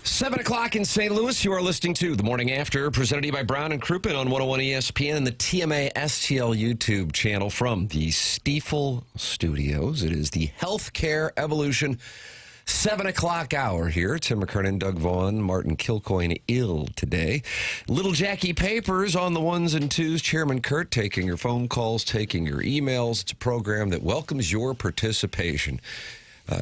7 o'clock in St. Louis. You are listening to The Morning After, presented to you by Brown and Crouppen on 101 ESPN and the TMA STL YouTube channel from the Stiefel Studios. It is the Healthcare Evolution 7 o'clock hour here. Tim McKernan, Doug Vaughn, Martin Kilcoyne ill today. Little Jackie Papers on the ones and twos. Chairman Kurt taking your phone calls, taking your emails. It's a program that welcomes your participation.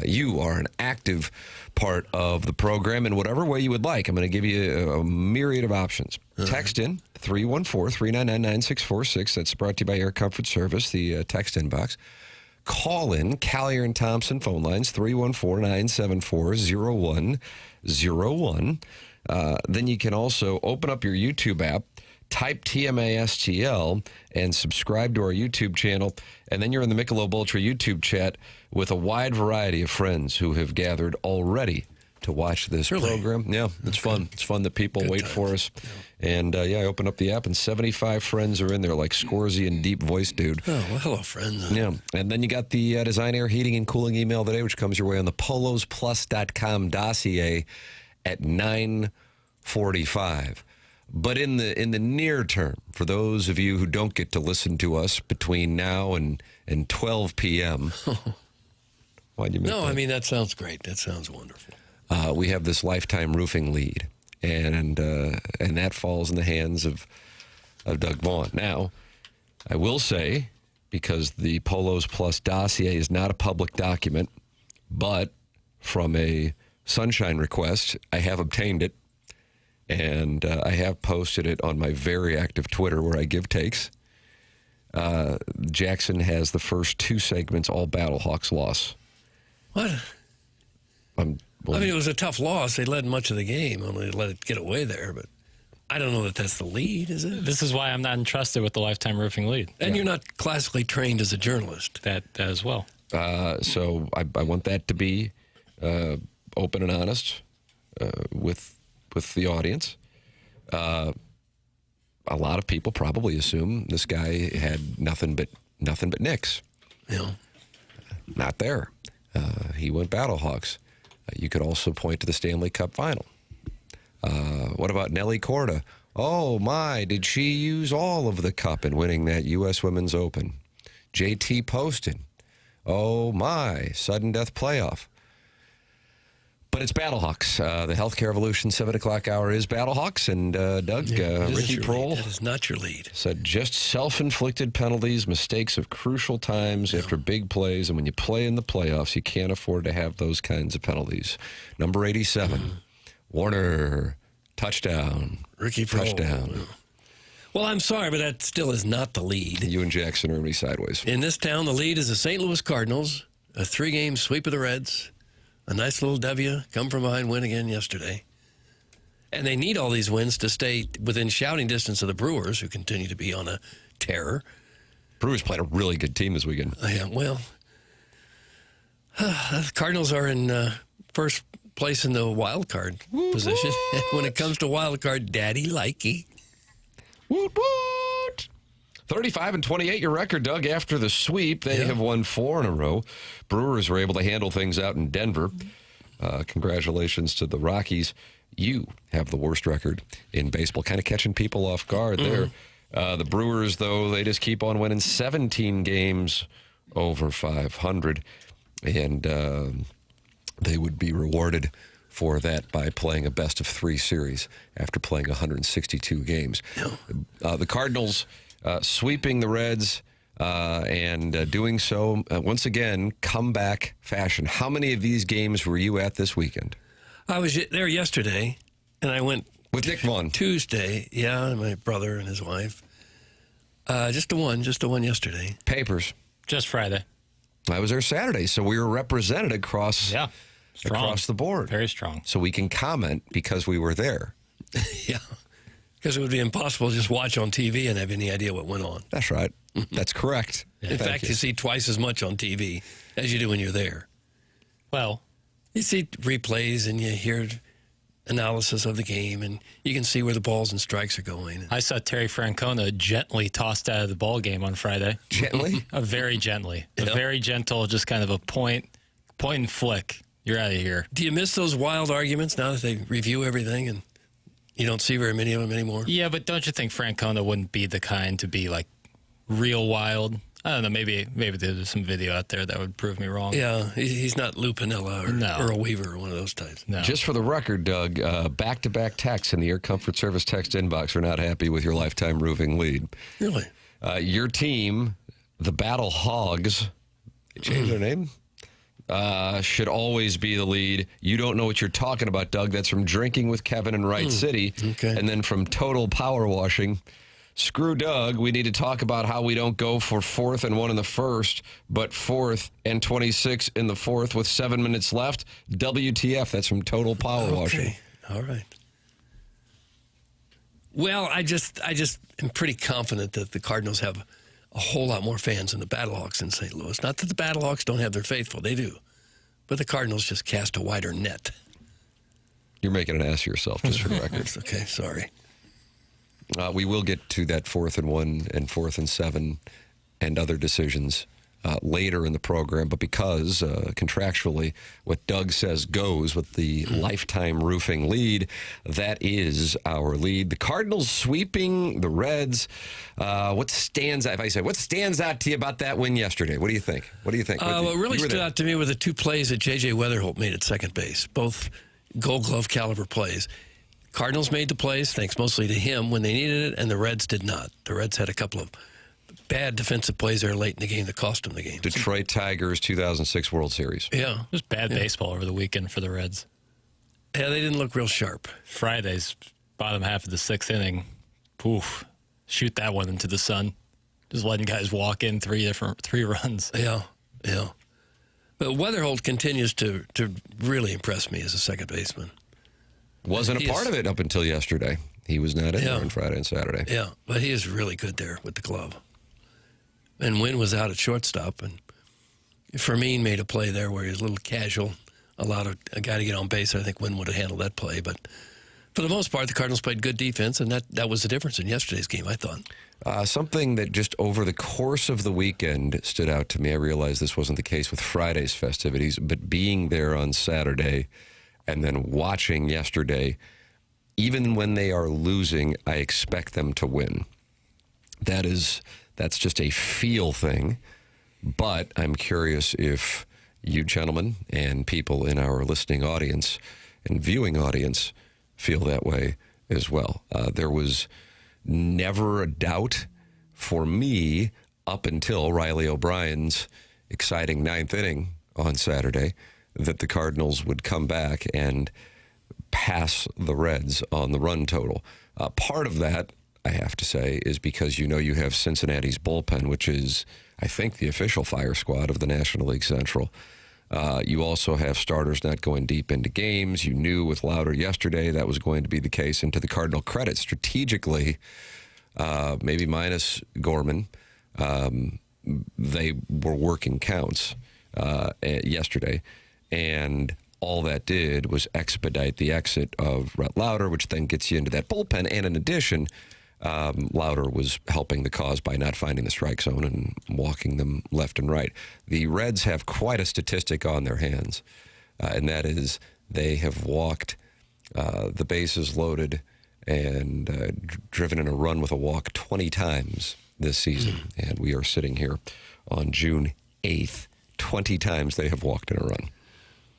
You are an active part of the program in whatever way you would like. I'm going to give you a myriad of options. Text in 314-399-9646. That's brought to you by Air Comfort Service, the text inbox. Call in Callier and Thompson phone lines, 314-974-0101. Then you can also open up your YouTube app, type TMA STL, and subscribe to our YouTube channel. And then you're in the Michelob Ultra YouTube chat with a wide variety of friends who have gathered already to watch this program. Yeah, it's fun. It's fun that people wait for us. Yeah. And, I open up the app, and 75 friends are in there, like Scorsy and Deep Voice Dude. Oh, well, hello, friends. Yeah, and then you got the Design Air Heating and Cooling email today, which comes your way on the polosplus.com dossier at 9:45. But in the near term, for those of you who don't get to listen to us between now and 12 p.m., why'd you make that? No, I mean, that sounds great. That sounds wonderful. We have this lifetime roofing lead, and that falls in the hands of Doug Vaughn. Now, I will say, because the Polos Plus dossier is not a public document, but from a sunshine request, I have obtained it. And I have posted it on my very active Twitter where I give takes. Jackson has the first two segments all Battlehawks loss. What? I mean, it was a tough loss. They led much of the game, only let it get away there. But I don't know that that's the lead, is it? This is why I'm not entrusted with the lifetime roofing lead. And you're not classically trained as a journalist. That as well. So I want that to be open and honest with the audience. A lot of people probably assume this guy had nothing but nicks. Yeah. Not there. He went Battlehawks. You could also point to the Stanley Cup final. What about Nelly Corda? Oh my, did she use all of the cup in winning that U.S. Women's Open? JT Poston. Oh my, sudden death playoff. But it's Battlehawks. The Healthcare Evolution 7 o'clock hour is Battlehawks. And Doug, Ricky Prohl. That is not your lead. Said just self-inflicted penalties, mistakes of crucial times after big plays. And when you play in the playoffs, you can't afford to have those kinds of penalties. Number 87, Warner, touchdown. Ricky Prohl. Touchdown. Well, I'm sorry, but that still is not the lead. You and Jackson are going to be sideways. In this town, the lead is the St. Louis Cardinals, a 3-game sweep of the Reds. A nice little W, come from behind win again yesterday. And they need all these wins to stay within shouting distance of the Brewers, who continue to be on a tear. Brewers played a really good team this weekend. Yeah, well, the Cardinals are in first place in the wild card position. And when it comes to wild card, daddy likey. Woot woot! 35-28, your record, Doug, after the sweep. They have won 4 in a row. Brewers were able to handle things out in Denver. Congratulations to the Rockies. You have the worst record in baseball, kind of catching people off guard there. The Brewers, though, they just keep on winning 17 games over 500. And they would be rewarded for that by playing a best-of-3 series after playing 162 games. The Cardinals... sweeping the Reds and doing so, once again, comeback fashion. How many of these games were you at this weekend? I was there yesterday, and I went... With Nick Vaughn. Tuesday, my brother and his wife. Just the one yesterday. Papers. Just Friday. I was there Saturday, so we were represented across the board. Very strong. So we can comment because we were there. Yeah. Because it would be impossible to just watch on TV and have any idea what went on. That's right. That's correct. In fact, you see twice as much on TV as you do when you're there. Well, you see replays and you hear analysis of the game, and you can see where the balls and strikes are going. I saw Terry Francona gently tossed out of the ball game on Friday. Gently? Very gently. A very gentle, just kind of a point and flick. You're out of here. Do you miss those wild arguments now that they review everything and you don't see very many of them anymore? Yeah, but don't you think Francona wouldn't be the kind to be like real wild? I don't know. Maybe there's some video out there that would prove me wrong. Yeah, he's not Lou Piniella or Earl Weaver or one of those types. No. Just for the record, Doug, back-to-back texts in the Air Comfort Service text inbox are not happy with your lifetime roofing lead. Really? Your team, the Battle Hogs, they changed their name? Should always be the lead. You don't know what you're talking about, Doug. That's from Drinking with Kevin in Wright City. Okay. And then from Total Power Washing. Screw Doug. We need to talk about how we don't go for 4th and 1 in the first, but 4th and 26 in the 4th with 7 minutes left. WTF. That's from Total Power Washing. All right. Well, I just am pretty confident that the Cardinals have a whole lot more fans than the Battlehawks in St. Louis. Not that the Battlehawks don't have their faithful. They do. But the Cardinals just cast a wider net. You're making an ass of yourself, just for the record. Okay, sorry. We will get to that 4th and 1 and 4th and 7 and other decisions later in the program. But because contractually what Doug says goes with the lifetime roofing lead, that is our lead. The Cardinals sweeping the Reds. What stands out to you about that win yesterday? What do you think? What really stood out to me were the two plays that J.J. Weatherholt made at second base, both Gold Glove caliber plays. Cardinals made the plays, thanks mostly to him when they needed it, and the Reds did not. The Reds had a couple of bad defensive plays there late in the game that cost them the game. Detroit Tigers 2006 World Series. Yeah. It was bad baseball over the weekend for the Reds. Yeah, they didn't look real sharp. Friday's bottom half of the 6th inning. Poof. Shoot that one into the sun. Just letting guys walk in three runs. Yeah. But Weatherholt continues to really impress me as a second baseman. Wasn't a part of it up until yesterday. He was not in there on Friday and Saturday. Yeah, but he is really good there with the glove. And Wynn was out at shortstop, and Fermin made a play there where he was a little casual, allowed a guy to get on base. I think Wynn would have handled that play. But for the most part, the Cardinals played good defense, and that was the difference in yesterday's game, I thought. Something that just over the course of the weekend stood out to me. I realized this wasn't the case with Friday's festivities, but being there on Saturday and then watching yesterday, even when they are losing, I expect them to win. That's just a feel thing, but I'm curious if you gentlemen and people in our listening audience and viewing audience feel that way as well. There was never a doubt for me up until Riley O'Brien's exciting 9th inning on Saturday that the Cardinals would come back and pass the Reds on the run total. Part of that, I have to say, is because you have Cincinnati's bullpen, which is, I think, the official fire squad of the National League Central. You also have starters not going deep into games. You knew with Lauder yesterday that was going to be the case. And to the Cardinal credit, strategically, maybe minus Gorman, they were working counts yesterday. And all that did was expedite the exit of Rhett Lauder, which then gets you into that bullpen. And in addition, Lauder was helping the cause by not finding the strike zone and walking them left and right. The Reds have quite a statistic on their hands, and that is they have walked the bases loaded and driven in a run with a walk 20 times this season. And we are sitting here on June 8th. 20 times they have walked in a run.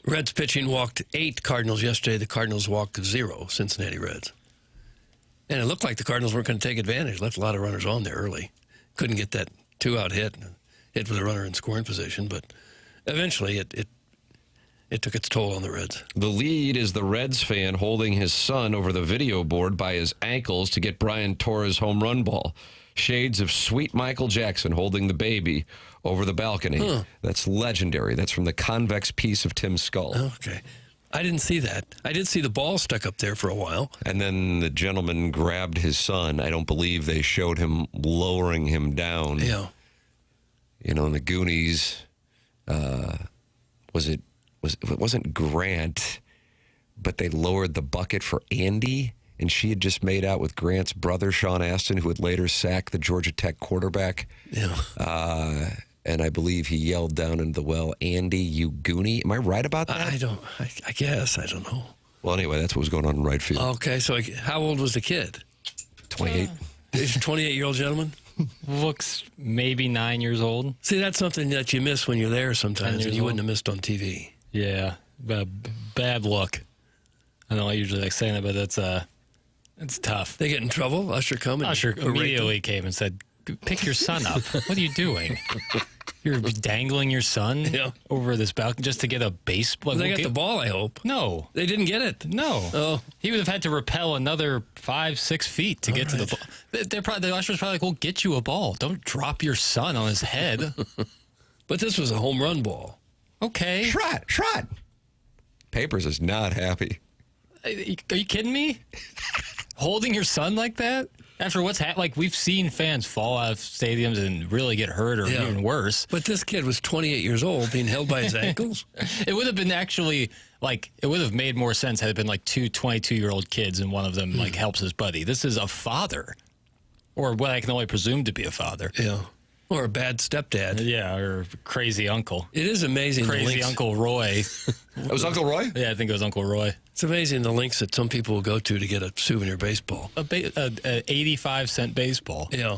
Reds pitching walked 8 Cardinals yesterday. The Cardinals walked 0 Cincinnati Reds. And it looked like the Cardinals weren't going to take advantage. Left a lot of runners on there early. Couldn't get that 2-out hit with a runner in scoring position, but eventually it took its toll on the Reds. The lead is the Reds fan holding his son over the video board by his ankles to get Brian Torres' home run ball. Shades of sweet Michael Jackson holding the baby over the balcony. Huh. That's legendary. That's from the convex piece of Tim's skull. Okay. I didn't see that. I did see the ball stuck up there for a while. And then the gentleman grabbed his son. I don't believe they showed him lowering him down. Yeah. In the Goonies, it wasn't Grant, but they lowered the bucket for Andy, and she had just made out with Grant's brother, Sean Astin, who would later sack the Georgia Tech quarterback. Yeah. and I believe he yelled down into the well, "Andy, you goonie." Am I right about that? I guess. I don't know. Well, anyway, that's what was going on in right field. Okay, so how old was the kid? 28. He's a 28-year-old gentleman? Looks maybe 9 years old. See, that's something that you miss when you're there sometimes 10 that years you old. wouldn't have missed on TV. Yeah, bad look. I know I usually like saying that, but it's tough. They get in trouble? Usher come and Usher berate them? immediately came and said, "Pick your son up. What are you doing? You're dangling your son over this balcony just to get a baseball." They got the ball, I hope. No. They didn't get it. No. Oh. He would have had to rappel another 5-6 feet to get to the ball. The usher's probably like, "We'll get you a ball. Don't drop your son on his head." But this was a home run ball. Okay. Shot. Papers is not happy. Are you kidding me? Holding your son like that? After what's happened, like we've seen fans fall out of stadiums and really get hurt or even worse. But this kid was 28 years old being held by his ankles. It would have been actually like, it would have made more sense had it been like two 22-year-old kids and one of them like helps his buddy. This is a father, or what I can only presume to be a father. Yeah. Or a bad stepdad. Yeah, or crazy uncle. It is amazing. Crazy Uncle Roy. That was Uncle Roy? Yeah, I think it was Uncle Roy. It's amazing the lengths that some people will go to get a souvenir baseball. A 85-cent baseball. Yeah.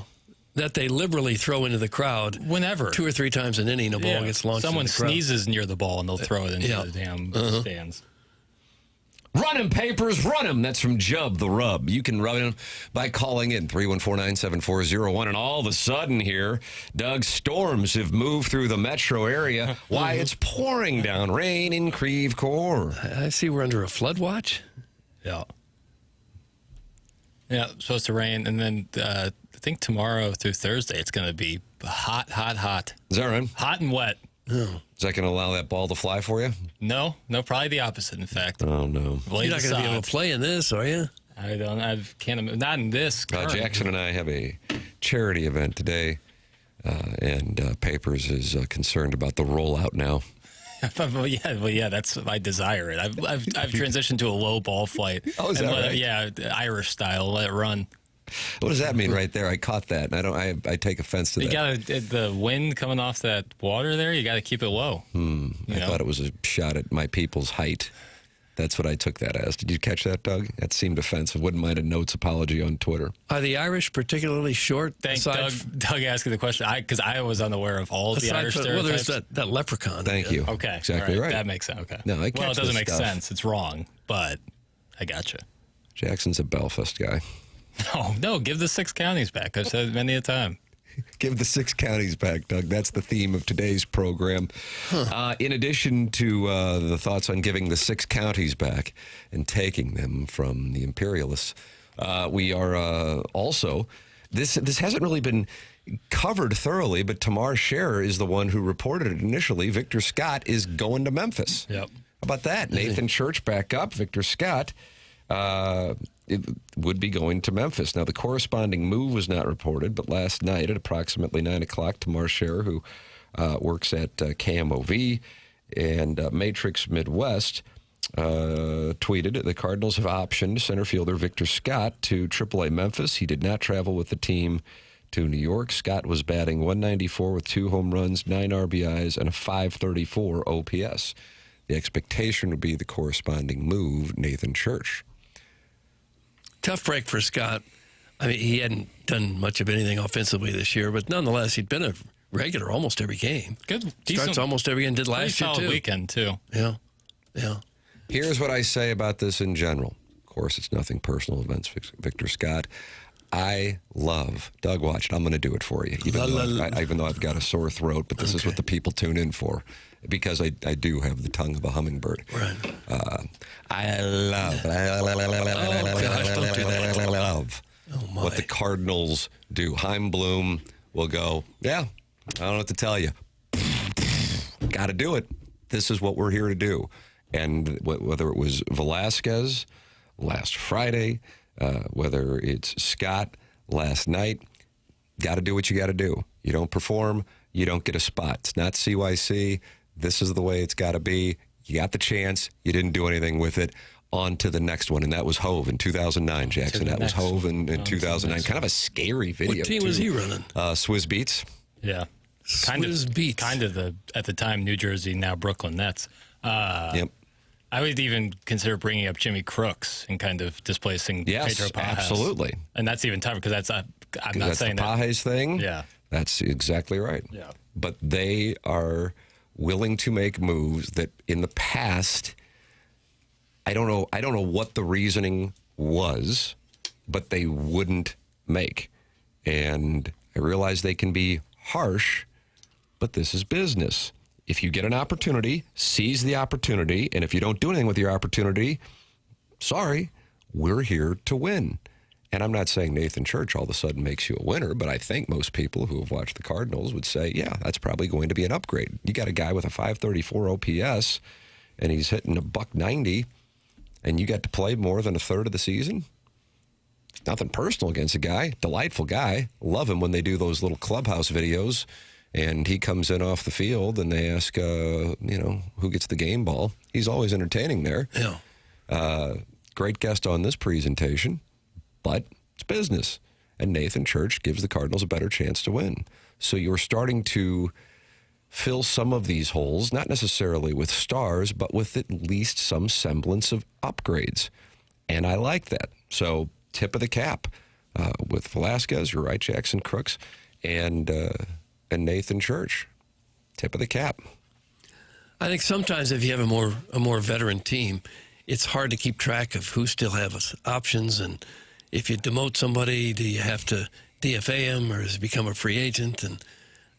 That they liberally throw into the crowd. Whenever. 2 or 3 times an inning, a ball gets launched. Someone into the crowd. sneezes near the ball and they'll throw it into the damn stands. Run him, Papers, run him. That's from Jub, the Rub. You can rub him by calling in 314-974-01. And all of a sudden here, Doug, storms have moved through the metro area. Why, it's pouring down rain in Creve Coeur. I see we're under a flood watch. Yeah. Yeah, it's supposed to rain. And then I think tomorrow through Thursday, it's going to be hot. Is that right? Hot and wet. Oh. Is that going to allow that ball to fly for you? No, probably the opposite, in fact. Oh, no. You're not going to be able to play in this, are you? I can't, not in this. Jackson and I have a charity event today, and Papers is concerned about the rollout now. Well, yeah, that's I desire it. I've transitioned to a low ball flight. Oh, is that right? Yeah, Irish style, let it run. What does that mean right there? I caught that, and I take offense to that. You got the wind coming off that water there. You got to keep it low. I thought it was a shot at my people's height. That's what I took that as. Did you catch that, Doug? That seemed offensive. Wouldn't mind a notes apology on Twitter. Are the Irish particularly short? Thanks, Doug asking the question. Because I was unaware of all of the Irish stereotypes. Well, there's that leprechaun. Thank you. Okay, Exactly right. That makes sense. Okay. No, I catch well, it doesn't this make stuff. sense. It's wrong, but I gotcha. Jackson's a Belfast guy. No, give the 6 counties back. I've said it many a time. Give the 6 counties back, Doug. That's the theme of today's program. In addition to the thoughts on giving the 6 counties back and taking them from the imperialists, we are also, this hasn't really been covered thoroughly, but Tamar Scherer is the one who reported it initially. Victor Scott is going to Memphis. Yep. How about that? Nathan Church back up. Victor Scott it would be going to Memphis. Now, the corresponding move was not reported, but last night at approximately 9 o'clock, Tamar Scherer, who works at KMOV and Matrix Midwest, tweeted, the Cardinals have optioned center fielder Victor Scott to AAA Memphis. He did not travel with the team to New York. Scott was batting .194 with 2 home runs, 9 RBIs, and a .534 OPS. The expectation would be the corresponding move, Nathan Church. Tough break for Scott. I mean, he hadn't done much of anything offensively this year, but nonetheless, he'd been a regular almost every game. Good. Starts almost every game. Did last year, solid too. weekend, too. Yeah. Here's what I say about this in general. Of course, it's nothing personal against Victor Scott. I love, Doug, watch it. I'm going to do it for you, even though I've got a sore throat, but this is what the people tune in for, because I do have the tongue of a hummingbird. Right. I love what the Cardinals do. Chaim Bloom will go, yeah, I don't know what to tell you. Got to do it. This is what we're here to do. And whether it was Velasquez last Friday, whether it's Scott last night, got to do what you got to do. You don't perform, you don't get a spot. It's not CYC. This is the way it's got to be. You got the chance. You didn't do anything with it. On to the next one, and that was Hove in 2009, Jackson. That was Hove in 2009. Kind of a scary video. What team was he running? Swizz Beats. Yeah. Swizz at the time, New Jersey, now Brooklyn Nets. Yep. I would even consider bringing up Jimmy Crooks and kind of displacing Yes, Pedro Pajes. absolutely. And that's even tougher because I'm not That's saying the that. Pajes thing. Yeah. That's exactly right. Yeah. But they are willing to make moves that in the past, I don't know what the reasoning was, but they wouldn't make. And I realize they can be harsh, but this is business. If you get an opportunity, seize the opportunity. And if you don't do anything with your opportunity, sorry, we're here to win. And I'm not saying Nathan Church all of a sudden makes you a winner, but I think most people who have watched the Cardinals would say, yeah, that's probably going to be an upgrade. You got a guy with a 534 OPS, and he's hitting a $190, and you got to play more than a third of the season. It's nothing personal against the guy. Delightful guy. Love him when they do those little clubhouse videos. And he comes in off the field, and they ask, who gets the game ball. He's always entertaining there. Yeah. Great guest on this presentation, but it's business. And Nathan Church gives the Cardinals a better chance to win. So you're starting to fill some of these holes, not necessarily with stars, but with at least some semblance of upgrades. And I like that. So tip of the cap with Velasquez, you're right, Jackson Crooks, and Nathan Church. Tip of the cap. I think sometimes if you have a more veteran team, it's hard to keep track of who still has options. And if you demote somebody, do you have to DFA him or does he become a free agent? And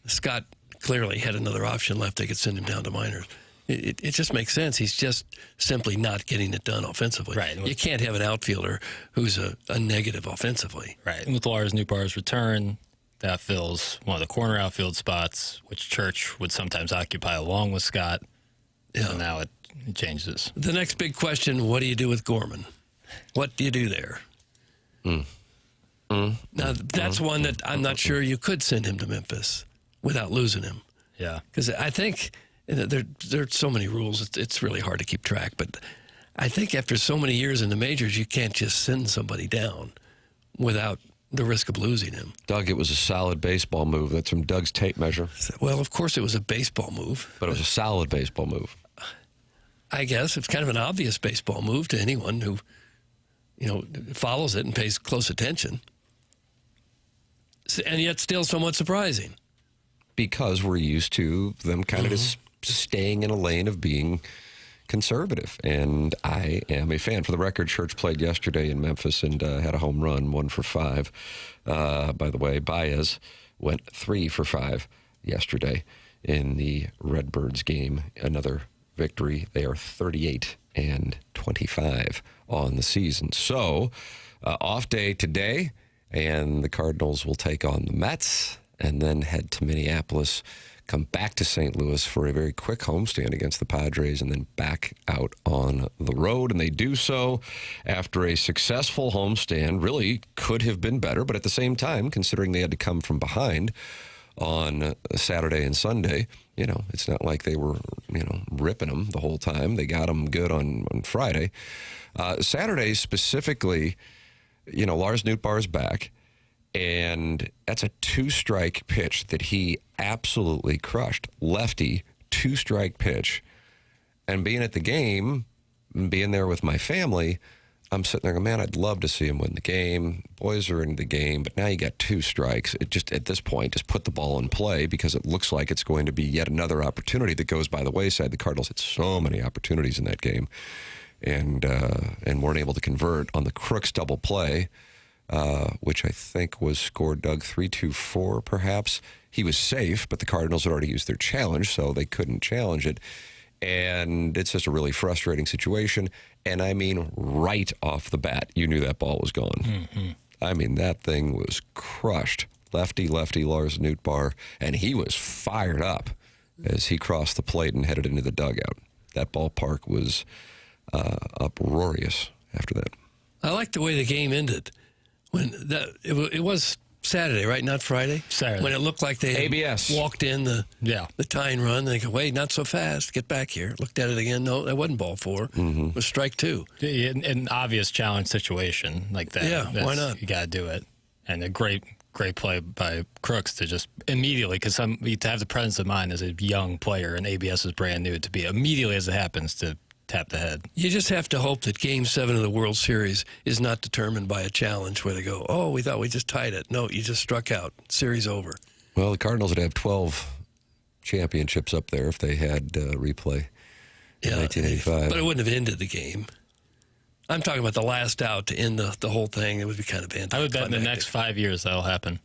Scott clearly had another option left. They could send him down to minors. It just makes sense. He's just simply not getting it done offensively. Right. You can't have an outfielder who's a negative offensively. Right. And with Lars Nootbaar's return, that fills one of the corner outfield spots, which Church would sometimes occupy along with Scott. Yeah. So now it changes. The next big question, what do you do with Gorman? What do you do there? Now, that's one that I'm not sure you could send him to Memphis without losing him. Yeah. Because I think there are so many rules, it's really hard to keep track. But I think after so many years in the majors, you can't just send somebody down without the risk of losing him. Doug, it was a solid baseball move. That's from Doug's tape measure. Well, of course it was a baseball move. But it was a solid baseball move. I guess it's kind of an obvious baseball move to anyone who, follows it and pays close attention. And yet still somewhat surprising. Because we're used to them kind of just staying in a lane of being conservative. And I am a fan. For the record, Church played yesterday in Memphis and had a home run, 1 for 5. By the way, Baez went 3 for 5 yesterday in the Redbirds game. Another victory. They are 38-25 on the season. So, off day today, and the Cardinals will take on the Mets and then head to Minneapolis, come back to St. Louis for a very quick homestand against the Padres, and then back out on the road. And they do so after a successful homestand. Really could have been better, but at the same time, considering they had to come from behind on Saturday and Sunday, it's not like they were, ripping them the whole time. They got them good on Friday. Saturday specifically, Lars Nootbaar's back. And that's a 2-strike pitch that he absolutely crushed. Lefty, 2-strike pitch. And being at the game, and being there with my family, I'm sitting there going, man, I'd love to see him win the game. Boys are in the game, but now you got 2 strikes. It just, at this point, just put the ball in play because it looks like it's going to be yet another opportunity that goes by the wayside. The Cardinals had so many opportunities in that game and weren't able to convert on the Crooks double play. Which I think was scored, Doug, 3-2-4 perhaps. He was safe, but the Cardinals had already used their challenge, so they couldn't challenge it. And it's just a really frustrating situation. And I mean, right off the bat, you knew that ball was gone. Mm-hmm. I mean, that thing was crushed. Lefty Lars Nootbaar, and he was fired up as he crossed the plate and headed into the dugout. That ballpark was uproarious after that. I like the way the game ended. When it was Saturday, right? Not Friday? Saturday. When it looked like they ABS. walked in the tying run. They go, wait, not so fast. Get back here. Looked at it again. No, that wasn't ball 4. It was strike 2. An obvious challenge situation like that. Yeah, why not? You got to do it. And a great great play by Crooks to just immediately, because to have the presence of mind as a young player, and ABS is brand new, to be immediately as it happens to tap the head. You just have to hope that Game 7 of the World Series is not determined by a challenge where they go, oh, we thought we just tied it. No, you just struck out. Series over. Well, the Cardinals would have 12 championships up there if they had replay in 1985. But it wouldn't have ended the game. I'm talking about the last out to end the whole thing. It would be kind of anticlimactic. I would bet in the next 5 years that'll happen.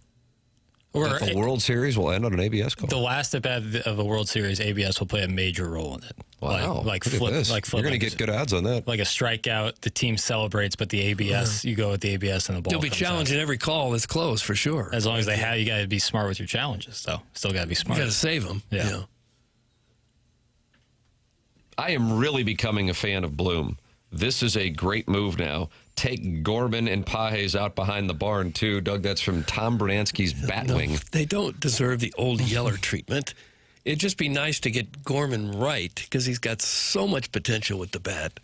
Or That the World Series will end on an ABS call. the last at bat of a World Series, ABS will play a major role in it. Wow. Like Look at flip, this. like flip. You're going to get good odds on that. Like a strikeout, the team celebrates, but the ABS, you go with the ABS and the ball. You'll be comes challenging out. every call that's close for sure. As long as they have, you got to be smart with your challenges, though. Still got to be smart. You got to save them. Yeah. You know. I am really becoming a fan of Bloom. This is a great move now. Take Gorman and Pages out behind the barn, too. Doug, that's from Tom Bernansky's Batwing. They don't deserve the old Yeller treatment. It'd just be nice to get Gorman right because he's got so much potential with the bat.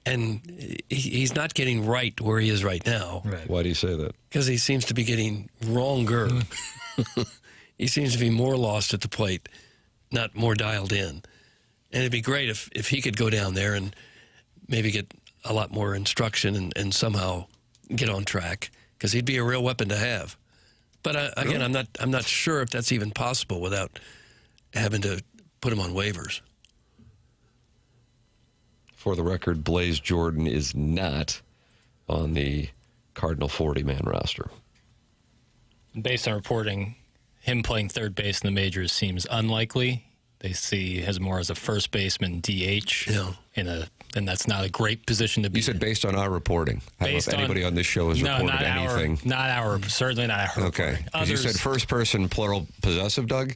And he's not getting right where he is right now. Right. Why do you say that? Because he seems to be getting wronger. He seems to be more lost at the plate, not more dialed in. And it'd be great if he could go down there and maybe get a lot more instruction and somehow get on track, because he'd be a real weapon to have. But again, I'm not sure if that's even possible without having to put him on waivers. For the record, Blaze Jordan is not on the Cardinal 40-man roster. Based on reporting, him playing third base in the majors seems unlikely. They see him more as a first baseman DH, Yeah. and that's not a great position to be. You said based on our reporting. I don't know if anybody on this show has reported anything. Certainly not our Okay. reporting. Because you said first person plural possessive, Doug,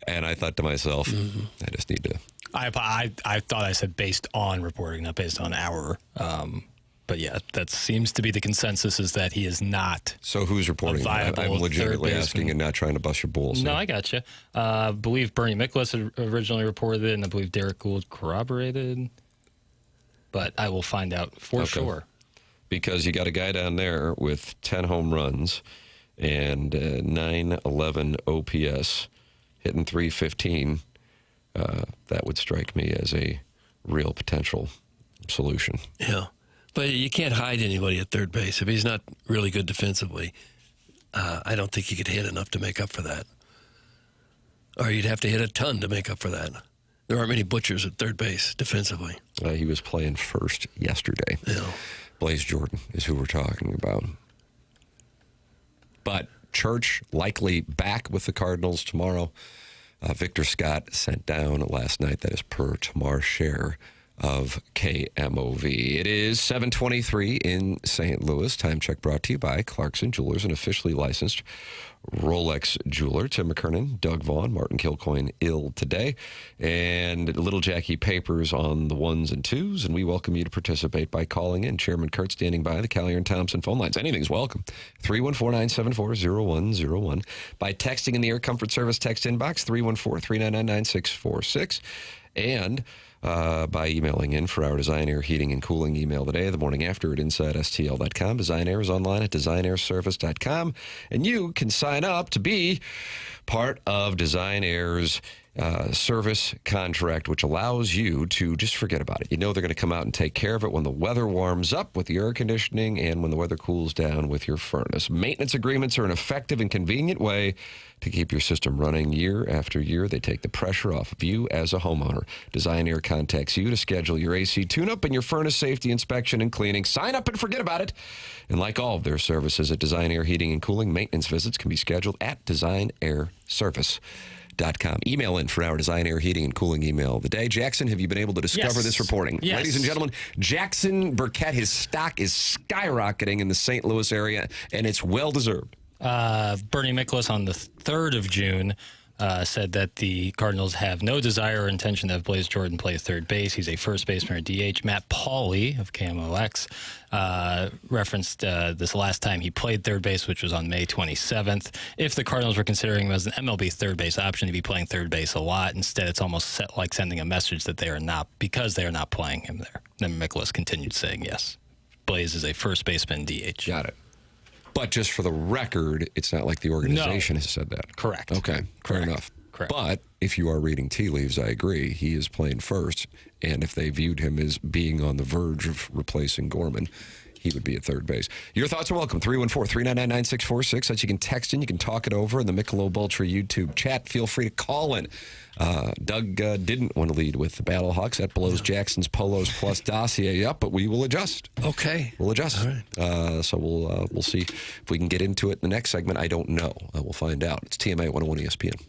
and I thought to myself, I just need to. I thought I said based on reporting, not based on our. But yeah, that seems to be the consensus, is that he is not. So who's reporting? viable I'm legitimately third asking and not trying to bust your balls. No, I got you. I believe Bernie Miklasz had originally reported it, and I believe Derek Gould corroborated. But I will find out for sure. Because you got a guy down there with 10 home runs and 911 OPS, hitting 315. That would strike me as a real potential solution. Yeah. But you can't hide anybody at third base. If he's not really good defensively, I don't think he could hit enough to make up for that. Or you'd have to hit a ton to make up for that. There aren't many butchers at third base defensively. He was playing first yesterday. Yeah. Blaze Jordan is who we're talking about. But Church likely back with the Cardinals tomorrow. Victor Scott sent down last night. That is per Tamar's share of KMOV. It is 7:23 in St. Louis. Time check brought to you by Clarkson Jewelers, an officially licensed Rolex jeweler. Tim McKernan, Doug Vaughn, Martin Kilcoyne ill today, and Little Jackie Papers on the ones and twos. And we welcome you to participate by calling in. Chairman Kurt standing by the Collier and Thompson phone lines. Anything's welcome. 314-974-0101. By texting in the Air Comfort Service text inbox, 314-399-9646. And by emailing in for our Design Air Heating and Cooling email today, the morning after at InsideSTL.com. Design Air is online at DesignAirService.com. And you can sign up to be part of Design Air's service contract, which allows you to just forget about it. You know they're going to come out and take care of it when the weather warms up with the air conditioning and when the weather cools down with your furnace. Maintenance agreements are an effective and convenient way to keep your system running year after year. They take the pressure off of you as a homeowner. Design Air contacts you to schedule your AC tune-up and your furnace safety inspection and cleaning. Sign up and forget about it. And like all of their services at Design Air Heating and Cooling, maintenance visits can be scheduled at DesignAirService.com. Email in for our Design Air Heating and Cooling email of the day. Jackson, have you been able to discover this reporting? Yes. Ladies and gentlemen, Jackson Burkett, his stock is skyrocketing in the St. Louis area, and it's well-deserved. Bernie Miklasz on the 3rd of June said that the Cardinals have no desire or intention to have Blaze Jordan play third base. He's a first baseman or DH. Matt Pauley of KMOX referenced this last time he played third base, which was on May 27th. If the Cardinals were considering him as an MLB third base option, he'd be playing third base a lot. Instead, it's almost like sending a message that they are not, because they are not playing him there. Then Miklasz continued saying yes. Blaze is a first baseman DH. Got it. But just for the record, it's not like the organization has said that. Correct. Okay, fair enough. Correct. But if you are reading tea leaves, I agree. He is playing first. And if they viewed him as being on the verge of replacing Gorman, he would be at third base. Your thoughts are welcome. 314-399-9646. That you can text in. You can talk it over in the Michelob Ultra YouTube chat. Feel free to call in. Doug didn't want to lead with the Battlehawks. That blows Jackson's Polos Plus dossier up, but we will adjust. Okay. We'll adjust. All right. So we'll see if we can get into it in the next segment. I don't know. We'll find out. It's TMA 101 ESPN.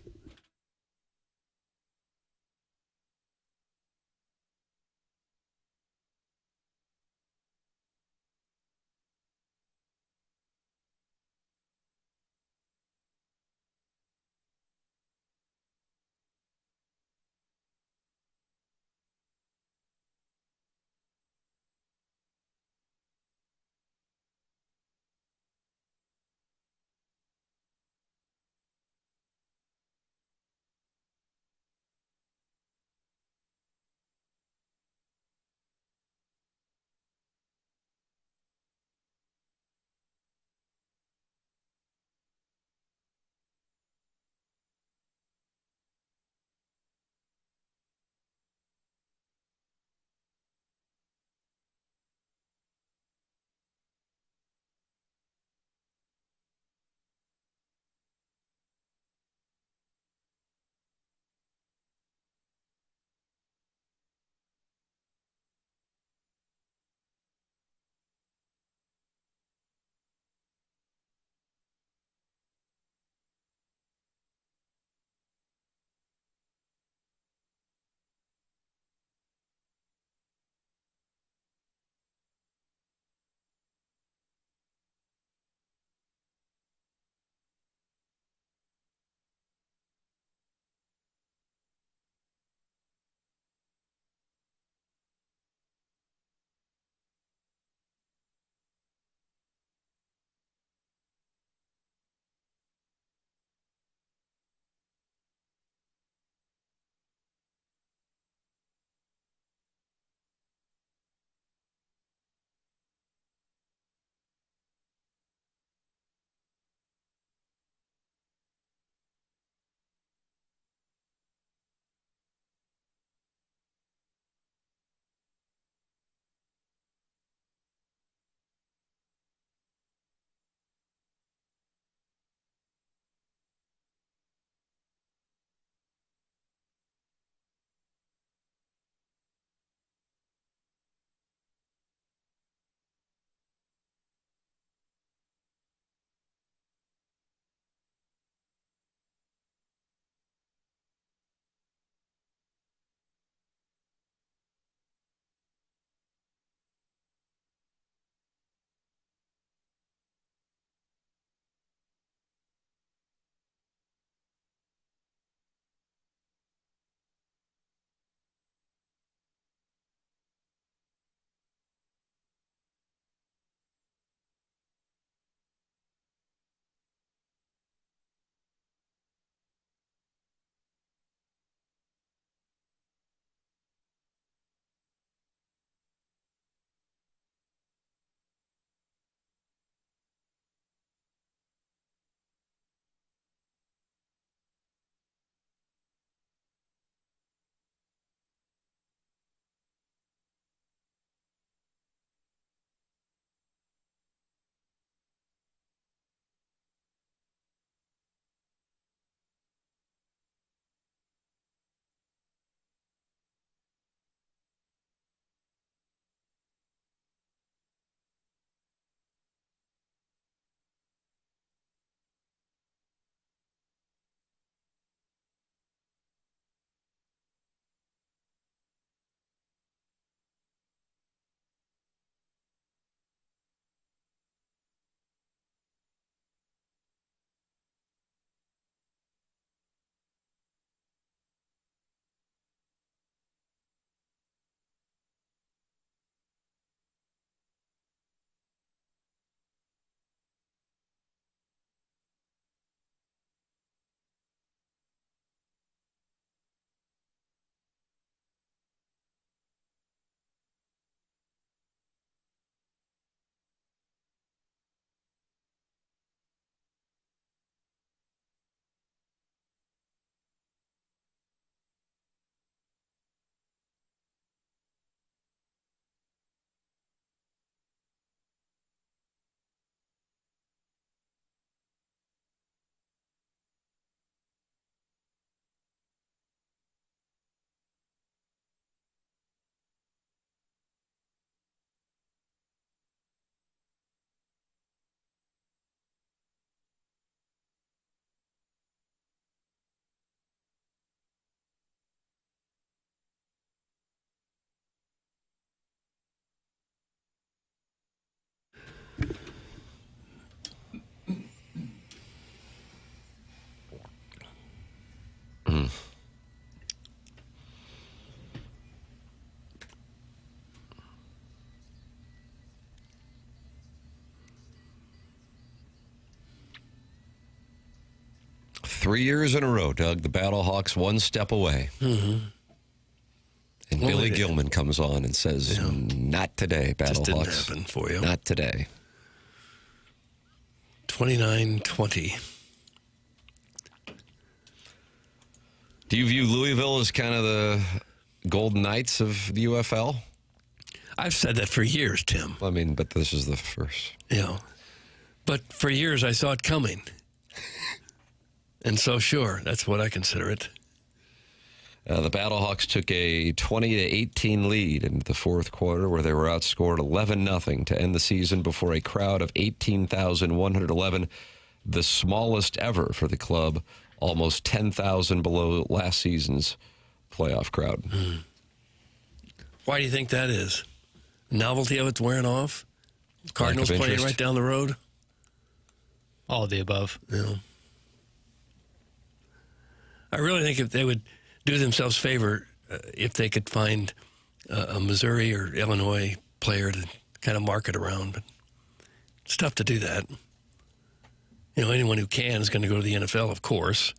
3 years in a row, Doug, the Battlehawks one step away. Mm-hmm. And Well, Billy Gilman comes on and says, not today, Battlehawks. Just didn't happen for you. Not today. 29-20. Do you view Louisville as kind of the Golden Knights of the UFL? I've said that for years, Tim. I mean, but this is the first. Yeah. But for years, I saw it coming. And so, sure, that's what I consider it. The Battlehawks took a 20-18 lead in the fourth quarter, where they were outscored 11-0 to end the season before a crowd of 18,111, the smallest ever for the club, almost 10,000 below last season's playoff crowd. Why do you think that is? Novelty of it's wearing off? Cardinals playing interest. right down the road? All of the above. Yeah. I really think if they would do themselves a favor, if they could find a Missouri or Illinois player to kind of market around, but it's tough to do that. You know, anyone who can is going to go to the NFL, of course.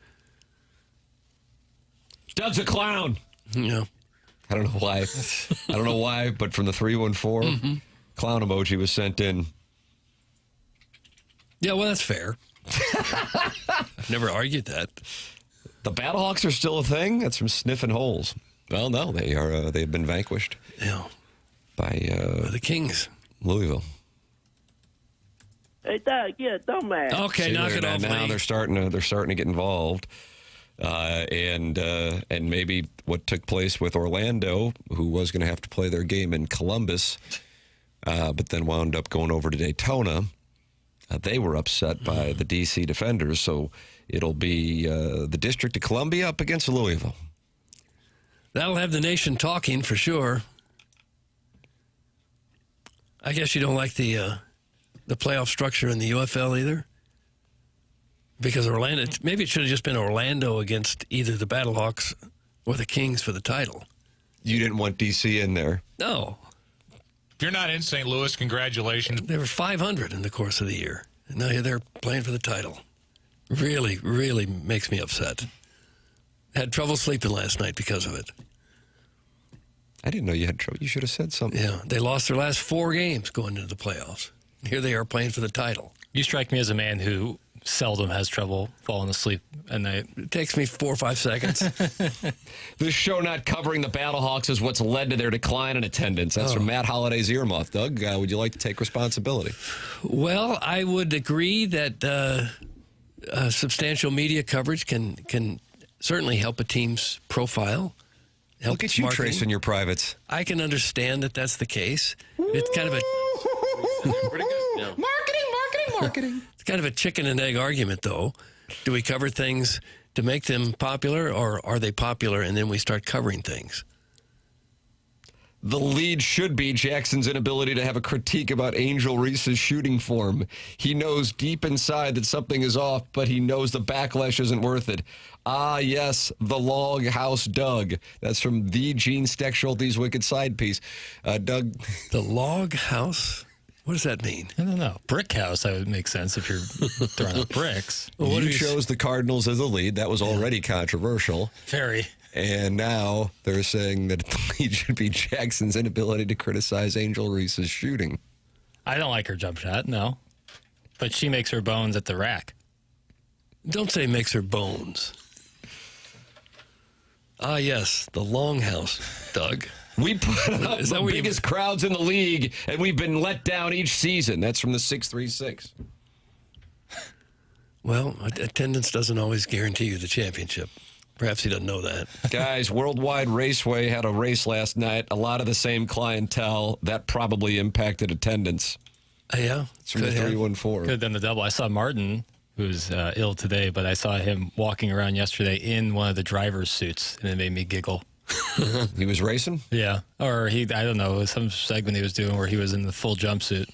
Doug's a clown. You know, I don't know why. I don't know why, but from the 314, clown emoji was sent in. yeah, well, that's fair. I've never argued that. The Battlehawks are still a thing? That's from Sniffin' Holes. Well, no, they are. They have been vanquished Yeah, by the Kings. Louisville. Hey, Doug, you're a dumbass. Okay, See, knock it now, off, now Lee. they're starting to get involved, and maybe what took place with Orlando, who was going to have to play their game in Columbus, but then wound up going over to Daytona. They were upset by the D.C. Defenders, so it'll be the District of Columbia up against Louisville. That'll have the nation talking for sure. I guess you don't like the playoff structure in the UFL either? Because Orlando, maybe it should have just been Orlando against either the Battlehawks or the Kings for the title. You didn't want D.C. in there. No, If you're not in St. Louis, congratulations. they were 500 in the course of the year. And now they're playing for the title. Really, really makes me upset. Had trouble sleeping last night because of it. I didn't know you had trouble. You should have said something. Yeah, they lost their last 4 games going into the playoffs. Here they are playing for the title. You strike me as a man who seldom has trouble falling asleep at night. It takes me 4 or 5 seconds. This show not covering the Battlehawks is what's led to their decline in attendance. That's from Matt Holliday's earmuff. Doug, would you like to take responsibility? Well, I would agree that substantial media coverage can certainly help a team's profile. Help Look at you marketing. tracing your privates. I can understand that that's the case. It's kind of a Pretty good. Yeah. Marketing. it's kind of a chicken and egg argument, though. Do we cover things to make them popular, or are they popular and then we start covering things? The lead should be Jackson's inability to have a critique about Angel Reese's shooting form. He knows deep inside that something is off, but he knows the backlash isn't worth it. Ah, yes, the Log House Doug. That's from the Gene Steck-Schulte's Wicked Side piece. Doug, The log house? What does that mean? I don't know. Brick house, that would make sense if you're throwing out bricks. Well, what you do you chose the Cardinals as the lead. That was already controversial. Very. And now they're saying that the lead should be Jackson's inability to criticize Angel Reese's shooting. I don't like her jump shot, no. But she makes her bones at the rack. Don't say makes her bones. Ah, yes, the longhouse, Doug. We put up Is that the where you- biggest crowds in the league, and we've been let down each season. That's from the 636. Well, attendance doesn't always guarantee you the championship. Perhaps he doesn't know that. Guys, Worldwide Raceway had a race last night. A lot of the same clientele. That probably impacted attendance. Yeah, It's from the could have. 314. Could have done the double. I saw Martin, who's ill today, but I saw him walking around yesterday in one of the driver's suits, and it made me giggle. He was racing? Yeah. Or I don't know, it was some segment he was doing where he was in the full jumpsuit.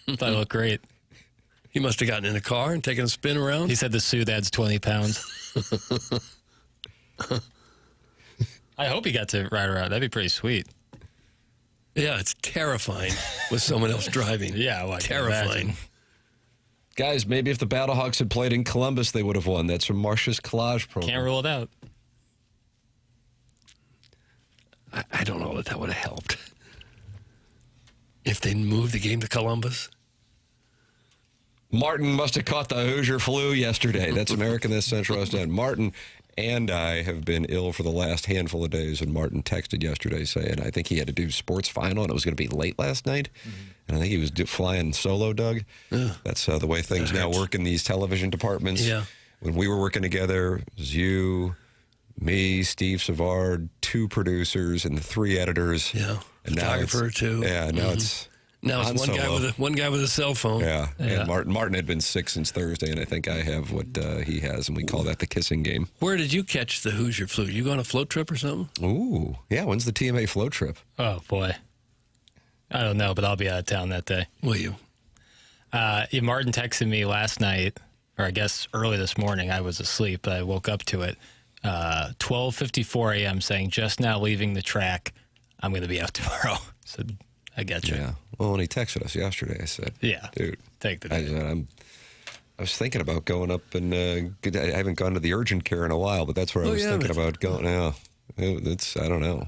Thought it looked great. He must have gotten in a car and taken a spin around. He said the suit adds 20 pounds. I hope he got to ride around. That'd be pretty sweet. Yeah, it's terrifying with someone else driving. Yeah, well, I can terrifying. imagine. Guys, maybe if the Battlehawks had played in Columbus, they would have won. That's from Marcia's collage program. Can't rule it out. I don't know that would have helped. If they moved the game to Columbus. Martin must have caught the Hoosier flu yesterday. That's American This Central West End. Martin and I have been ill for the last handful of days, and Martin texted yesterday saying I think he had to do sports final, and it was going to be late last night. And I think he was flying solo, Doug. That's the way things now work in these television departments. Yeah. When we were working together, it was you, me, Steve Savard, 2 producers, and 3 editors. Yeah. And Photographer, too. Yeah, now it's... Now it's one guy with a cell phone. Yeah. And Martin had been sick since Thursday, and I think I have what he has, and we call that the kissing game. Where did you catch the Hoosier flu? You go on a float trip or something? Ooh. Yeah, when's the TMA float trip? Oh, boy. I don't know, but I'll be out of town that day. Will you? Martin texted me last night, or I guess early this morning. I was asleep, but I woke up to it. 12:54 a.m. saying, just now leaving the track. I'm going to be out tomorrow. So I get you. Yeah. Well, when he texted us yesterday, I said, Yeah. dude, Take the day. I was thinking about going up and I haven't gone to the urgent care in a while, but that's where I was thinking about going. Yeah, I don't know.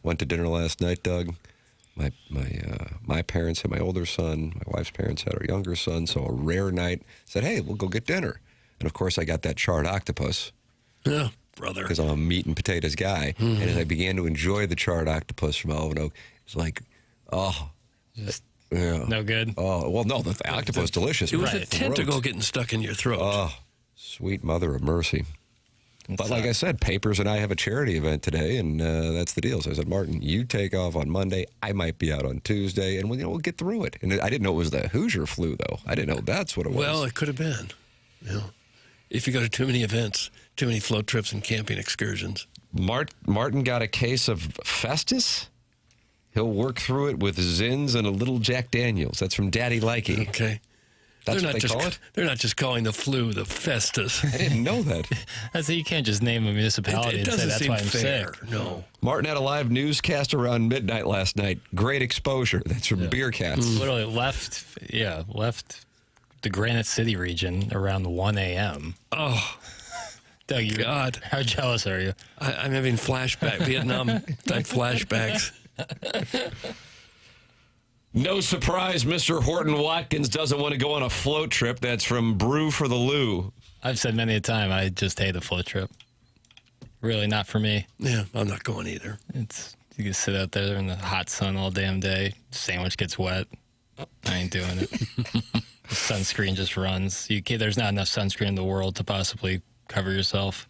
Went to dinner last night, Doug. My parents had my older son. My wife's parents had our younger son. So a rare night. Said, hey, we'll go get dinner. And of course, I got that charred octopus. Yeah, brother. Because I'm a meat and potatoes guy. And as I began to enjoy the charred octopus from Elvin Oak, it's like, Just yeah. no good. Oh, well, no, the octopus delicious. It was Right. a tentacle getting stuck in your throat. Oh, sweet mother of mercy. But like I said, Papers and I have a charity event today, and that's the deal. So I said, Martin, you take off on Monday. I might be out on Tuesday, and we'll get through it. And I didn't know it was the Hoosier flu, though. I didn't know that's what it was. Well, it could have been. Yeah. If you go to too many events, too many float trips and camping excursions. Martin got a case of Festus. He'll work through it with Zins and a little Jack Daniels. That's from Daddy Likey. Okay. That's what they call it? They're not just calling the flu the Festus. I didn't know that. I said you can't just name a municipality It and say doesn't that's seem why I'm fair. sick. No. Martin had a live newscast around midnight last night. Great exposure. That's from Beer Cats. Literally left the Granite City region around 1 a.m. Oh, Doug, God. How jealous are you? I'm having Vietnam type flashbacks. No surprise, Mr. Horton Watkins doesn't want to go on a float trip. That's from Brew for the Lou. I've said many a time I just hate a float trip. Really not for me. Yeah, I'm not going either. It's you can sit out there in the hot sun all damn day. Sandwich gets wet. I ain't doing it. The sunscreen just runs. There's not enough sunscreen in the world to possibly cover yourself.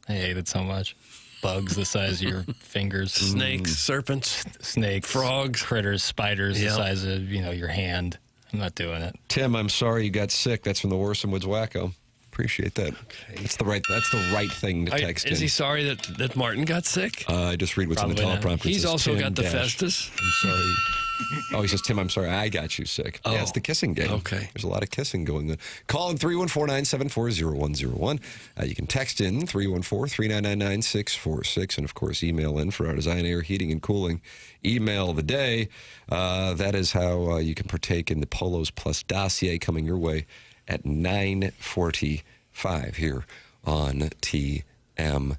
I hate it so much. Bugs the size of your fingers. Snakes, serpents, Snakes, frogs, critters, spiders the size of your hand. I'm not doing it. Tim, I'm sorry you got sick. That's from the Worcester Woods Wacko. Appreciate that. Okay. That's the right thing to text in. Is he sorry that Martin got sick? I just read what's Probably on the not. teleprompter. He's also got the Festus. I'm sorry. Oh, he says, Tim, I'm sorry. I got you sick. Oh, yeah, it's the kissing game. okay. There's a lot of kissing going on. Call in 314-974-0101. You can text in 314-399-9646. And, of course, email in for our Design Air Heating and Cooling email of the day. That is how you can partake in the Polos Plus dossier coming your way at 9:45 here on TMA.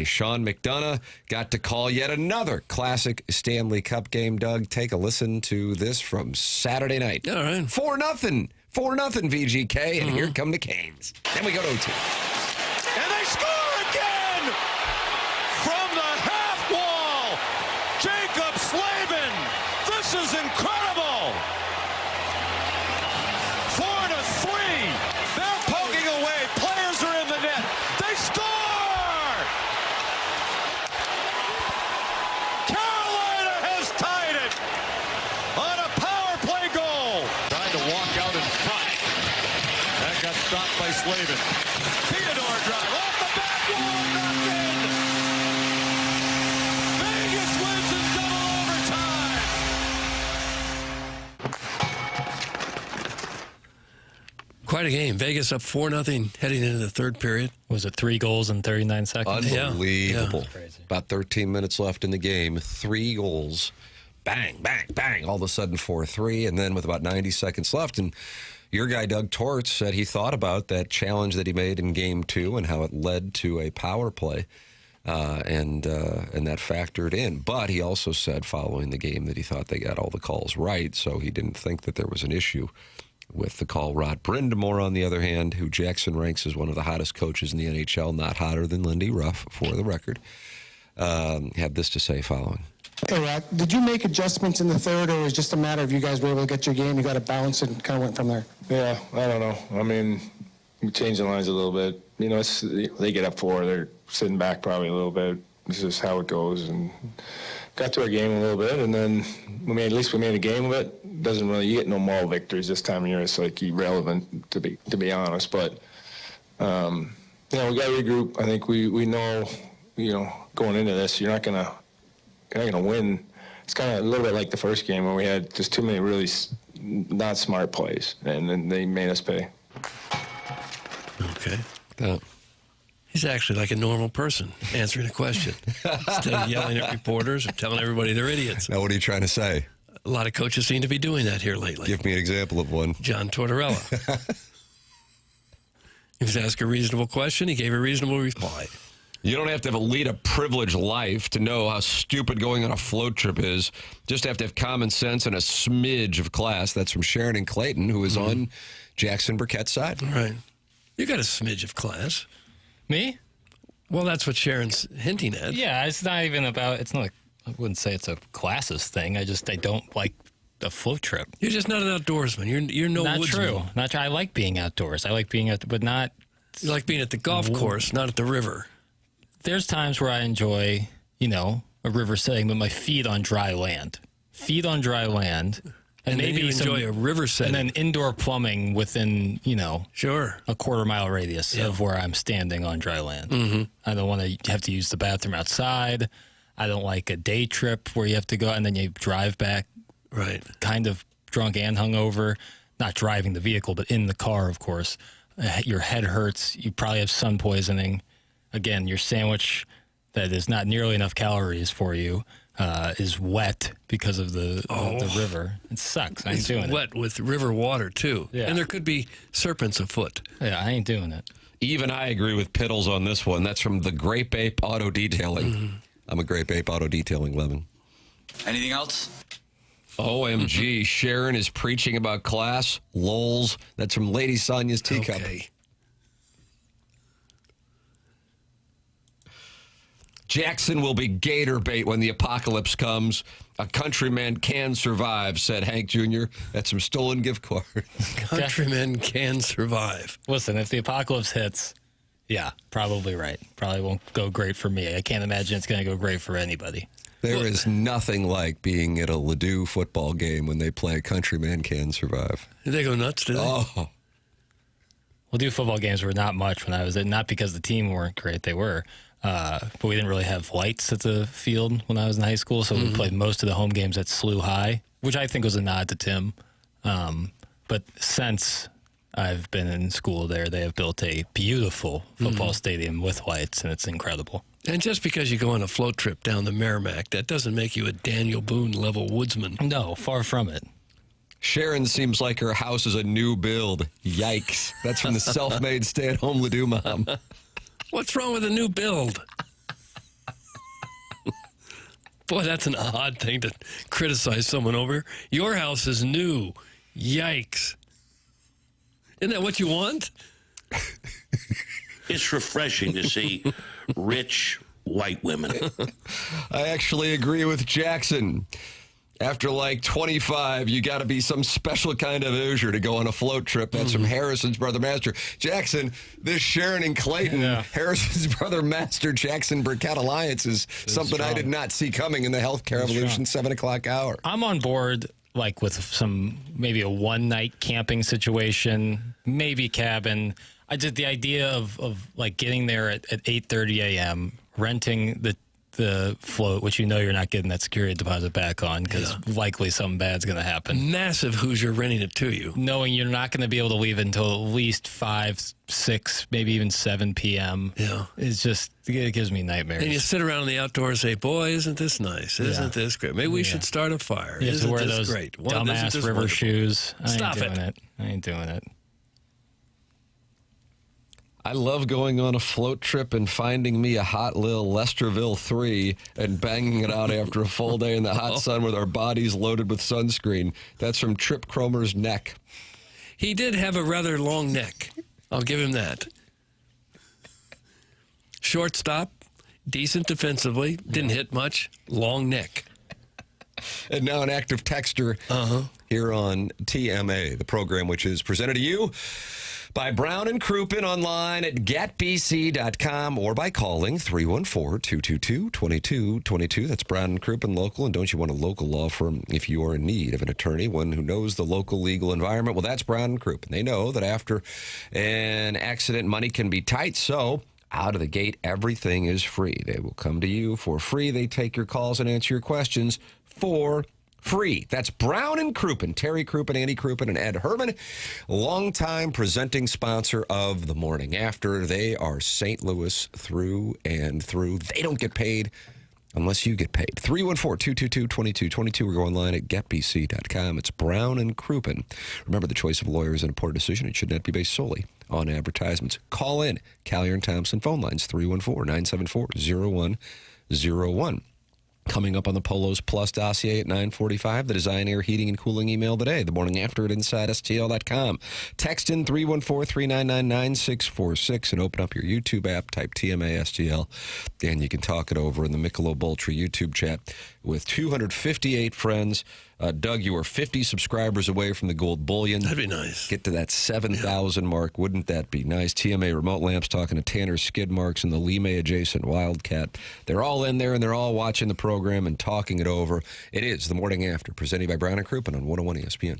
Sean McDonough got to call yet another classic Stanley Cup game. Doug, take a listen to this from Saturday night. All right. 4-0 VGK, and here come the Canes. Then we go to OT. And they score again from the half wall. Jacob Slavin. This is incredible. 4-3. They're poking away. Players are in the net. They score. Carolina has tied it on a power play goal. Tried to walk out in front. That got stopped by Slavin. Theodore drive off the back wall, knocked in. Vegas wins in double overtime. Quite a game. Vegas up 4-0 heading into the third period. Was it 3 goals in 39 seconds? Unbelievable. Yeah. Crazy. About 13 minutes left in the game. 3 goals. Bang, bang, bang. All of a sudden 4-3. And then with about 90 seconds left, and Your guy, Doug Torts, said he thought about that challenge that he made in Game 2 and how it led to a power play, and that factored in. But he also said following the game that he thought they got all the calls right, so he didn't think that there was an issue with the call. Rod Brindamore, on the other hand, who Jackson ranks as one of the hottest coaches in the NHL, not hotter than Lindy Ruff, for the record, had this to say following. Hey, Rod, did you make adjustments in the third, or was it just a matter of you guys were able to get your game, you got a bounce, and kind of went from there? Yeah, I don't know. I mean, we changed the lines a little bit. You know, they get up 4, they're sitting back probably a little bit. This is how it goes, and got to our game a little bit, and then at least we made a game of it. Doesn't really, you get no mall victories this time of year. It's like irrelevant to be honest. But you know, we got to regroup. I think we know, you know, going into this, you're not gonna win. It's kind of a little bit like the first game where we had just too many really not smart plays, and then they made us pay. Okay. He's actually like a normal person answering a question instead of yelling at reporters or telling everybody they're idiots. Now, what are you trying to say? A lot of coaches seem to be doing that here lately. Give me an example of one. John Tortorella. He was asked a reasonable question. He gave a reasonable reply. You don't have to lead a privileged life to know how stupid going on a float trip is. Just have to have common sense and a smidge of class. That's from Sharon and Clayton, who is on Jackson Burkett's side. Right. You got a smidge of class. Me? Well, that's what Sharon's hinting at. Yeah, it's not even about, it's not like, I wouldn't say it's a classist thing. I don't like a float trip. You're just not an outdoorsman. You're no Not woodsman. true. Not true. I like being outdoors. I like being out, but not. You like being at the golf course, not at the river. There's times where I enjoy, you know, a river setting, but my feet on dry land. Feet on dry land. And maybe you enjoy a river setting. And then indoor plumbing within, you know, sure, a quarter-mile radius of where I'm standing on dry land. Mm-hmm. I don't want to have to use the bathroom outside. I don't like a day trip where you have to go and then you drive back, right? Kind of drunk and hungover. Not driving the vehicle, but in the car, of course. Your head hurts. You probably have sun poisoning. Again, your sandwich that is not nearly enough calories for you is wet because of the river. It sucks. I ain't doing it. It's wet with river water, too. Yeah. And there could be serpents afoot. Yeah, I ain't doing it. Even I agree with Piddles on this one. That's from the Grape Ape Auto Detailing. Mm-hmm. I'm a Grape Ape Auto Detailing, Levin. Anything else? OMG, Sharon is preaching about class. Lols. That's from Lady Sonia's Teacup. Okay. Jackson will be gator bait when the apocalypse comes. A countryman can survive, said Hank Jr. That's some stolen gift cards. Countrymen can survive. Listen, if the apocalypse hits, yeah, probably right. Probably won't go great for me. I can't imagine it's going to go great for anybody. There is nothing like being at a Ladue football game when they play Countryman Can Survive. Did they go nuts, did they? Oh. Ladue football games were not much when I was there. Not because the team weren't great. They were. But we didn't really have lights at the field when I was in high school, so we played most of the home games at SLU High, which I think was a nod to Tim. But since I've been in school there, they have built a beautiful football stadium with lights, and it's incredible. And just because you go on a float trip down the Merrimack, that doesn't make you a Daniel Boone-level woodsman. No, far from it. Sharon seems like her house is a new build. Yikes. That's from the self-made stay-at-home Ladue mom. What's wrong with a new build? Boy, that's an odd thing to criticize someone over. Your house is new. Yikes. Isn't that what you want? It's refreshing to see rich white women. I actually agree with Jackson. After like 25, you got to be some special kind of Hoosier to go on a float trip. That's from Harrison's Brother Master. Jackson, this Sharon and Clayton, Harrison's Brother Master, Jackson Burkett Alliance is something I did not see coming in the Healthcare Revolution 7 o'clock hour. I'm on board, like with some, maybe a one-night camping situation, maybe cabin. I did the idea of like getting there at 8:30 a.m., renting the the float, which you know you're not getting that security deposit back on because likely something bad's going to happen. Massive Hoosier renting it to you. Knowing you're not going to be able to leave until at least 5, 6, maybe even 7 p.m. Yeah. It gives me nightmares. And you sit around in the outdoors and say, boy, isn't this nice? Isn't this great? Maybe we should start a fire. You have Isn't to wear this those great? dumbass river wonderful? shoes. Stop I ain't doing it. I love going on a float trip and finding me a hot little Lesterville 3 and banging it out after a full day in the hot sun with our bodies loaded with sunscreen. That's from Trip Cromer's neck. He did have a rather long neck. I'll give him that. Shortstop, decent defensively, didn't hit much, long neck. And now an active texter here on TMA, the program which is presented to you by Brown and Crouppen online at getbc.com or by calling 314-222-2222. That's Brown and Crouppen local. And don't you want a local law firm if you are in need of an attorney, one who knows the local legal environment? Well, that's Brown and Crouppen. They know that after an accident, money can be tight. So out of the gate, everything is free. They will come to you for free. They take your calls and answer your questions for free. That's Brown and Crouppen, Terry Crouppen, Andy Crouppen, and Ed Herman, longtime presenting sponsor of The Morning After. They are St. Louis through and through. They don't get paid unless you get paid. 314-222-2222 or go online at getbc.com. It's Brown and Crouppen. Remember, the choice of a lawyer is an important decision. It should not be based solely on advertisements. Call in. Callier and Thompson phone lines, 314-974-0101. Coming up on the Polos Plus dossier at 9:45, the Design Air Heating and Cooling email today, the morning after at InsideSTL.com. Text in 314-399-9646 and open up your YouTube app, type TMA STL, and you can talk it over in the Michelob Ultra YouTube chat with 258 friends. Doug, you are 50 subscribers away from the gold bullion. That'd be nice. Get to that 7,000 mark. Wouldn't that be nice? TMA Remote Lamps talking to Tanner Skid Marks and the Lemay adjacent Wildcat. They're all in there, and they're all watching the program and talking it over. It is The Morning After, presented by Brown and Crouppen on 101 ESPN.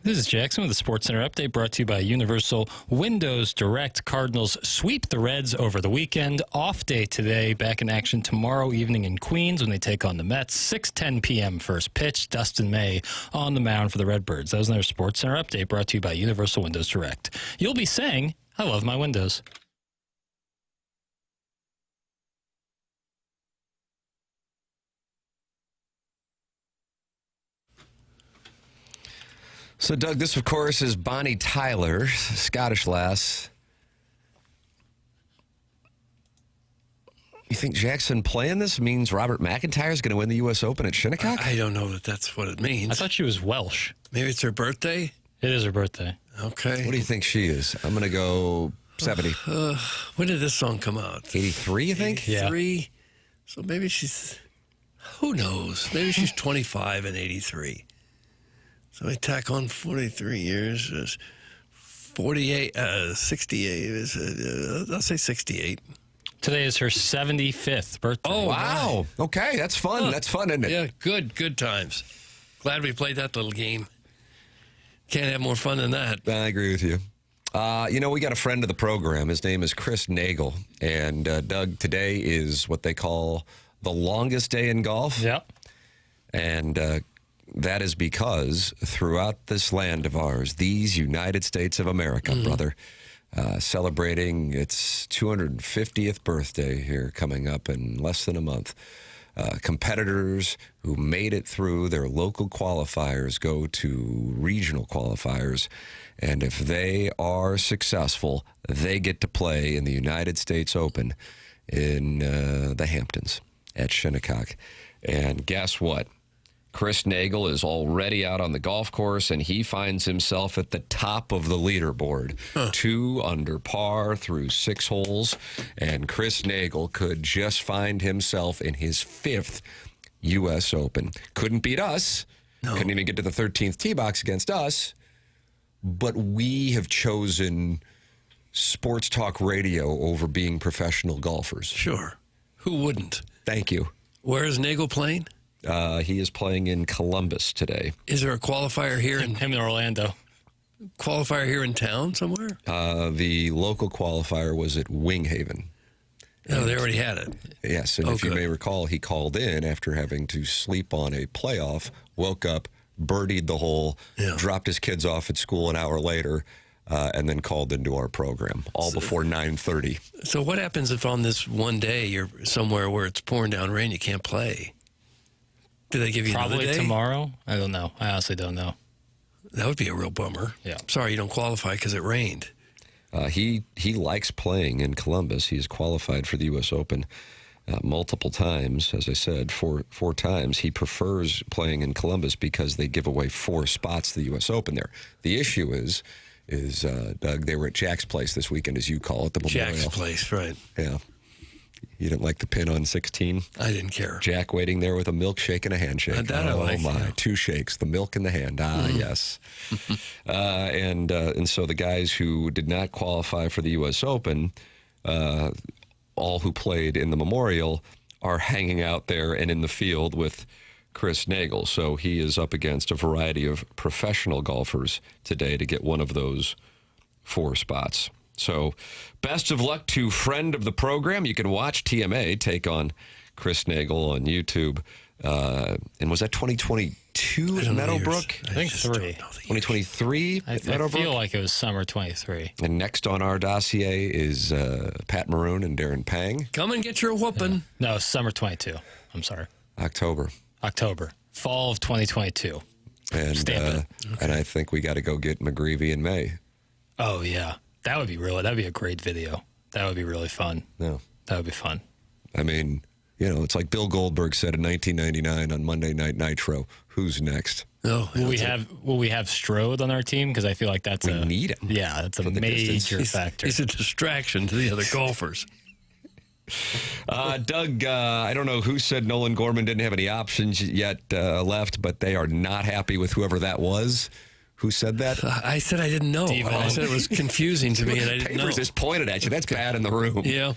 This is Jackson with the Sports Center update brought to you by Universal Windows Direct. Cardinals sweep the Reds over the weekend. Off day today. Back in action tomorrow evening in Queens when they take on the Mets. 6:10 p.m. first pitch. Dustin May on the mound for the Redbirds. That was their Sports Center update brought to you by Universal Windows Direct. You'll be saying, I love my windows. So, Doug, this, of course, is Bonnie Tyler, Scottish lass. You think Jackson playing this means Robert McIntyre is going to win the U.S. Open at Shinnecock? I don't know that that's what it means. I thought she was Welsh. Maybe it's her birthday? It is her birthday. Okay. What do you think she is? I'm going to go 70. When did this song come out? 83, you think? 83? So maybe she's, who knows? Maybe she's 25 and 83. So I tack on 43 years. 48, 68. I'll say 68. Today is her 75th birthday. Oh, Wow. my. Okay, that's fun. That's fun, isn't it? Yeah, good times. Glad we played that little game. Can't have more fun than that. I agree with you. We got a friend of the program. His name is Chris Nagel. And, Doug, today is what they call the longest day in golf. Yep. And that is because throughout this land of ours, these United States of America, brother, celebrating its 250th birthday here coming up in less than a month. Competitors who made it through their local qualifiers go to regional qualifiers. And if they are successful, they get to play in the United States Open in the Hamptons at Shinnecock. And guess what? Chris Nagel is already out on the golf course, and he finds himself at the top of the leaderboard. 2 under par through 6 holes, and Chris Nagel could just find himself in his 5th U.S. Open. Couldn't beat us. No. Couldn't even get to the 13th tee box against us. But we have chosen sports talk radio over being professional golfers. Sure. Who wouldn't? Thank you. Where is Nagel playing? He is playing in Columbus today. Is there a qualifier here in Him in Orlando. Qualifier here in town somewhere? The local qualifier was at Winghaven. No, they already had it. Yes, and if you may recall, he called in after having to sleep on a playoff, woke up, birdied the hole, dropped his kids off at school an hour later, and then called into our program, all before 9:30. So what happens if on this one day you're somewhere where it's pouring down rain, you can't play? Do they give you another Probably day? tomorrow. I don't know. I honestly don't know. That would be a real bummer. Yeah. Sorry you don't qualify because it rained. He likes playing in Columbus. He's qualified for the U.S. Open multiple times, as I said, four times. He prefers playing in Columbus because they give away 4 spots to the U.S. Open there. The issue is Doug, they were at Jack's place this weekend, as you call it, the Memorial. Jack's place, right. Yeah. You didn't like the pin on 16? I didn't care. Jack waiting there with a milkshake and a handshake. That I like. Oh, my. Yeah. 2 shakes, the milk in the hand. Yes. And so the guys who did not qualify for the U.S. Open, all who played in the Memorial, are hanging out there and in the field with Chris Nagel. So he is up against a variety of professional golfers today to get one of those 4 spots. So best of luck to friend of the program. You can watch TMA take on Chris Nagel on YouTube. And was that 2022 at Meadowbrook? I think 3. 2023 at Meadowbrook? I feel like it was summer 23. And next on our dossier is Pat Maroon and Darren Pang. Come and get your whooping. No, summer 22. I'm sorry. October. Fall of 2022. And Stamp and I think we got to go get McGreevy in May. Oh, yeah. That'd be a great video. That would be really fun. No. That would be fun. I mean, it's like Bill Goldberg said in 1999 on Monday Night Nitro, who's next? No. Will we have Strode on our team? Because I feel like that's We need him. Yeah, that's a the major factor. He's a distraction to the other golfers. Doug, I don't know who said Nolan Gorman didn't have any options yet left, but they are not happy with whoever that was. Who said that? I said I didn't know. I said it was confusing to me, and I didn't know. Papers just pointed at you. That's bad in the room. Yeah.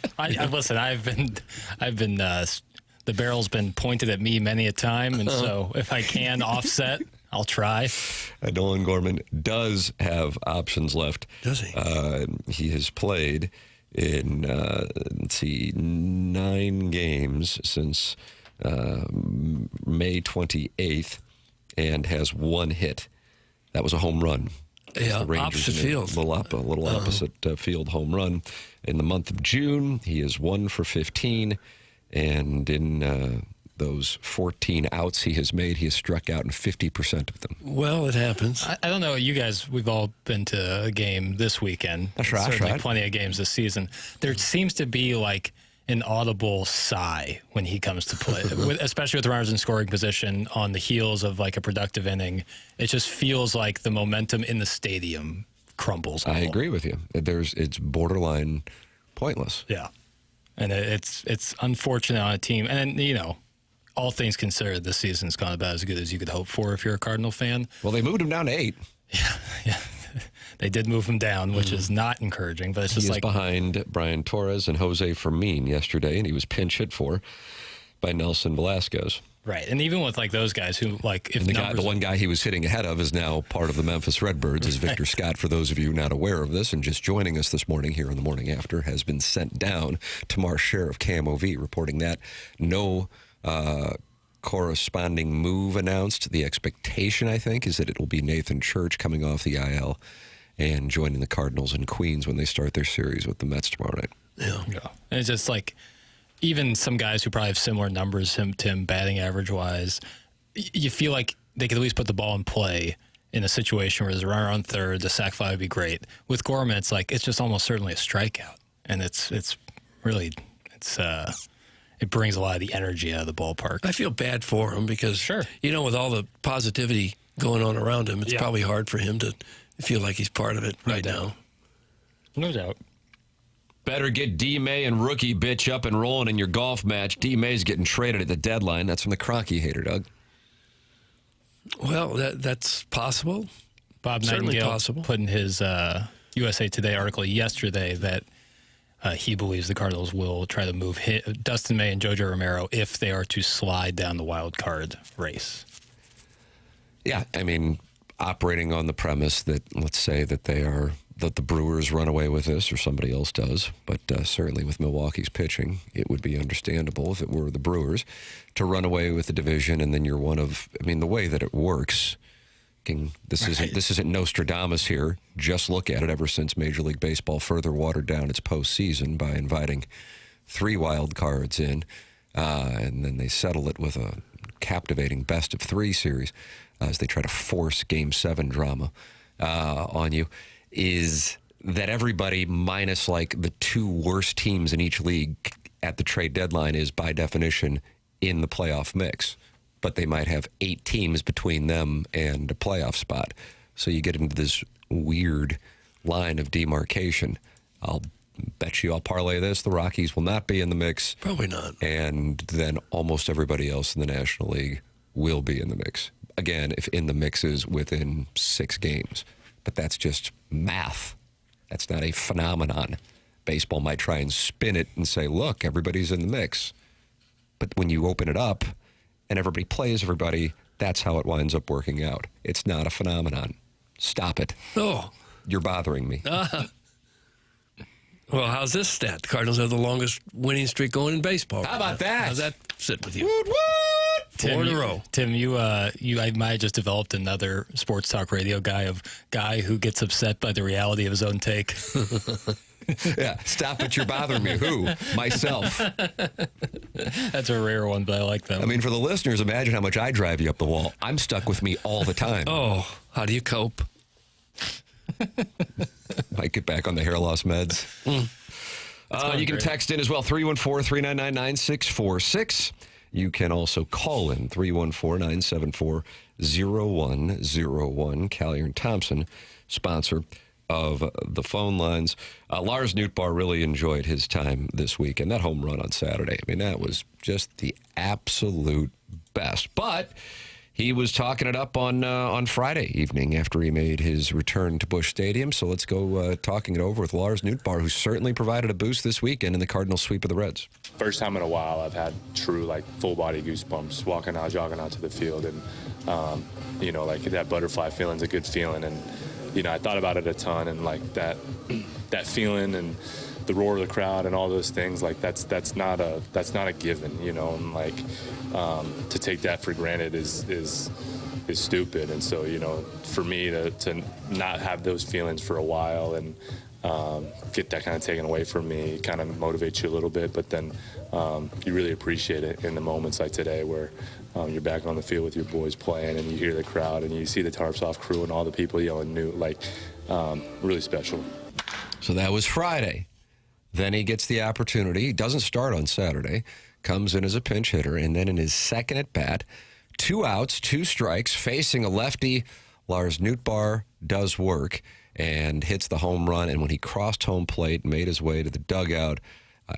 Listen, I've been. The barrel's been pointed at me many a time, and so if I can offset I'll try. Nolan Gorman does have options left. Does he? He has played in, 9 games since May 28th and has 1 hit. That was a home run. Yeah, opposite field. A little opposite field home run. In the month of June, he is 1 for 15, and in those 14 outs he has made, he has struck out in 50% of them. Well, it happens. I don't know. You guys, we've all been to a game this weekend. That's right. Certainly plenty of games this season. There seems to be like an audible sigh when he comes to play, especially with runners in scoring position on the heels of like a productive inning. It just feels like the momentum in the stadium crumbles. I agree with you. It's borderline pointless. Yeah. And it's unfortunate on a team. And, you know, all things considered, this season's gone about as good as you could hope for if you're a Cardinal fan. Well, they moved him down to 8. Yeah. They did move him down, which is not encouraging, but it's just He like is behind Brian Torres and Jose Fermin yesterday, and he was pinch hit for by Nelson Velasquez. right. And even with like those guys who like if The one guy he was hitting ahead of is now part of the Memphis Redbirds, is Victor Scott. For those of you not aware of this and just joining us this morning here on the Morning After, has been sent down. Tamar's sheriff, KMOV, reporting that no corresponding move announced. The expectation, I think, is that it will be Nathan Church coming off the IL and joining the Cardinals in Queens when they start their series with the Mets tomorrow night. Yeah. And it's just like even some guys who probably have similar numbers to him batting average wise, you feel like they could at least put the ball in play in a situation where there's a runner on third, the sac fly would be great. With Gorman, it's like it's just almost certainly a strikeout. And it brings a lot of the energy out of the ballpark. I feel bad for him because, Sure. you know, with all the positivity going on around him, it's probably hard for him to feel like he's part of it right now. No doubt. Better get D-May and rookie bitch up and rolling in your golf match. D-May's getting traded at the deadline. That's from the Kroenke hater, Doug. Well, that's possible. Bob Certainly Nightingale possible. put in his USA Today article yesterday that he believes the Cardinals will try to move Dustin May and Jojo Romero if they are to slide down the wild card race. Yeah, I mean, operating on the premise that, let's say that that the Brewers run away with this or somebody else does, but certainly with Milwaukee's pitching, it would be understandable if it were the Brewers to run away with the division, and then you're one of, I mean, the way that it works, this isn't Nostradamus here. Just look at it. Ever since Major League Baseball further watered down its postseason by inviting 3 wild cards in, and then they settle it with a captivating best-of-3 series as they try to force Game 7 drama on you, is that everybody minus like the 2 worst teams in each league at the trade deadline is by definition in the playoff mix. But they might have 8 teams between them and a playoff spot. So you get into this weird line of demarcation. I'll bet you I'll parlay this. The Rockies will not be in the mix. Probably not. And then almost everybody else in the National League will be in the mix. Again, if in the mix is within 6 games. But that's just math. That's not a phenomenon. Baseball might try and spin it and say, look, everybody's in the mix. But when you open it up and everybody plays everybody, that's how it winds up working out. It's not a phenomenon. Stop it. Oh. You're bothering me. Well, how's this stat? The Cardinals have the longest winning streak going in baseball. How about that? How's that sit with you? Woot, woot! 4 in a row. Tim, I might have just developed another sports talk radio guy who gets upset by the reality of his own take. Yeah, stop it, you're bothering me. Who? Myself. That's a rare one, but I like that. I mean, for the listeners, imagine how much I drive you up the wall. I'm stuck with me all the time. Oh, how do you cope? Might get back on the hair loss meds. You can text in as well, 314-399-9646. You can also call in, 314-974-0101. Callier and Thompson, sponsor of the phone lines. Lars Nootbaar really enjoyed his time this week, and that home run on Saturday. I mean, that was just the absolute best. But He was talking it up on Friday evening after he made his return to Busch Stadium. So let's go talking it over with Lars Nootbaar, who certainly provided a boost this weekend in the Cardinals sweep of the Reds. First time in a while I've had true, full body goosebumps jogging out to the field. And, that butterfly feeling's a good feeling. And, I thought about it a ton, and, that feeling and the roar of the crowd and all those things, that's not a given, and to take that for granted is stupid. And so, for me to not have those feelings for a while and get that kind of taken away from me kind of motivates you a little bit, but then you really appreciate it in the moments like today where you're back on the field with your boys playing and you hear the crowd and you see the Tarps Off crew and all the people yelling "New," really special. So that was Friday. Then he gets the opportunity. He doesn't start on Saturday. Comes in as a pinch hitter, and then in his second at bat, 2 outs, 2 strikes, facing a lefty, Lars Nootbaar does work and hits the home run. And when he crossed home plate and made his way to the dugout,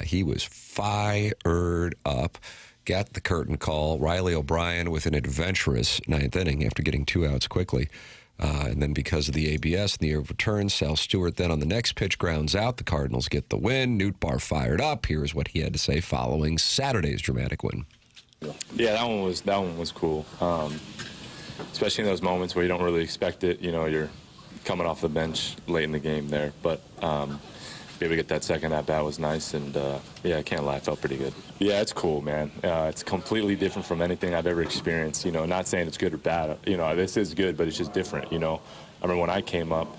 he was fired up. Got the curtain call. Riley O'Brien with an adventurous 9th inning after getting 2 outs quickly. And then because of the ABS and the year of return, Sal Stewart then on the next pitch grounds out. The Cardinals get the win. Nootbaar fired up. Here's what he had to say following Saturday's dramatic win. Yeah, that one was cool. Especially in those moments where you don't really expect it. You're coming off the bench late in the game there. But be able to get that second at bat was nice, and I can't lie, it felt pretty good. Yeah, it's cool, man. It's completely different from anything I've ever experienced. Not saying it's good or bad. This is good, but it's just different. I remember when I came up,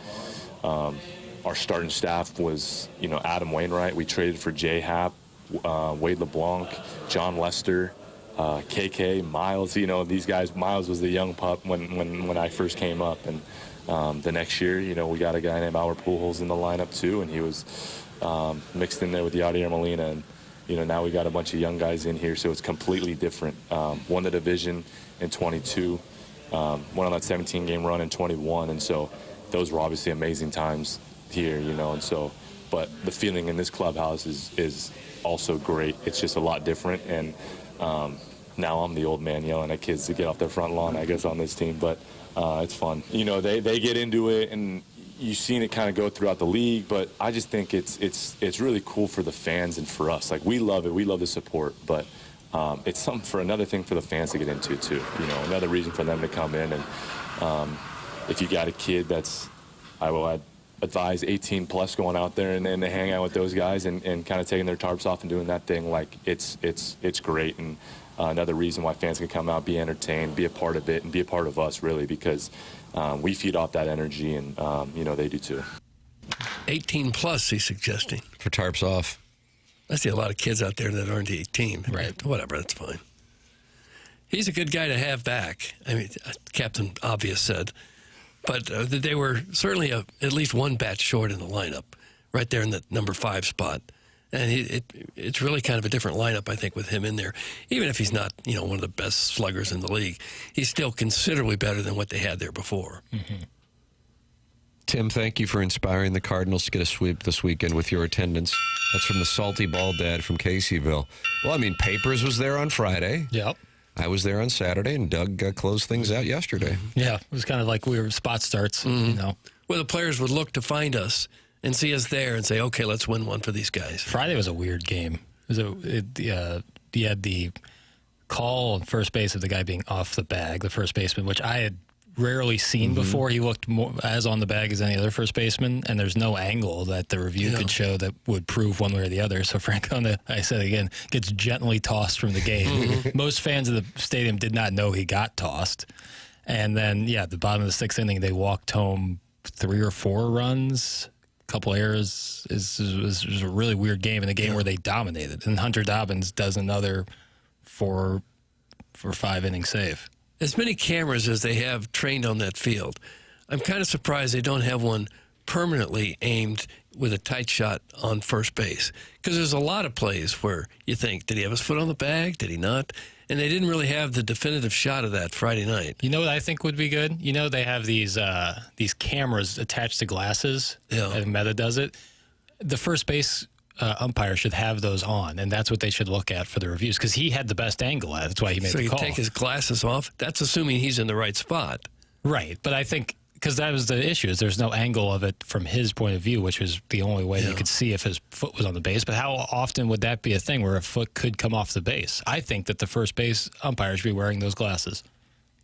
our starting staff was Adam Wainwright. We traded for Jay Happ, Wade LeBlanc, John Lester, KK, Miles. These guys. Miles was the young pup when I first came up, and the next year, we got a guy named Albert Pujols in the lineup too, and he was mixed in there with Yadier Molina. And now we got a bunch of young guys in here, so it's completely different. Won the division in 22, went on that 17-game run in 21, and so those were obviously amazing times here, And so, but the feeling in this clubhouse is also great. It's just a lot different, and now I'm the old man yelling at kids to get off their front lawn, I guess, on this team, but. It's fun. They get into it, and you've seen it kind of go throughout the league, but I just think it's really cool for the fans and for us. We love it. We love the support, but it's another thing for the fans to get into too. Another reason for them to come in. And if you got a kid I'd advise 18 plus going out there and to hang out with those guys and kind of taking their tarps off and doing that thing, it's great. And another reason why fans can come out, be entertained, be a part of it, and be a part of us, really, because we feed off that energy, and, they do too. 18 plus, he's suggesting. For Tarps Off. I see a lot of kids out there that aren't 18. Right. Whatever, that's fine. He's a good guy to have back. I mean, Captain Obvious said. But they were certainly at least one bat short in the lineup, right there in the number 5 spot. And it's really kind of a different lineup, I think, with him in there. Even if he's not, one of the best sluggers in the league, he's still considerably better than what they had there before. Mm-hmm. Tim, thank you for inspiring the Cardinals to get a sweep this weekend with your attendance. That's from the Salty Bald Dad from Caseyville. Well, Papers was there on Friday. Yep. I was there on Saturday, and Doug closed things out yesterday. Yeah, it was kind of like we were spot starts, Well, the players would look to find us and see us there and say, okay, let's win one for these guys. Friday was a weird game. You had the call on first base of the guy being off the bag, the first baseman, which I had rarely seen before. He looked more as on the bag as any other first baseman, and there's no angle that the review could show that would prove one way or the other. So Francona, I said again, gets gently tossed from the game. Most fans of the stadium did not know he got tossed. And then, at the bottom of the 6th inning, they walked home 3 or 4 runs. Couple errors. It was a really weird game, in a game where they dominated. And Hunter Dobbins does another 4 or 5 inning save. As many cameras as they have trained on that field, I'm kind of surprised they don't have one permanently aimed with a tight shot on first base. Because there's a lot of plays where you think, did he have his foot on the bag? Did he not? And they didn't really have the definitive shot of that Friday night. You know what I think would be good? They have these cameras attached to glasses. Yeah. And Meta does it. The first base umpire should have those on, and that's what they should look at for the reviews, because he had the best angle at it. That's why he made so the you call. take his glasses off. That's assuming he's in the right spot. Right, but I think because that was the issue, is there's no angle of it from his point of view, which was the only way you could see if his foot was on the base. But how often would that be a thing where a foot could come off the base? I think that the first base umpire should be wearing those glasses.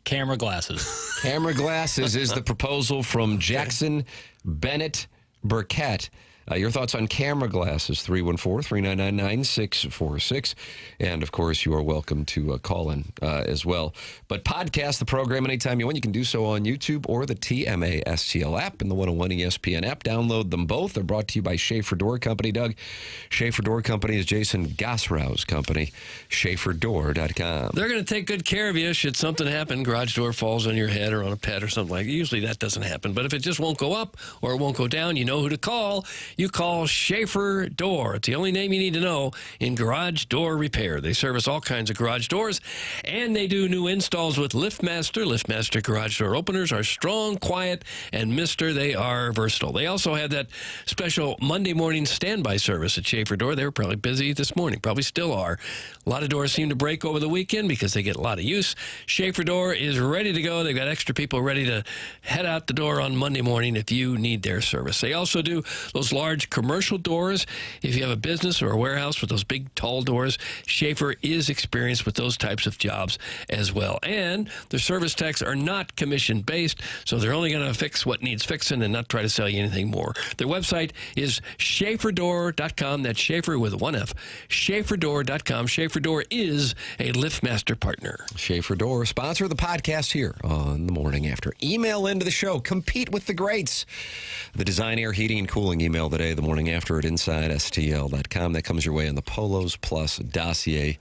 Camera glasses. Camera glasses is the proposal from Jackson Burkett. Your thoughts on camera glasses, 314-399-9646. And, of course, you are welcome to call in as well. But podcast the program anytime you want. You can do so on YouTube or the TMA STL app and the 101 ESPN app. Download them both. They're brought to you by Schaefer Door Company. Doug, Schaefer Door Company is Jason Gossrau's company, SchaeferDoor.com. They're going to take good care of you should something happen. Garage door falls on your head or on a pet or something like that. Usually that doesn't happen. But if it just won't go up or it won't go down, you know who to call. You call Schaefer Door. It's the only name you need to know in garage door repair. They service all kinds of garage doors, and they do new installs with LiftMaster. LiftMaster garage door openers are strong, quiet, and Mister, they are versatile. They also have that special Monday morning standby service at Schaefer Door. They were probably busy this morning, probably still are. A lot of doors seem to break over the weekend because they get a lot of use. Schaefer Door is ready to go. They've got extra people ready to head out the door on Monday morning if you need their service. They also do those large commercial doors. If you have a business or a warehouse with those big, tall doors, Schaefer is experienced with those types of jobs as well. And their service techs are not commission-based, so they're only going to fix what needs fixing and not try to sell you anything more. Their website is SchaeferDoor.com. That's Schaefer with one F. SchaeferDoor.com. Schaefer Door is a LiftMaster partner. Schaefer Door, sponsor of the podcast here on The Morning After. Email into the show. Compete with the greats. The Design, Air, Heating, and Cooling email today, The Morning After at InsideSTL.com. That comes your way on the Polos Plus dossier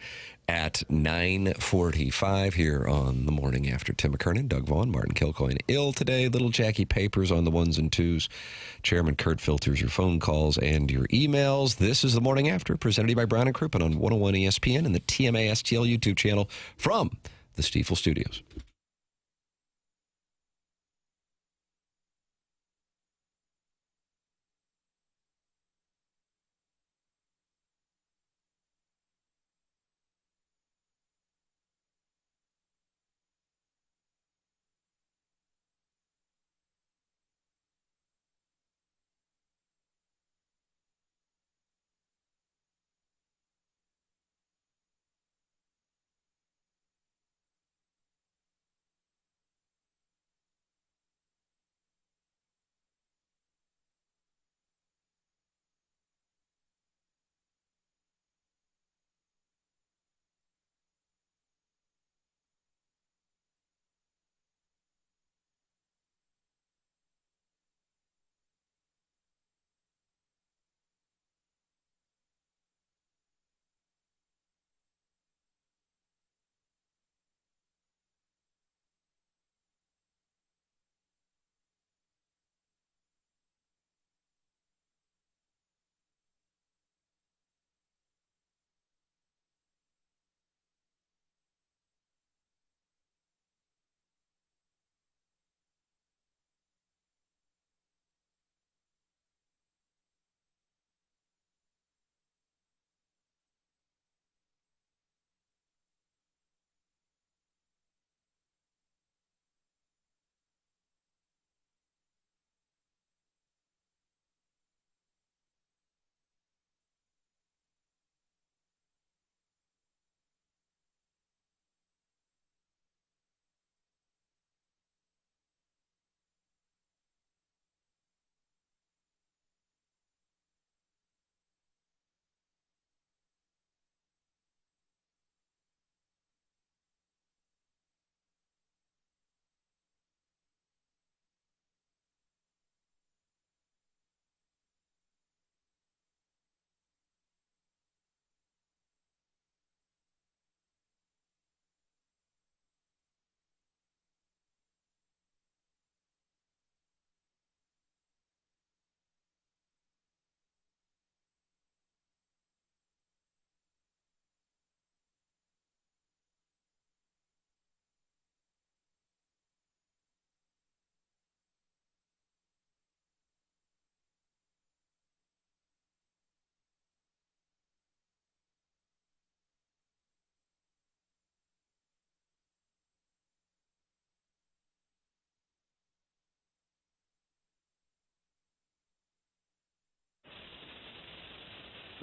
at 9:45 here on The Morning After. Tim McKernan, Doug Vaughn, Martin Kilcoyne ill today. Little Jackie Papers on the ones and twos. Chairman Kurt filters your phone calls and your emails. This is The Morning After, presented to you by Brown and Crouppen on 101 ESPN and the TMA STL YouTube channel from the Stiefel Studios.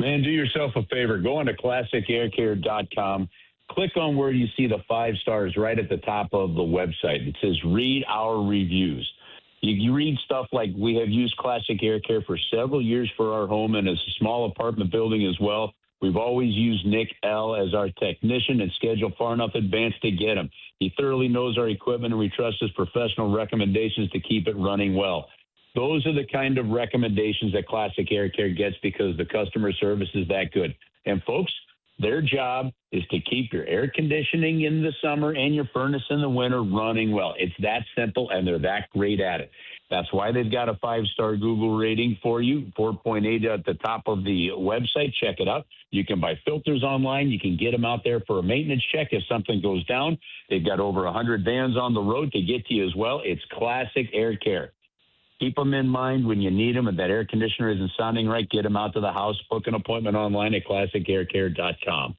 Man, do yourself a favor. Go on to classicaircare.com. Click on where you see the 5 stars right at the top of the website. It says, read our reviews. You read stuff like, we have used Classic Air Care for several years for our home and as a small apartment building as well. We've always used Nick L. as our technician and scheduled far enough advance to get him. He thoroughly knows our equipment, and we trust his professional recommendations to keep it running well. Those are the kind of recommendations that Classic Air Care gets because the customer service is that good. And folks, their job is to keep your air conditioning in the summer and your furnace in the winter running well. It's that simple, and they're that great at it. That's why they've got a 5-star Google rating for you, 4.8 at the top of the website. Check it out. You can buy filters online. You can get them out there for a maintenance check if something goes down. They've got over 100 vans on the road to get to you as well. It's Classic Air Care. Keep them in mind when you need them. If that air conditioner isn't sounding right, get them out to the house. Book an appointment online at classicaircare.com.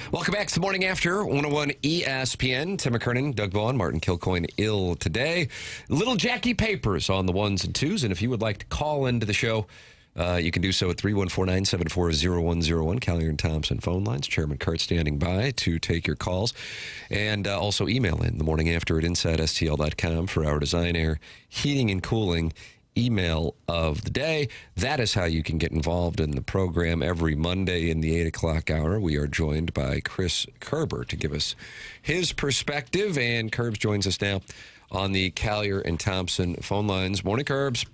Welcome back to the Morning After 101 ESPN. Tim McKernan, Doug Vaughn, Martin Kilcoyne ill today. Little Jackie Papers on the 1s and 2s. And if you would like to call into the show, you can do so at 314-974-0101. Collier and Thompson phone lines. Chairman Cart standing by to take your calls. And also email in the morning after at InsideSTL.com for our Design Air Heating and Cooling email of the day. That is how you can get involved in the program. Every Monday in the 8 o'clock hour, we are joined by Chris Kerber to give us his perspective. And Kerbs joins us now on the Collier and Thompson phone lines. Morning, Kerbs.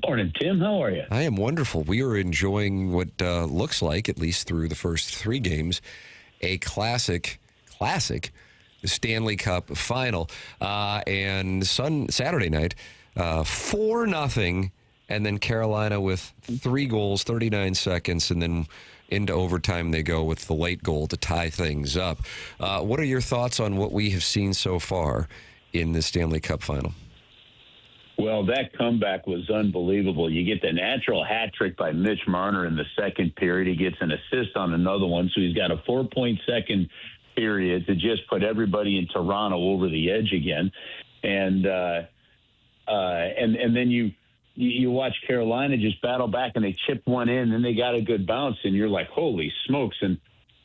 Morning, Tim. How are you? I am wonderful. We are enjoying what looks like, at least through the first 3 games, a classic Stanley Cup final. And Saturday night, 4-0, and then Carolina with 3 goals, 39 seconds, and then into overtime they go with the late goal to tie things up. What are your thoughts on what we have seen so far in the Stanley Cup final? Well, that comeback was unbelievable. You get the natural hat trick by Mitch Marner in the second period. He gets an assist on another one, so he's got a 4-point second period to just put everybody in Toronto over the edge again. And then you watch Carolina just battle back, and they chip one in, and they got a good bounce, and you're like, holy smokes! And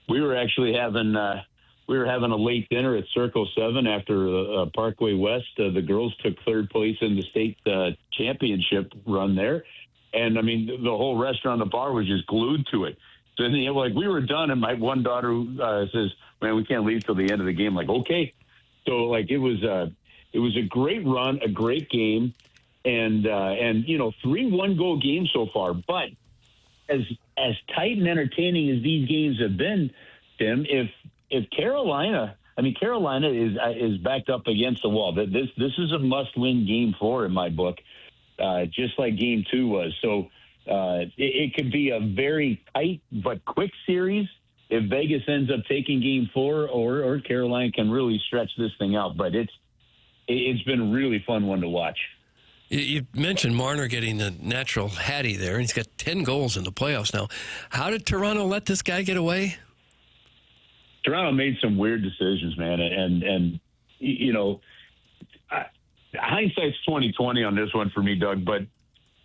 we were actually having a late dinner at Circle 7 after Parkway West. The girls took 3rd place in the state championship run there, and I mean the whole restaurant, the bar was just glued to it. So then, we were done, and my one daughter says, "Man, we can't leave till the end of the game." Like, okay, so it was a great run, a great game, and 3 one-goal games so far. But as tight and entertaining as these games have been, Tim, if Carolina is backed up against the wall. This is a must-win game 4 in my book, just like game 2 was. So it could be a very tight but quick series if Vegas ends up taking game 4, or Carolina can really stretch this thing out. But it's been a really fun one to watch. You mentioned Marner getting the natural Hattie there, and he's got 10 goals in the playoffs now. How did Toronto let this guy get away? Toronto made some weird decisions, man, and hindsight's 20/20 on this one for me, Doug. But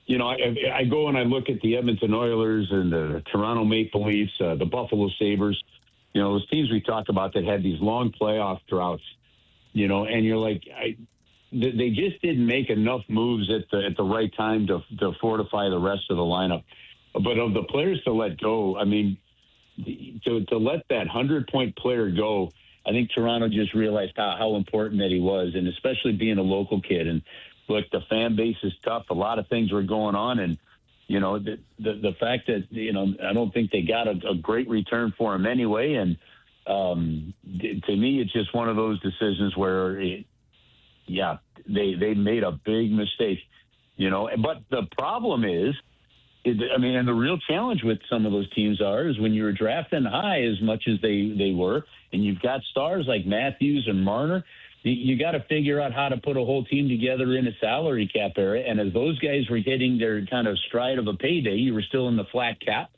I go and I look at the Edmonton Oilers and the Toronto Maple Leafs, the Buffalo Sabres. Those teams we talked about that had these long playoff droughts. And you're like, they just didn't make enough moves at the right time to fortify the rest of the lineup. But of the players to let go, I mean, to let that 100-point player go, I think Toronto just realized how important that he was, and especially being a local kid. And look, the fan base is tough. A lot of things were going on, and the fact that I don't think they got a great return for him anyway. And to me, it's just one of those decisions where, they made a big mistake. But the problem is and the real challenge with some of those teams is when you're drafting high as much as they were, and you've got stars like Matthews and Marner, you got to figure out how to put a whole team together in a salary cap era. And as those guys were hitting their kind of stride of a payday, you were still in the flat cap,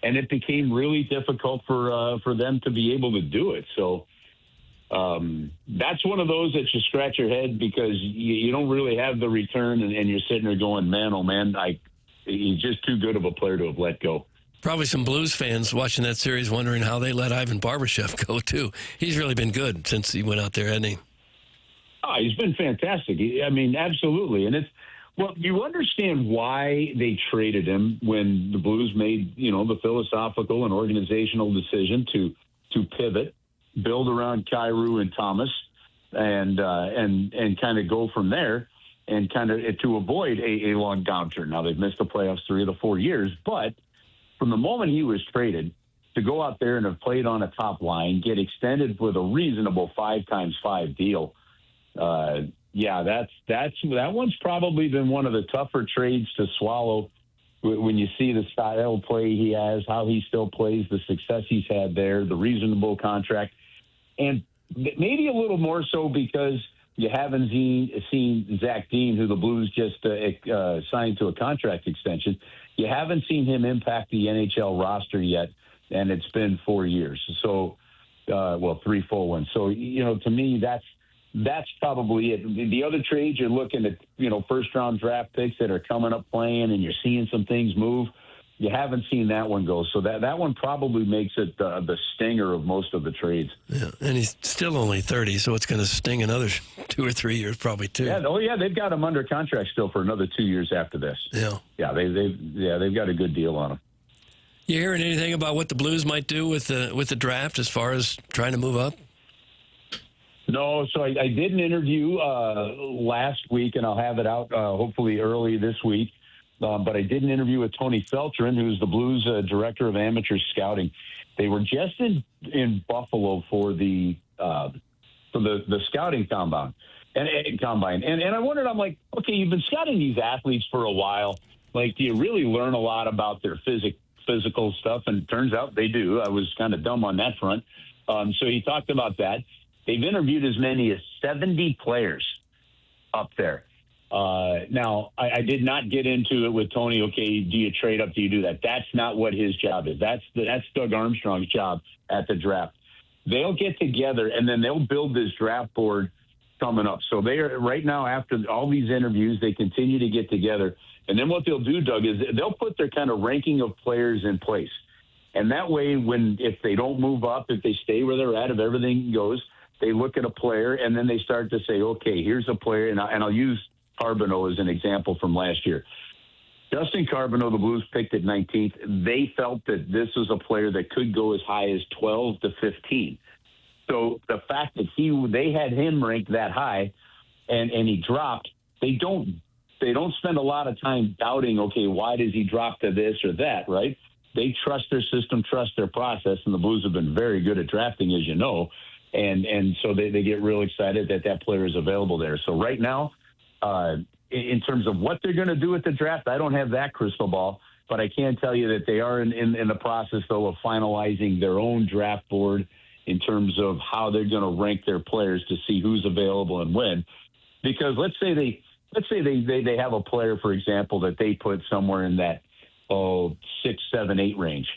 and it became really difficult for them to be able to do it. So that's one of those that you scratch your head because you don't really have the return, and you're sitting there going, man, oh man, he's just too good of a player to have let go. Probably some Blues fans watching that series wondering how they let Ivan Barbashev go, too. He's really been good since he went out there, hasn't he? Oh, he's been fantastic. Absolutely. And you understand why they traded him when the Blues made, the philosophical and organizational decision to pivot, build around Kyrou and Thomas, and kind of go from there and kind of to avoid a long downturn. Now, they've missed the playoffs 3 of the 4 years, but from the moment he was traded to go out there and have played on a top line, get extended with a reasonable 5x5 deal, that one's probably been one of the tougher trades to swallow when you see the style of play he has, how he still plays, the success he's had there, the reasonable contract, and maybe a little more so because you haven't seen Zach Dean, who the Blues just signed to a contract extension. You haven't seen him impact the NHL roster yet, and it's been 4 years. So, 3 full ones. So, to me, that's probably it. The other trades, you're looking at, first-round draft picks that are coming up playing, and you're seeing some things move. You haven't seen that one go. So that one probably makes it the stinger of most of the trades. Yeah, and he's still only 30, so it's going to sting another 2 or 3 years probably, too. Yeah, they've got him under contract still for another 2 years after this. Yeah, they've got a good deal on him. You hearing anything about what the Blues might do with the draft as far as trying to move up? No, so I did an interview last week, and I'll have it out hopefully early this week. But I did an interview with Tony Feltrin, who's the Blues director of amateur scouting. They were just in Buffalo for the scouting combine. And I wondered, I'm like, okay, you've been scouting these athletes for a while. Like, do you really learn a lot about their physical stuff? And it turns out they do. I was kind of dumb on that front. So he talked about that. They've interviewed as many as 70 players up there. Now, I did not get into it with Tony. Okay, do you trade up? Do you do that? That's not what his job is. That's Doug Armstrong's job at the draft. They'll get together and then they'll build this draft board coming up. So they are right now, after all these interviews, they continue to get together. And then what they'll do, Doug, is they'll put their kind of ranking of players in place. And that way, if they don't move up, if they stay where they're at, if everything goes, they look at a player and then they start to say, okay, here's a player. And I'll use Carbonneau as an example from last year. Justin Carbonneau, the Blues picked at 19th. They felt that this was a player that could go as high as 12 to 15. So the fact that they had him ranked that high and he dropped, they don't spend a lot of time doubting, okay, why does he drop to this or that, right? They trust their system, trust their process, and the Blues have been very good at drafting, as you know. And so they get real excited that player is available there. So right now, in terms of what they're going to do at the draft, I don't have that crystal ball, but I can tell you that they are in the process, though, of finalizing their own draft board in terms of how they're going to rank their players to see who's available and when. Because let's say they have a player, for example, that they put somewhere in that 6, 7, 8 range,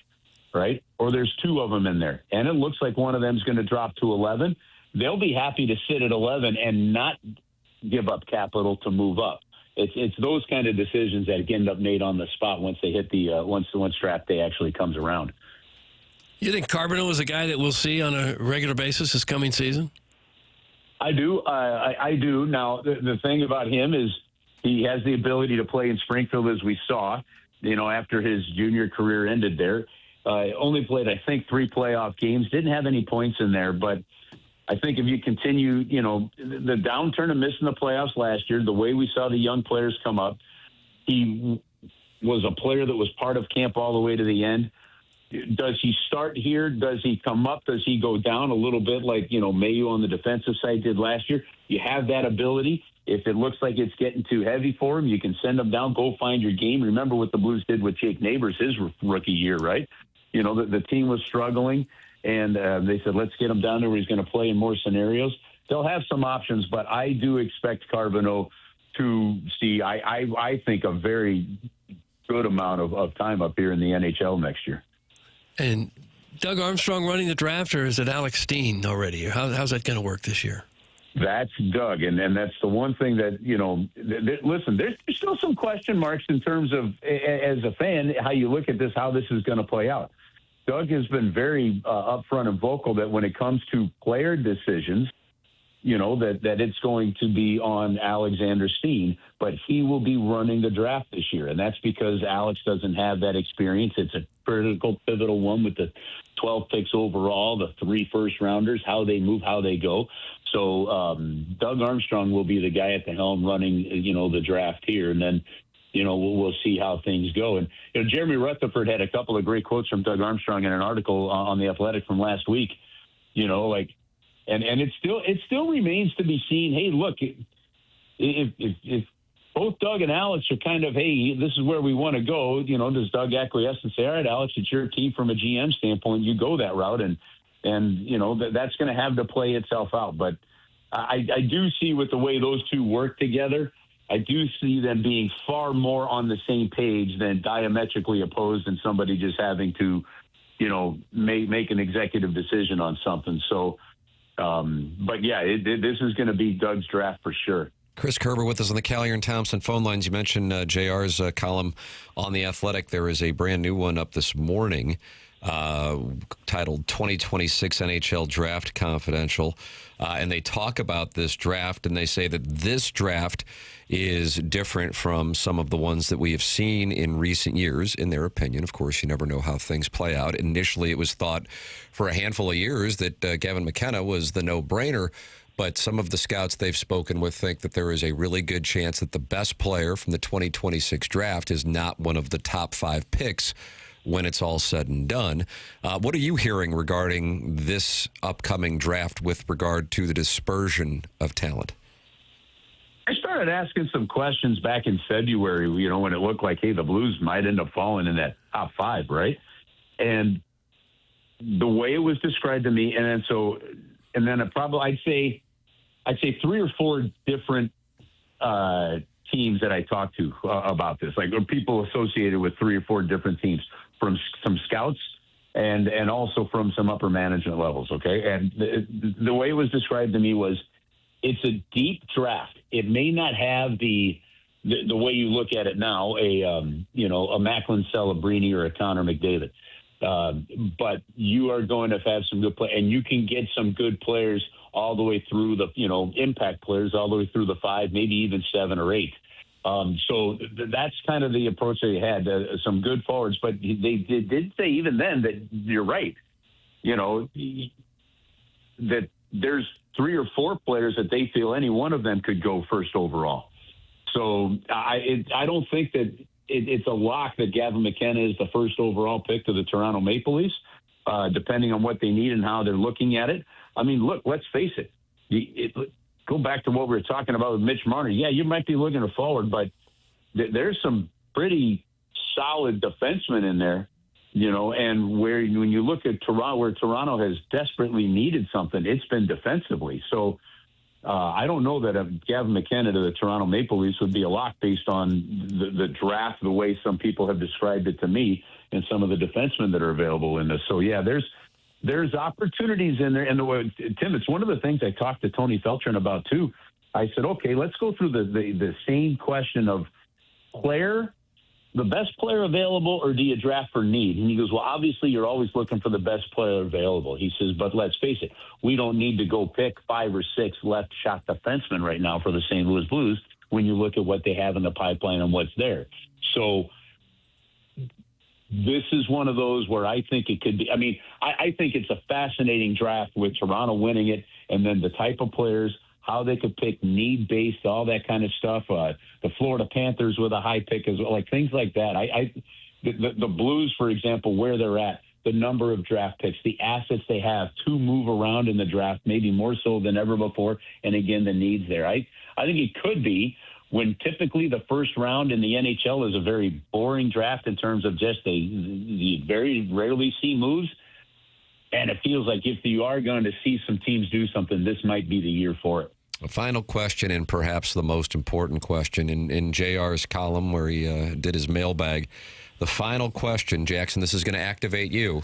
right? Or there's 2 of them in there, and it looks like one of them is going to drop to 11. They'll be happy to sit at 11 and not give up capital to move up. It's those kind of decisions that end up made on the spot once they hit once draft day actually comes around. You think Carbonneau is a guy that we'll see on a regular basis this coming season? I do. I do. Now, the thing about him is he has the ability to play in Springfield, as we saw, after his junior career ended there. Only played, I think, 3 playoff games. Didn't have any points in there, but I think if you continue, the downturn of missing the playoffs last year, the way we saw the young players come up, he was a player that was part of camp all the way to the end. Does he start here? Does he come up? Does he go down a little bit like, Mayu on the defensive side did last year? You have that ability. If it looks like it's getting too heavy for him, you can send him down, go find your game. Remember what the Blues did with Jake Neighbors his rookie year, right? You know, the team was struggling, and they said, let's get him down there where he's going to play in more scenarios. They'll have some options, but I do expect Carbonneau to see, I think, a very good amount of time up here in the NHL next year. And Doug Armstrong running the draft, or is it Alex Steen already? How's that going to work this year? That's Doug, and that's the one thing that, you know, listen, there's still some question marks in terms of, as a fan, how you look at this, how this is going to play out. Doug has been very upfront and vocal that when it comes to player decisions, you know, that it's going to be on Alexander Steen, but he will be running the draft this year. And that's because Alex doesn't have that experience. It's a critical, pivotal one with the 12 picks overall, the 3 first-rounders, how they move, how they go. So Doug Armstrong will be the guy at the helm running, you know, the draft here. And then, you know, we'll see how things go. And, you know, Jeremy Rutherford had a couple of great quotes from Doug Armstrong in an article on The Athletic from last week, you know, like, and it still remains to be seen. Hey, look, if both Doug and Alex are kind of, hey, this is where we want to go, you know, does Doug acquiesce and say, all right, Alex, it's your team from a GM standpoint, you go that route, and you know, that's going to have to play itself out. But I do see with the way those two work together, I do see them being far more on the same page than diametrically opposed and somebody just having to, you know, make an executive decision on something. So, but yeah, this is going to be Doug's draft for sure. Chris Kerber with us on the Callier and Thompson phone lines. You mentioned JR's column on The Athletic. There is a brand new one up this morning titled 2026 NHL Draft Confidential. And they talk about this draft, and they say that this draft is different from some of the ones that we have seen in recent years, in their opinion. Of course, you never know how things play out. Initially, it was thought for a handful of years that Gavin McKenna was the no-brainer, but some of the scouts they've spoken with think that there is a really good chance that the best player from the 2026 draft is not one of the top 5 picks when it's all said and done. What are you hearing regarding this upcoming draft with regard to the dispersion of talent? I started asking some questions back in February, you know, when it looked like, hey, the Blues might end up falling in that top 5, right? And the way it was described to me, and then I'd say 3 or 4 different teams that I talked to about this, like people associated with 3 or 4 different teams, from some scouts and also from some upper management levels. Okay. And the way it was described to me was it's a deep draft. It may not have the way you look at it now, a Macklin Celebrini or a Connor McDavid. But you are going to have some good play, and you can get some good players all the way through the, you know, impact players all the way through the 5, maybe even 7 or 8. So that's kind of the approach they had. Some good forwards, but they did say even then that you're right. You know, that there's 3 or 4 players that they feel any one of them could go first overall. So I don't think that it's a lock that Gavin McKenna is the first overall pick to the Toronto Maple Leafs, depending on what they need and how they're looking at it. I mean, look, let's face it. Go back to what we were talking about with Mitch Marner. Yeah, you might be looking forward, but there's some pretty solid defensemen in there, you know, and when you look at Toronto, where Toronto has desperately needed something, it's been defensively. So I don't know that Gavin McKenna to the Toronto Maple Leafs would be a lock based on the draft, the way some people have described it to me, and some of the defensemen that are available in this. So, yeah, there's opportunities in there. And Tim, it's one of the things I talked to Tony Feltrin about, too. I said, okay, let's go through the same question of the best player available, or do you draft for need? And he goes, well, obviously you're always looking for the best player available. He says, but let's face it, we don't need to go pick 5 or 6 left shot defensemen right now for the St. Louis Blues when you look at what they have in the pipeline and what's there. So this is one of those where I think it could be. I mean, I think it's a fascinating draft with Toronto winning it, and then the type of players, how they could pick need-based, all that kind of stuff. The Florida Panthers with a high pick as well, like things like that. The Blues, for example, where they're at, the number of draft picks, the assets they have to move around in the draft, maybe more so than ever before, and again, the needs there. I think it could be, when typically the first round in the NHL is a very boring draft in terms of just you very rarely see moves. And it feels like if you are going to see some teams do something, this might be the year for it. A final question, and perhaps the most important question in JR's column where he did his mailbag. The final question, Jackson, this is going to activate you.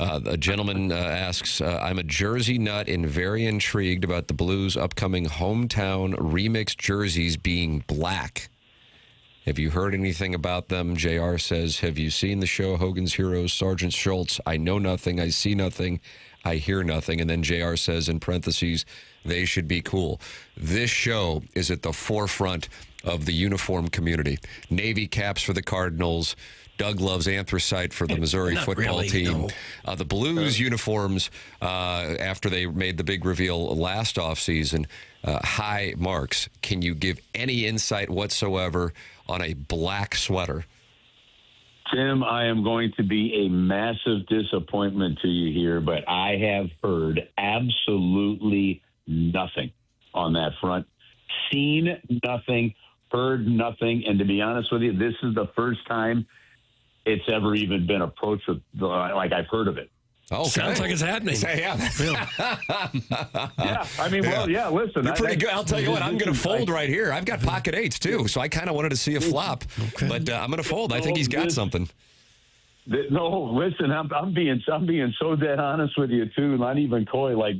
A gentleman asks, I'm a Jersey nut and very intrigued about the Blues' upcoming hometown remix jerseys being black. Have you heard anything about them? JR says, have you seen the show Hogan's Heroes, Sergeant Schultz? I know nothing, I see nothing, I hear nothing. And then JR says in parentheses, they should be cool. This show is at the forefront of the uniform community. Navy caps for the Cardinals. Doug loves anthracite for the Missouri football team. No. The Blues uniforms, after they made the big reveal last offseason, high marks. Can you give any insight whatsoever on a black sweater? Tim, I am going to be a massive disappointment to you here, but I have heard absolutely nothing on that front. Seen nothing, heard nothing, and to be honest with you, this is the first time it's ever even been approached with, like, I've heard of it. Okay. Sounds like it's happening. Yeah. Yeah, I mean, well, yeah, listen. You're pretty good. I'll tell you what, I'm going to fold right here. I've got pocket eights, too, so I kind of wanted to see a flop. Okay. But I'm going to fold. I think he's got something. No, listen, I'm being so dead honest with you, too, not even coy. Like,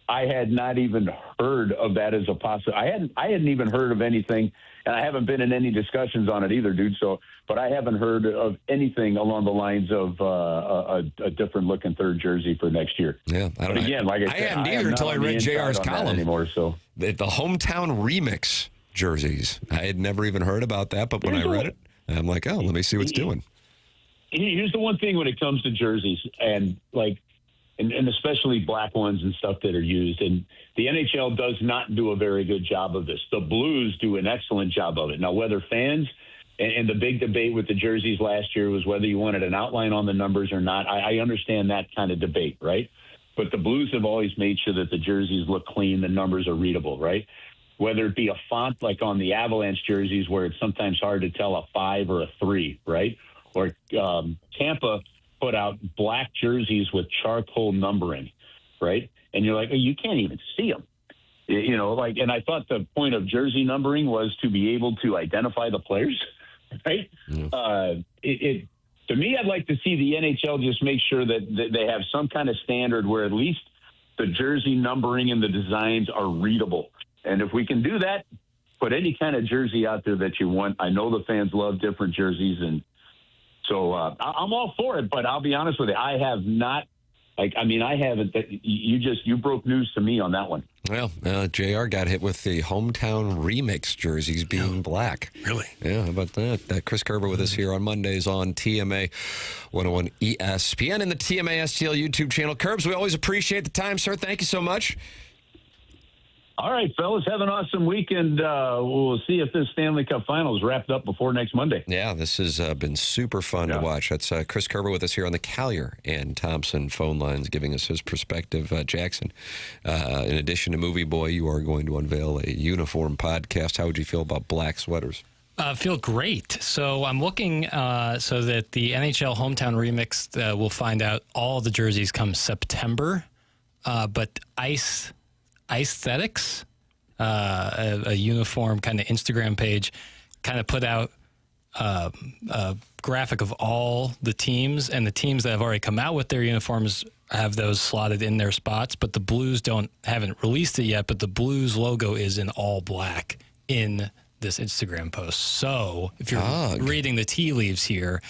I had not even heard of that as a possibility. I hadn't even heard of anything, and I haven't been in any discussions on it either, dude. So, but I haven't heard of anything along the lines of a different looking third jersey for next year. Yeah, I don't know. Again, like I said, hadn't either until I read JR's column anymore. So the hometown remix jerseys, I had never even heard about that. But when I read it, I'm like, oh, let me see what's doing. Here's the one thing when it comes to jerseys, and like. And especially black ones and stuff that are used. And the NHL does not do a very good job of this. The Blues do an excellent job of it. Now, whether fans, and the big debate with the jerseys last year was whether you wanted an outline on the numbers or not. I understand that kind of debate, right? But the Blues have always made sure that the jerseys look clean, the numbers are readable, right? Whether it be a font like on the Avalanche jerseys where it's sometimes hard to tell a 5 or a 3, right? Or Tampa put out black jerseys with charcoal numbering, right? And you're like, oh, you can't even see them. You know, like, and I thought the point of jersey numbering was to be able to identify the players, right? To me, I'd like to see the NHL just make sure that they have some kind of standard where at least the jersey numbering and the designs are readable. And if we can do that, put any kind of jersey out there that you want. I know the fans love different jerseys, and so I'm all for it, but I'll be honest with you. I have not, I haven't. You broke news to me on that one. Well, JR got hit with the hometown remix jerseys being black. Really? Yeah, how about that? Chris Kerber with us here on Mondays on TMA 101 ESPN and the TMA STL YouTube channel. Kerbs, we always appreciate the time, sir. Thank you so much. All right, fellas, have an awesome weekend. We'll see if this Stanley Cup Final is wrapped up before next Monday. Yeah, this has been super fun to watch. That's Chris Kerber with us here on the Collier and Thompson phone lines, giving us his perspective. Jackson, in addition to Movie Boy, you are going to unveil a uniform podcast. How would you feel about black sweaters? Feel great. So I'm looking so that the NHL Hometown Remix will find out all the jerseys come September, but Aesthetics, a uniform kind of Instagram page, kind of put out a graphic of all the teams, and the teams that have already come out with their uniforms have those slotted in their spots, but the Blues haven't released it yet, but the Blues logo is in all black in this Instagram post. So if you're reading the tea leaves here,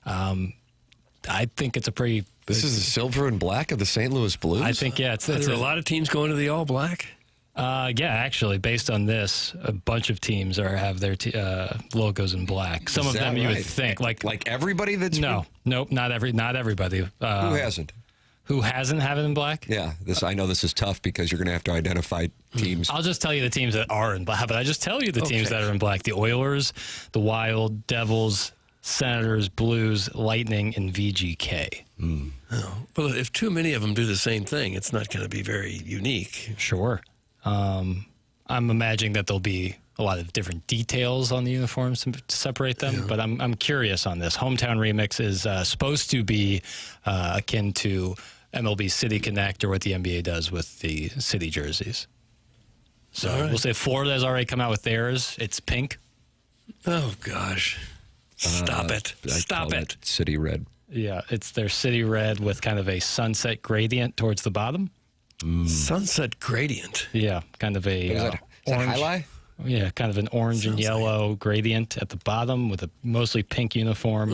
I think it's a pretty... This is the silver and black of the St. Louis Blues? I think, yeah. It's a lot of teams going to the all black? Yeah, actually, based on this, a bunch of teams have their logos in black. Some of them you would think. Like everybody that's... Nope, not everybody. Who hasn't? Who hasn't have it in black? Yeah, I know this is tough because you're going to have to identify teams. I'll just tell you the teams that are in black, but I just tell you the teams that are in black. The Oilers, the Wild, Devils, Senators, Blues, Lightning, and VGK. Oh. Well, if too many of them do the same thing, it's not going to be very unique. Sure. I'm imagining that there'll be a lot of different details on the uniforms to separate them, but I'm curious on this. Hometown Remix is supposed to be akin to MLB City Connect or what the NBA does with the city jerseys. So we'll say Florida has already come out with theirs. It's pink. Oh, gosh. Stop it. Stop it. City red. Yeah, it's their city red with kind of a sunset gradient towards the bottom. Sunset gradient. Yeah, kind of a Is that orange. highlight? Yeah, kind of an orange and yellow gradient at the bottom with a mostly pink uniform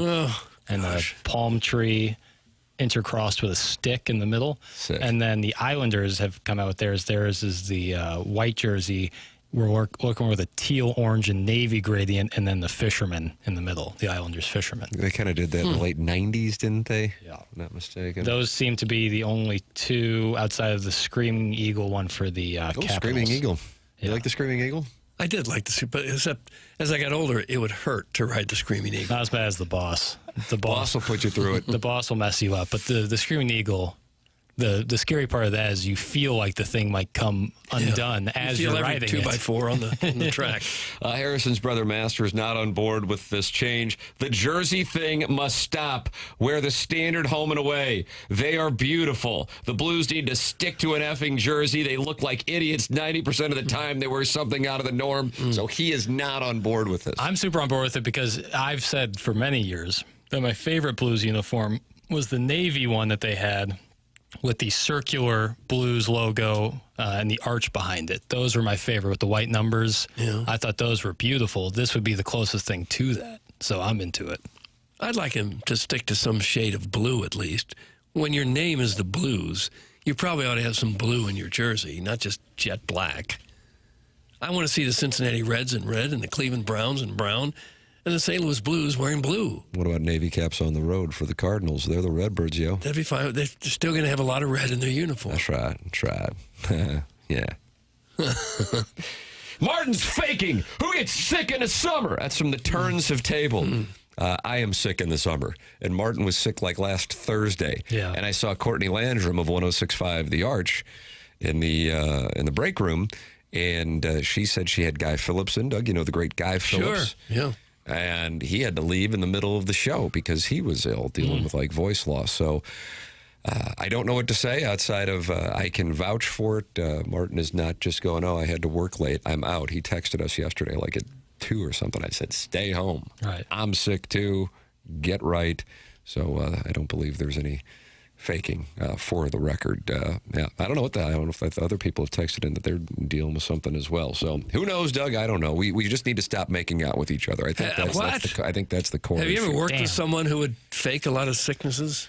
and a palm tree intercrossed with a stick in the middle. Sick. And then the Islanders have come out with theirs. Theirs is the white jersey. We're working with a teal, orange, and navy gradient, and then the fisherman in the middle, the Islanders fisherman. They kind of did that in the late 90s, didn't they? Yeah. If I'm not mistaken. Those seem to be the only two outside of the Screaming Eagle one for the Capitals. Screaming Eagle. You like the Screaming Eagle? I did like the but except as I got older, it would hurt to ride the Screaming Eagle. Not as bad as the boss. The Boss will put you through it. The boss will mess you up. But the Screaming Eagle, the scary part of that is you feel like the thing might come undone as you feel you're every riding 2x4 on the track. Harrison's brother Master is not on board with this change. The jersey thing must stop. Wear the standard home and away. They are beautiful. The Blues need to stick to an effing jersey. They look like idiots 90% of the time. They wear something out of the norm. So he is not on board with this. I'm super on board with it because I've said for many years that my favorite Blues uniform was the navy one that they had with the circular Blues logo and the arch behind it. Those were my favorite with the white numbers. Yeah. I thought those were beautiful. This would be the closest thing to that. So I'm into it. I'd like him to stick to some shade of blue at least. When your name is the Blues, you probably ought to have some blue in your jersey, not just jet black. I want to see the Cincinnati Reds in red and the Cleveland Browns in brown and the St. Louis Blues wearing blue. What about Navy caps on the road for the Cardinals? They're the Redbirds, yo. That'd be fine. They're still going to have a lot of red in their uniform. That's right. That's right. Yeah. Martin's faking. Who gets sick in the summer? That's from the Turns of Table. I am sick in the summer. And Martin was sick like last Thursday. Yeah. And I saw Courtney Landrum of 106.5 The Arch in the break room. And she said she had Guy Phillips in. Doug, you know the great Guy Phillips? Sure, yeah. And he had to leave in the middle of the show because he was ill, dealing with like voice loss. So I don't know what to say outside of I can vouch for it. Martin is not just going, oh, I had to work late. I'm out. He texted us yesterday like at 2 or something. I said, stay home. Right. I'm sick too. Get right. So I don't believe there's any faking for the record. Yeah, I don't know if other people have texted in that they're dealing with something as well. So who knows, Doug? I don't know. We just need to stop making out with each other. I think that's the core. Have you ever issue. worked with someone who would fake a lot of sicknesses?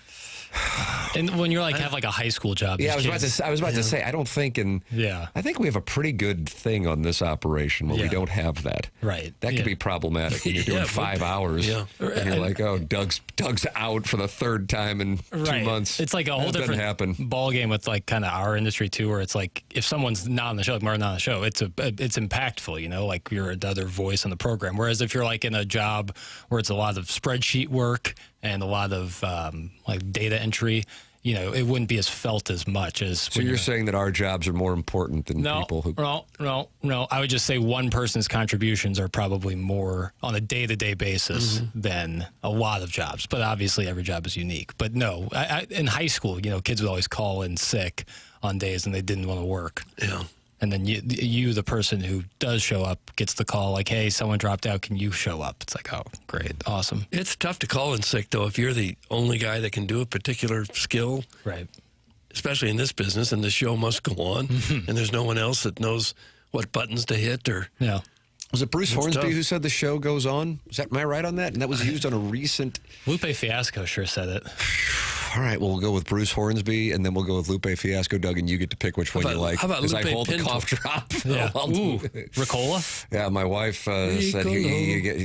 And when you're like have like a high school job. Yeah, I these was about to say, I don't think I think we have a pretty good thing on this operation where we don't have that. Right. That could be problematic when you're doing 5 hours. Yeah. And you're like, oh, Doug's out for the third time in 2 months. It's like a whole That doesn't different happen. ball game with like kind of our industry too, where it's like if someone's not on the show, like Martin not on the show, it's impactful, you know, like you're another voice on the program. Whereas if you're like in a job where it's a lot of spreadsheet work and a lot of like data entry, you know, it wouldn't be as felt as much as. So you're saying that our jobs are more important than people who. No. I would just say one person's contributions are probably more on a day-to-day basis than a lot of jobs. But obviously, every job is unique. But no, in high school, you know, kids would always call in sick on days and they didn't want to work. Yeah. And then you, the person who does show up, gets the call like, hey, someone dropped out. Can you show up? It's like, oh, great. Awesome. It's tough to call in sick, though, if you're the only guy that can do a particular skill. Right. Especially in this business, and the show must go on, and there's no one else that knows what buttons to hit or. Yeah. Was it Bruce That's Hornsby tough. who said the show goes on? Am I right on that? And that was used on a recent. Lupe Fiasco sure said it. All right, well, we'll go with Bruce Hornsby, and then we'll go with Lupe Fiasco. Doug, and you get to pick which one you like. How about as Lupe I hold Pinto? the cough drop. Yeah. I'll Ooh, do it. Ricola? Yeah, my wife said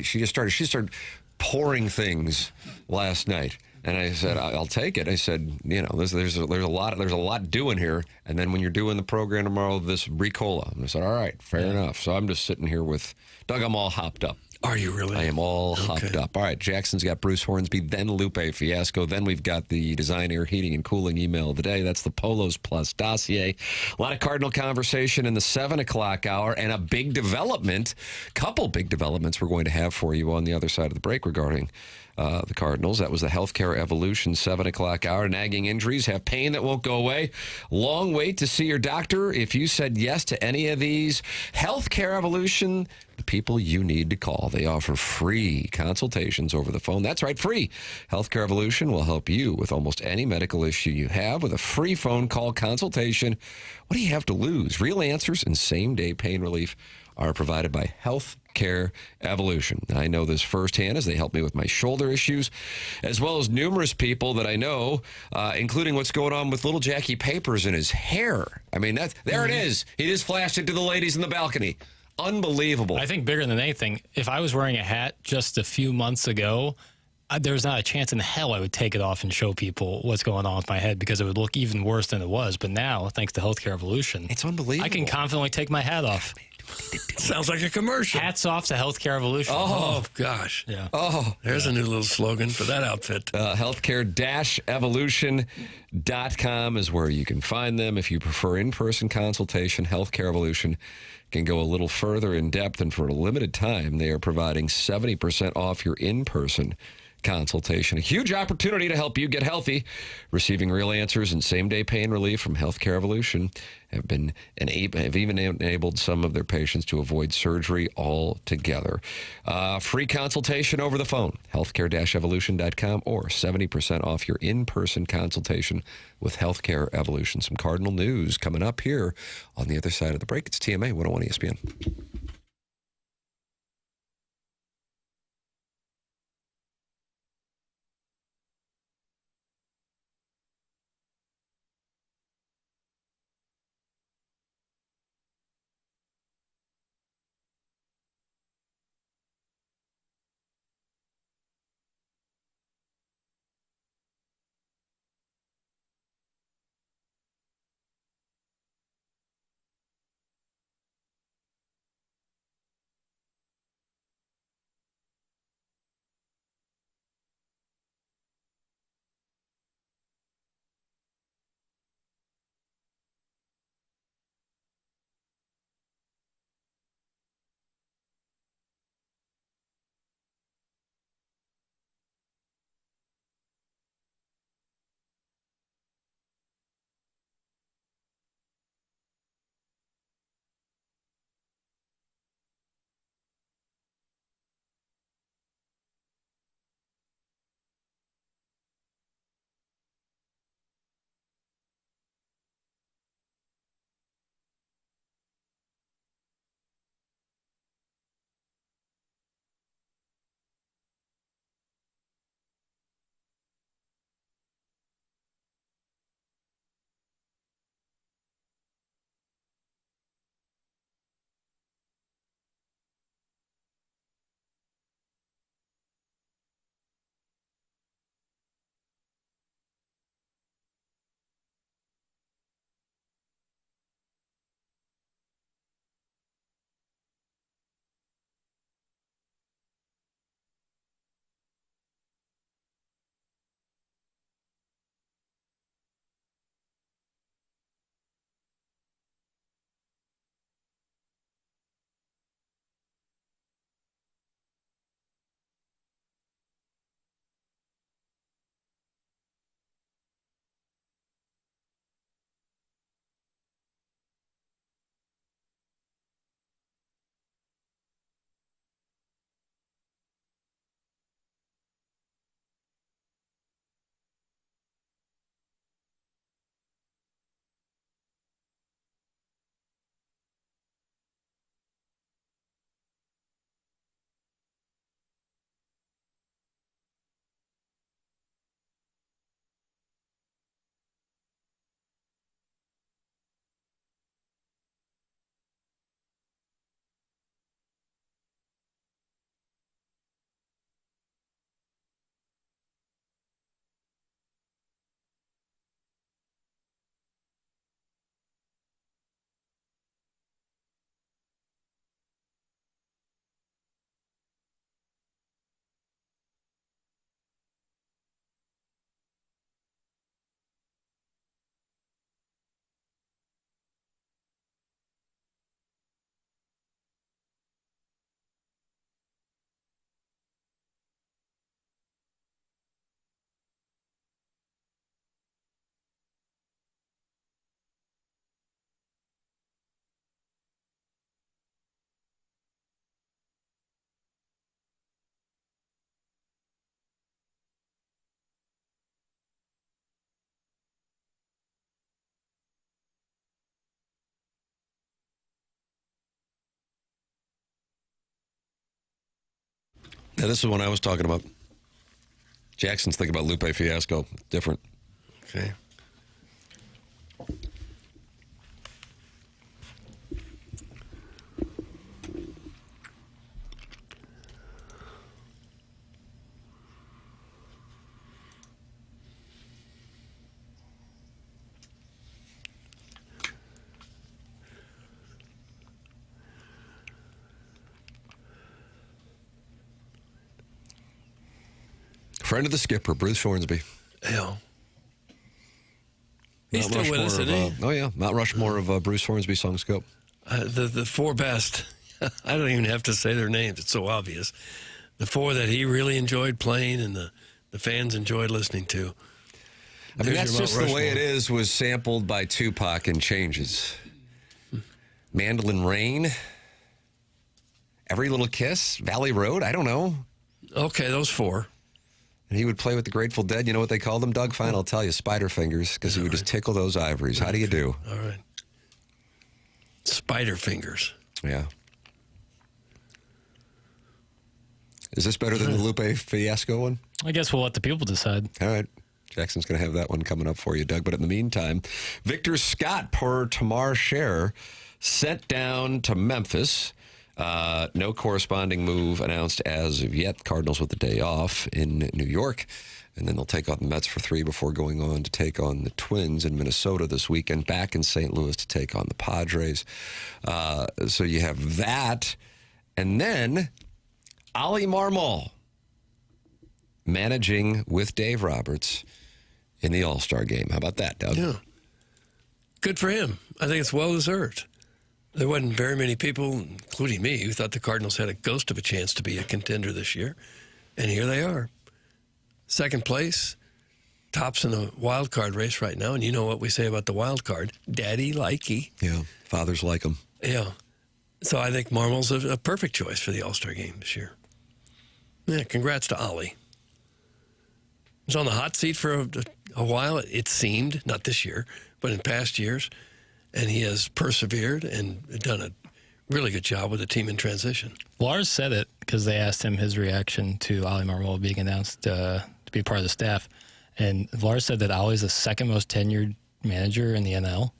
she started pouring things last night. And I said, I'll take it. I said, you know, there's a lot doing here. And then when you're doing the program tomorrow, this Ricola. And I said, all right, fair enough. So I'm just sitting here with Doug. I'm all hopped up. Are you really? I am all hopped up. All right, Jackson's got Bruce Hornsby, then Lupe Fiasco. Then we've got the Design Air Heating and Cooling email of the day. That's the Polos Plus dossier. A lot of Cardinal conversation in the 7 o'clock hour, and a big development, couple big developments we're going to have for you on the other side of the break regarding the Cardinals. That was the Healthcare Evolution 7 o'clock hour. Nagging injuries, have pain that won't go away. Long wait to see your doctor. If you said yes to any of these, Healthcare Evolution, the people you need to call. They offer free consultations over the phone. That's right, free. Healthcare Evolution will help you with almost any medical issue you have with a free phone call consultation. What do you have to lose? Real answers and same-day pain relief are provided by Healthcare Evolution. I know this firsthand as they help me with my shoulder issues, as well as numerous people that I know, including what's going on with little Jackie Papers in his hair. I mean, there it is. He just flashed it to the ladies in the balcony. Unbelievable. I think bigger than anything, if I was wearing a hat just a few months ago, there's not a chance in hell I would take it off and show people what's going on with my head because it would look even worse than it was. But now, thanks to Healthcare Evolution, it's unbelievable. I can confidently take my hat off. Sounds like a commercial. Hats off to Healthcare Evolution. Oh gosh. Yeah. Oh, there's a new little slogan for that outfit. Healthcare-evolution.com is where you can find them. If you prefer in-person consultation, Healthcare Evolution can go a little further in depth, and for a limited time, they are providing 70% off your in-person consultation. A huge opportunity to help you get healthy. Receiving real answers and same-day pain relief from Healthcare Evolution have even enabled some of their patients to avoid surgery altogether. Free consultation over the phone, healthcare-evolution.com, or 70% off your in-person consultation with Healthcare Evolution. Some Cardinal news coming up here on the other side of the break. It's TMA 101 ESPN. Yeah, this is one I was talking about. Jackson's thinking about Lupe Fiasco. Different. Okay. Friend of the skipper, Bruce Hornsby. Yeah. He's still with us, isn't he? Oh, yeah. Mount Rushmore of Bruce Hornsby songs go. The four best, I don't even have to say their names. It's so obvious. The four that he really enjoyed playing and the fans enjoyed listening to. I mean, There's that's your just Mount the way it Rushmore. is, was sampled by Tupac and changes. Mandolin Rain, Every Little Kiss, Valley Road, I don't know. Okay, those four. And he would play with the Grateful Dead. You know what they called them, Doug? Fine, I'll tell you. Spider fingers, because he would just tickle those ivories. How do you do? All right. Spider fingers. Yeah. Is this better than the Lupe Fiasco one? I guess we'll let the people decide. All right. Jackson's going to have that one coming up for you, Doug. But in the meantime, Victor Scott, per Tamar Scher, sent down to Memphis. No corresponding move announced as of yet. Cardinals with the day off in New York. And then they'll take on the Mets for 3 before going on to take on the Twins in Minnesota this weekend, back in St. Louis to take on the Padres. So you have that. And then Ollie Marmol managing with Dave Roberts in the All-Star game. How about that, Doug? Yeah. Good for him. I think it's well-deserved. There wasn't very many people, including me, who thought the Cardinals had a ghost of a chance to be a contender this year. And here they are. Second place, tops in the wild card race right now. And you know what we say about the wild card. Daddy likey. Yeah, fathers like him. Yeah. So I think Marmol's a perfect choice for the All-Star game this year. Yeah, congrats to Ollie. He was on the hot seat for a while, it seemed, not this year, but in past years. And he has persevered and done a really good job with the team in transition. Lars said it because they asked him his reaction to Ollie Marmol being announced to be part of the staff. And Lars said that Ollie's the second most tenured manager in the NL.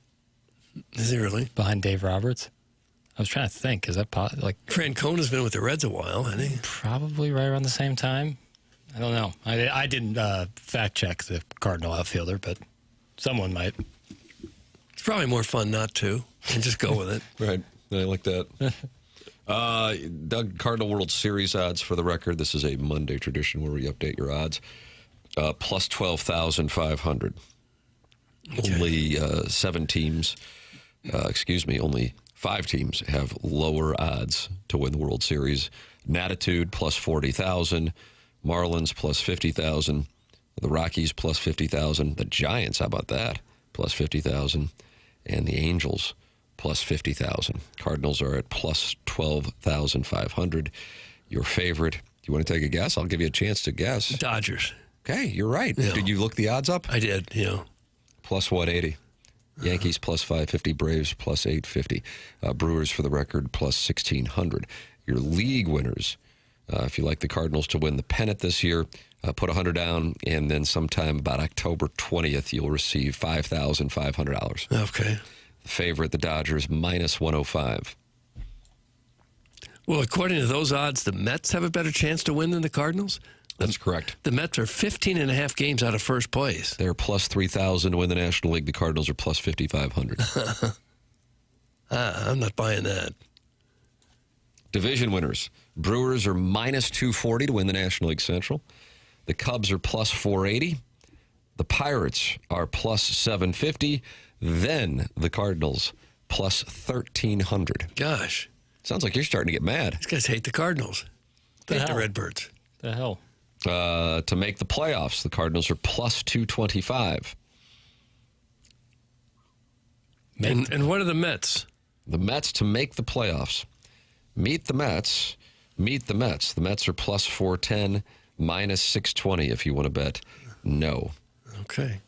Is he really? Behind Dave Roberts. I was trying to think. Is that like Francona's been with the Reds a while, hasn't he? probably right around the same time? I don't know. I didn't fact check the Cardinal outfielder, but someone might. It's probably more fun not to and just go with it. Right. I like that. Doug, Cardinal World Series odds for the record. This is a Monday tradition where we update your odds. Plus 12,500. Okay. Only 7 teams, only 5 teams have lower odds to win the World Series. Natitude plus 40,000. Marlins plus 50,000. The Rockies plus 50,000. The Giants, how about that? Plus 50,000. And the Angels plus 50,000. Cardinals are at plus 12,500. Your favorite. Do you want to take a guess? I'll give you a chance to guess. Dodgers. Okay, you're right. Yeah. Did you look the odds up? I did, yeah. Plus 180. Yankees plus 550. Braves plus 850. Brewers, for the record, plus 1,600. Your league winners, if you like the Cardinals to win the pennant this year, put 100 down, and then sometime about October 20th, you'll receive $5,500. Okay. The favorite, the Dodgers, minus 105. Well, according to those odds, the Mets have a better chance to win than the Cardinals? That's correct. The Mets are 15 and a half games out of first place. They're plus 3,000 to win the National League. The Cardinals are plus 5,500. I'm not buying that. Division winners. Brewers are minus 240 to win the National League Central. The Cubs are plus 480. The Pirates are plus 750. Then the Cardinals plus 1,300. Gosh. Sounds like you're starting to get mad. These guys hate the Cardinals. They hate the Redbirds. The hell? To make the playoffs, the Cardinals are plus 225. And what are the Mets? The Mets to make the playoffs. Meet the Mets. Meet the Mets. The Mets are plus 410, minus 620 if you want to bet no. Okay.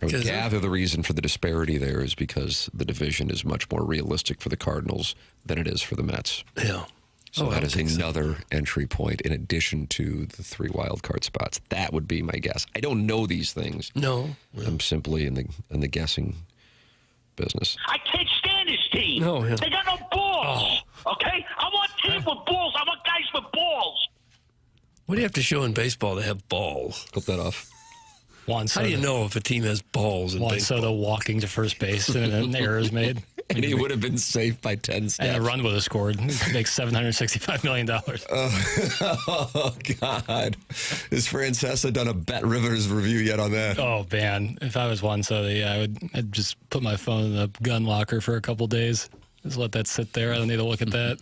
I would gather the reason for the disparity there is because the division is much more realistic for the Cardinals than it is for the Mets. Yeah. So that is another entry point in addition to the 3 wild card spots. That would be my guess. I don't know these things. No. I'm simply in the guessing business. I can't stand this team. No, yeah. They got no balls. Okay? I want teams with balls. I want guys with balls. What do you have to show in baseball to have balls? Clip that off. Juan How Soto, do you know if a team has balls in Juan baseball? Soto walking to first base and an error is made. And he would have been safe by 10 steps. And a run would have scored. He makes $765 million. Oh, God. Has Francesa done a Bet Rivers review yet on that? Oh, man. If I was Juan Soto, yeah, I'd just put my phone in the gun locker for a couple days. Just let that sit there. I don't need to look at that.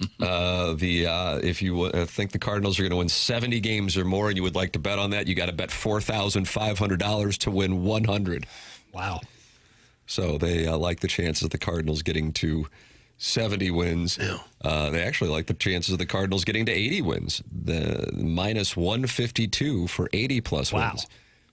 If you think the Cardinals are going to win 70 games or more and you would like to bet on that, you got to bet $4,500 to win 100. Wow. So they like the chances of the Cardinals getting to 70 wins. Yeah. They actually like the chances of the Cardinals getting to 80 wins. The minus 152 for 80-plus Wow. wins.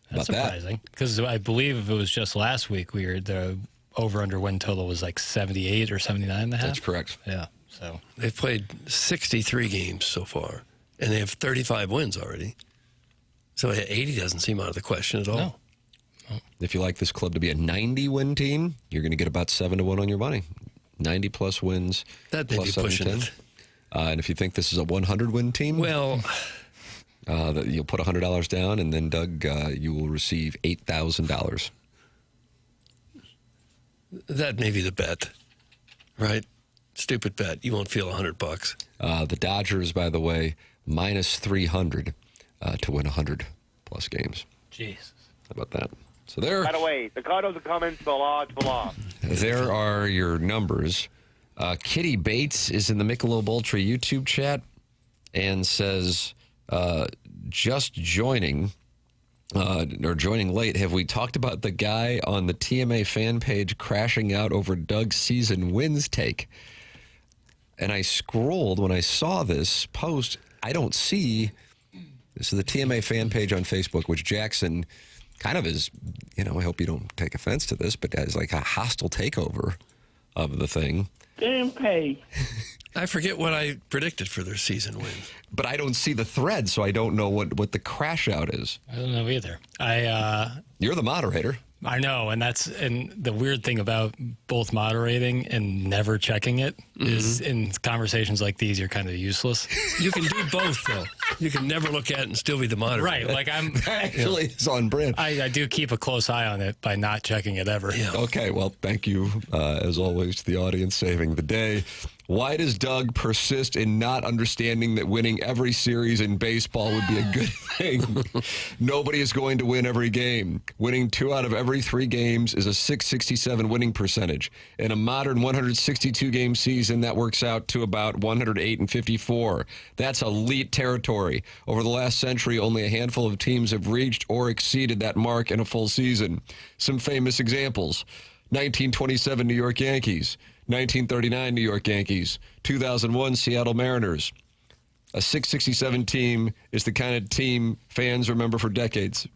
That's About that? surprising. Because I believe if it was just last week, the over-under win total was like 78 or 79 and a half. That's correct. Yeah. So They've played 63 games so far, and they have 35 wins already. So 80 doesn't seem out of the question at all. No. If you like this club to be a 90-win team, you're going to get about 7-1 on your money. 90-plus wins. That may plus be pushing 710. it. And if you think this is a 100-win team, Well, you'll put $100 down, and then, Doug, you will receive $8,000. that may be the bet, right? Stupid bet. You won't feel $100. The Dodgers, by the way, minus 300 to win 100-plus games. Jesus. How about that? So there. By the way, the Cardinals are coming. Blah, blah. There are your numbers. Kitty Bates is in the Michelob Ultra YouTube chat and says, just joining, or joining late, have we talked about the guy on the TMA fan page crashing out over Doug's season wins take? And I scrolled when I saw this post. I don't see, this is the TMA fan page on Facebook, which Jackson kind of is, I hope you don't take offense to this, but as like a hostile takeover of the thing. Damn pay. I forget what I predicted for their season win. But I don't see the thread, so I don't know what the crash out is. I don't know either. You're the moderator. I know, and the weird thing about both moderating and never checking it is in conversations like these, you're kind of useless. You can do both, though. You can never look at it and still be the moderator. Right, like Actually, it's on brand. I do keep a close eye on it by not checking it ever. Yeah. Okay, well, thank you, as always, to the audience saving the day. Why does Doug persist in not understanding that winning every series in baseball would be a good thing? Nobody is going to win every game. Winning 2 out of every 3 games is a .667 winning percentage. In a modern 162-game season, that works out to about 108 and 54. That's elite territory. Over the last century, only a handful of teams have reached or exceeded that mark in a full season. Some famous examples: 1927 New York Yankees, 1939 New York Yankees, 2001 Seattle Mariners. A .667 team is the kind of team fans remember for decades.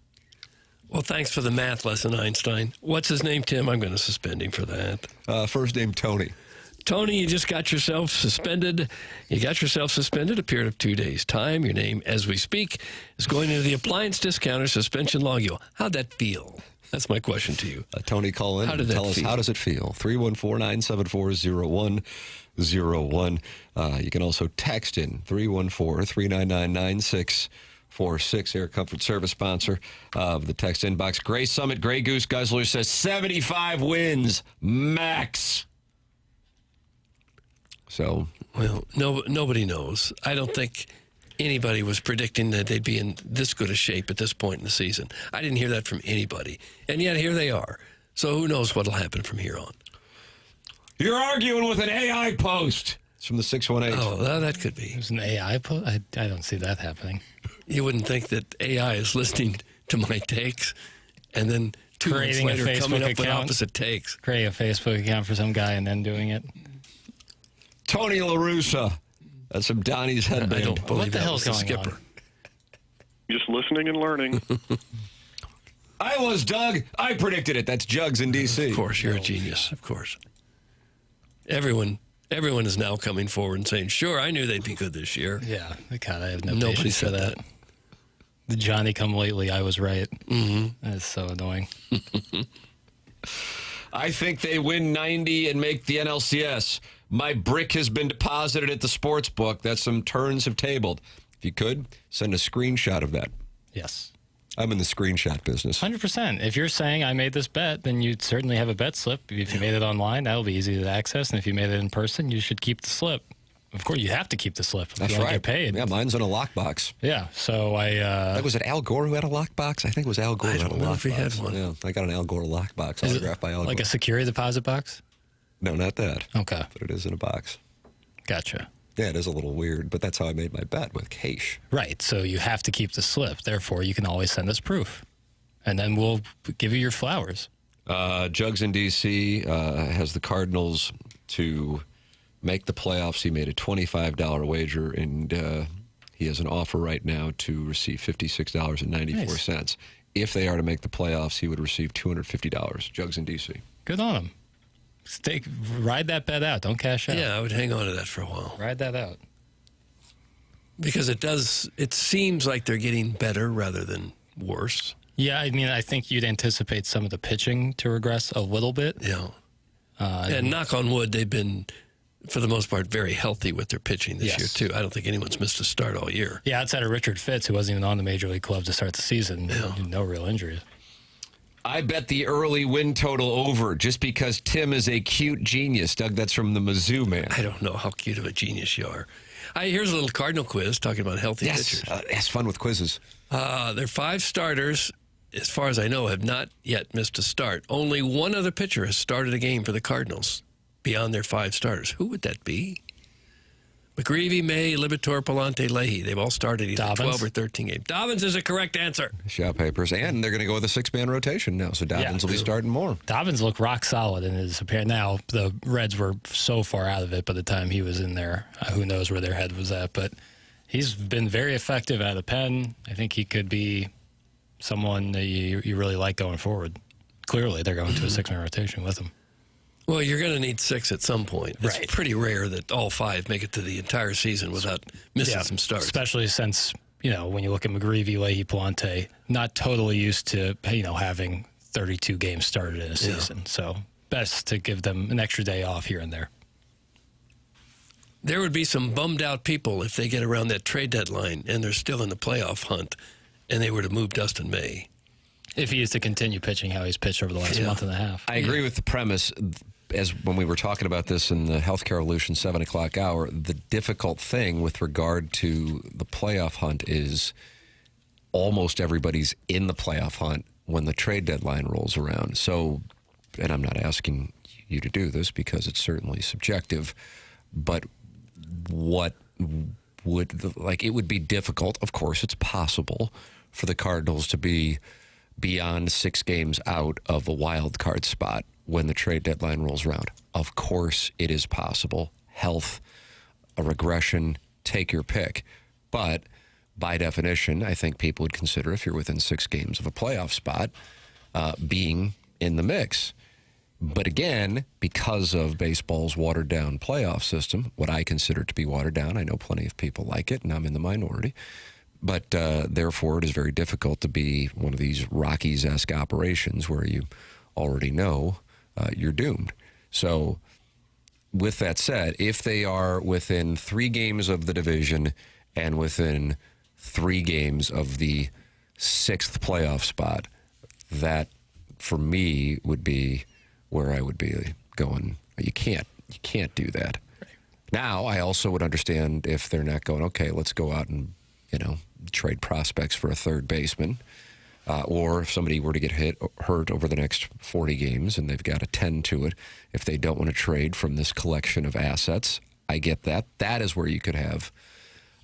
Well, thanks for the math lesson, Einstein. What's his name, Tim? I'm going to suspend him for that. First name, Tony. Tony, you just got yourself suspended. You got yourself suspended a period of 2 days' time. Your name, as we speak, is going into the appliance discounter suspension logule. How'd that feel? That's my question to you. Tony, call in. How did that Tell us, feel? how does it feel? 314-974-0101. You can also text in 314-399-9646. Air Comfort Service sponsor of the text inbox. Gray Summit Gray Goose Guzzler says 75 wins max. So, Well, nobody knows. I don't think anybody was predicting that they'd be in this good a shape at this point in the season. I didn't hear that from anybody. And yet here they are. So who knows what'll happen from here on. you're arguing with an AI post. It's from the 618. Oh, well, that could be. There's an AI post? I don't see that happening. You wouldn't think that AI is listening to my takes and then 2 months Creating a later Facebook coming up with account. opposite takes. Create a Facebook account for some guy and then doing it. Tony LaRussa. That's from Donnie's headband. I don't believe What the that hell's was the going skipper. on? Just listening and learning. I was Doug. I predicted it. That's Jugs in D.C. Of course, you're a genius. Of course. Everyone Everyone is now coming forward and saying, sure, I knew they'd be good this year. Yeah, God, I have no Nobody patience for said that. The Johnny come lately, I was right. Mm-hmm. That's so annoying. I think they win 90 and make the NLCS. My brick has been deposited at the sports book that some turns have tabled. If you could, send a screenshot of that. Yes. I'm in the screenshot business. 100%. If you're saying I made this bet, then you'd certainly have a bet slip. If you made it online, that'll be easy to access. And if you made it in person, you should keep the slip. Of course, you have to keep the slip. That's you right. Get paid. Yeah, mine's in a lockbox. Yeah. So was it Al Gore who had a lockbox? I think it was Al Gore who had a lockbox. I don't know if he had one. Yeah, I got an Al Gore lockbox Is autographed by Al Gore. like a security deposit box? No, not that. Okay. But it is in a box. Gotcha. Yeah, it is a little weird, but that's how I made my bet with Case. Right. So you have to keep the slip. Therefore, you can always send us proof. And then we'll give you your flowers. Jugs in D.C. Has the Cardinals to make the playoffs. He made a $25 wager, and he has an offer right now to receive $56.94. Nice. If they are to make the playoffs, he would receive $250. Jugs in D.C. Good on him. Ride that bet out. Don't cash out. Yeah, I would hang on to that for a while. Ride that out. Because it seems like they're getting better rather than worse. Yeah, I mean, I think you'd anticipate some of the pitching to regress a little bit. Yeah. And knock on wood, they've been, for the most part, very healthy with their pitching this year, too. I don't think anyone's missed a start all year. Yeah, outside of Richard Fitz, who wasn't even on the Major League club to start the season. Yeah. No real injuries. I bet the early win total over just because Tim is a cute genius. Doug, that's from the Mizzou man. I don't know how cute of a genius you are. Here's a little Cardinal quiz talking about healthy pitchers. It's fun with quizzes. Their 5 starters, as far as I know, have not yet missed a start. Only one other pitcher has started a game for the Cardinals beyond their 5 starters. Who would that be? McGreevy, May, Libator, Palante, Leahy. They've all started either 12 or 13 games. Dobbins is a correct answer. Shot papers. And they're going to go with a 6-man rotation now, so Dobbins will be starting more. Dobbins looked rock solid in his appearance. Now, the Reds were so far out of it by the time he was in there. Who knows where their head was at. But he's been very effective out of the pen. I think he could be someone that you really like going forward. Clearly, they're going to a 6-man rotation with him. Well, you're going to need 6 at some point. It's pretty rare that all 5 make it to the entire season without missing some starts. Especially since, when you look at McGreevy, Leahy, Palante, not totally used to, having 32 games started in a season. So best to give them an extra day off here and there. There would be some bummed out people if they get around that trade deadline and they're still in the playoff hunt and they were to move Dustin May. If he is to continue pitching how he's pitched over the last month and a half. I agree with the premise. As when we were talking about this in the Healthcare Revolution 7 o'clock hour, the difficult thing with regard to the playoff hunt is almost everybody's in the playoff hunt when the trade deadline rolls around. So, and I'm not asking you to do this because it's certainly subjective, but what would, it would be difficult, of course it's possible, for the Cardinals to be beyond 6 games out of a wild card spot when the trade deadline rolls around. Of course it is possible. Health, a regression, take your pick. But by definition, I think people would consider, if you're within 6 games of a playoff spot, being in the mix. But again, because of baseball's watered-down playoff system, what I consider to be watered down, I know plenty of people like it, and I'm in the minority, but therefore it is very difficult to be one of these Rockies-esque operations where you already know you're doomed. So with that said, if they are within 3 games of the division and within 3 games of the 6th playoff spot, that for me would be where I would be going. You can't do that. Right. Now, I also would understand if they're not going, okay, let's go out and, trade prospects for a third baseman. Or if somebody were to get hurt over the next 40 games and they've got to tend to it, if they don't want to trade from this collection of assets, I get that. That is where you could have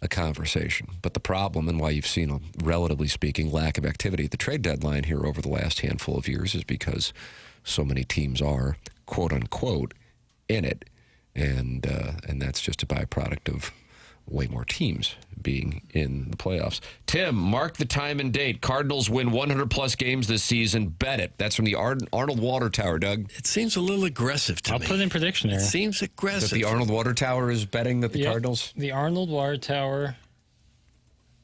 a conversation. But the problem, and why you've seen a, relatively speaking, lack of activity at the trade deadline here over the last handful of years is because so many teams are, quote unquote, in it. And that's just a byproduct of way more teams being in the playoffs. Tim, mark the time and date. Cardinals win 100-plus games this season. Bet it. That's from the Arnold Water Tower, Doug. It seems a little aggressive to me. I'll put it in prediction here. It seems aggressive. That the Arnold Water Tower is betting that the Cardinals? The Arnold Water Tower.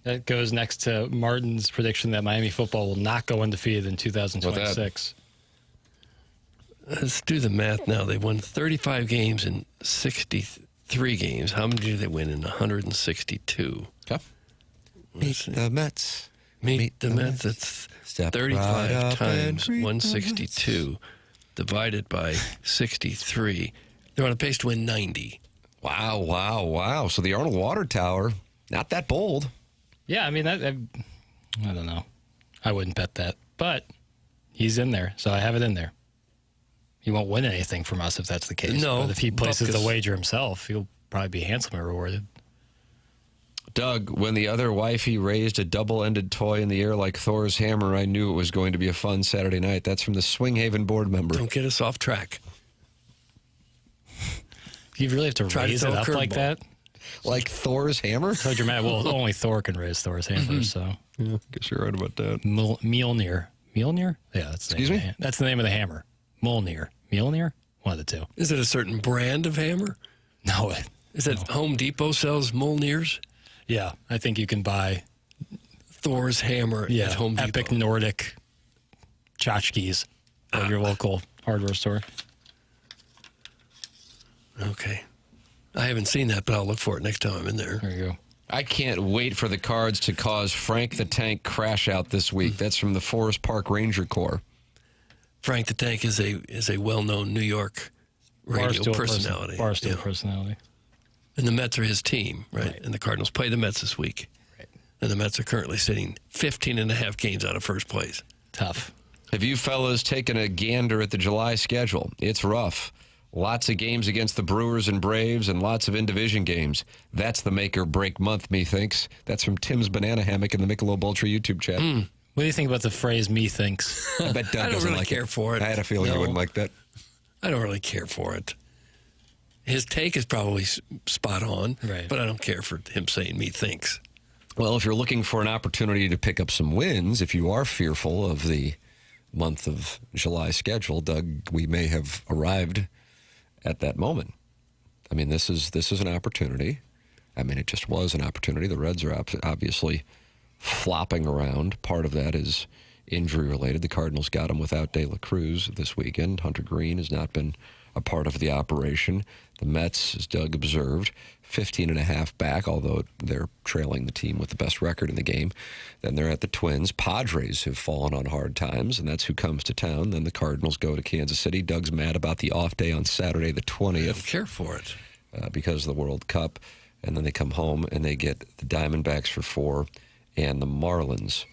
That goes next to Martin's prediction that Miami football will not go undefeated in 2026. Let's do the math now. They won 35 games in 63 games. How many did they win in 162? Okay. Meet the Mets. Meet the Mets. That's Step 35 right times 162 divided by 63. They're on a pace to win 90. Wow. So the Arnold Water Tower, not that bold. Yeah, I mean, I don't know. I wouldn't bet that. But he's in there, so I have it in there. He won't win anything from us if that's the case. No. But if he places Bupkus. the wager himself, he'll probably be handsomely rewarded. Doug, when the other wifey raised a double-ended toy in the air like Thor's hammer, I knew it was going to be a fun Saturday night. That's from the Swing Haven board member. Don't get us off track. You really have to Try to raise throw it a up like curveball. that? Like Thor's hammer? So dramatic. Well, only Thor can raise Thor's hammer, so. Yeah, guess you're right about that. Mjolnir. Mjolnir? Yeah, that's the Excuse name me? of the that's the name of the hammer. Mjolnir. Mjolnir? One of the two. Is it a certain brand of hammer? No. Is it Home Depot sells Mjolnirs? Yeah, I think you can buy Thor's hammer at Home Depot. Epic Nordic tchotchkes at your local hardware store. Okay. I haven't seen that, but I'll look for it next time I'm in there. There you go. I can't wait for the Cards to cause Frank the Tank crash out this week. That's from the Forest Park Ranger Corps. Frank the Tank is a well-known New York radio Barstool personality. Barstool personality. And the Mets are his team, right? And the Cardinals play the Mets this week. Right. And the Mets are currently sitting 15 and a half games out of first place. Tough. Have you fellas taken a gander at the July schedule? It's rough. Lots of games against the Brewers and Braves and lots of in-division games. That's the make or break month, methinks. That's from Tim's Banana Hammock in the Michelob Ultra YouTube chat. What do you think about the phrase "me thinks"? I bet Doug I don't doesn't really like care it. for it. I had a feeling you No. wouldn't like that. I don't really care for it. His take is probably spot on, Right. but I don't care for him saying me thinks. Well, if you're looking for an opportunity to pick up some wins, if you are fearful of the month of July schedule, Doug, we may have arrived at that moment. I mean, this is an opportunity. I mean, it just was an opportunity. The Reds are obviously flopping around. Part of that is injury related. The Cardinals got him without De La Cruz this weekend. Hunter Green has not been a part of the operation. The Mets, as Doug observed, 15.5 back, although they're trailing the team with the best record in the game. Then they're at the Twins. Padres have fallen on hard times, and that's who comes to town. Then the Cardinals go to Kansas City. Doug's mad about the off day on Saturday the 20th. I don't care for it. Because of the World Cup. And then they come home and they get the Diamondbacks for 4 and the Marlins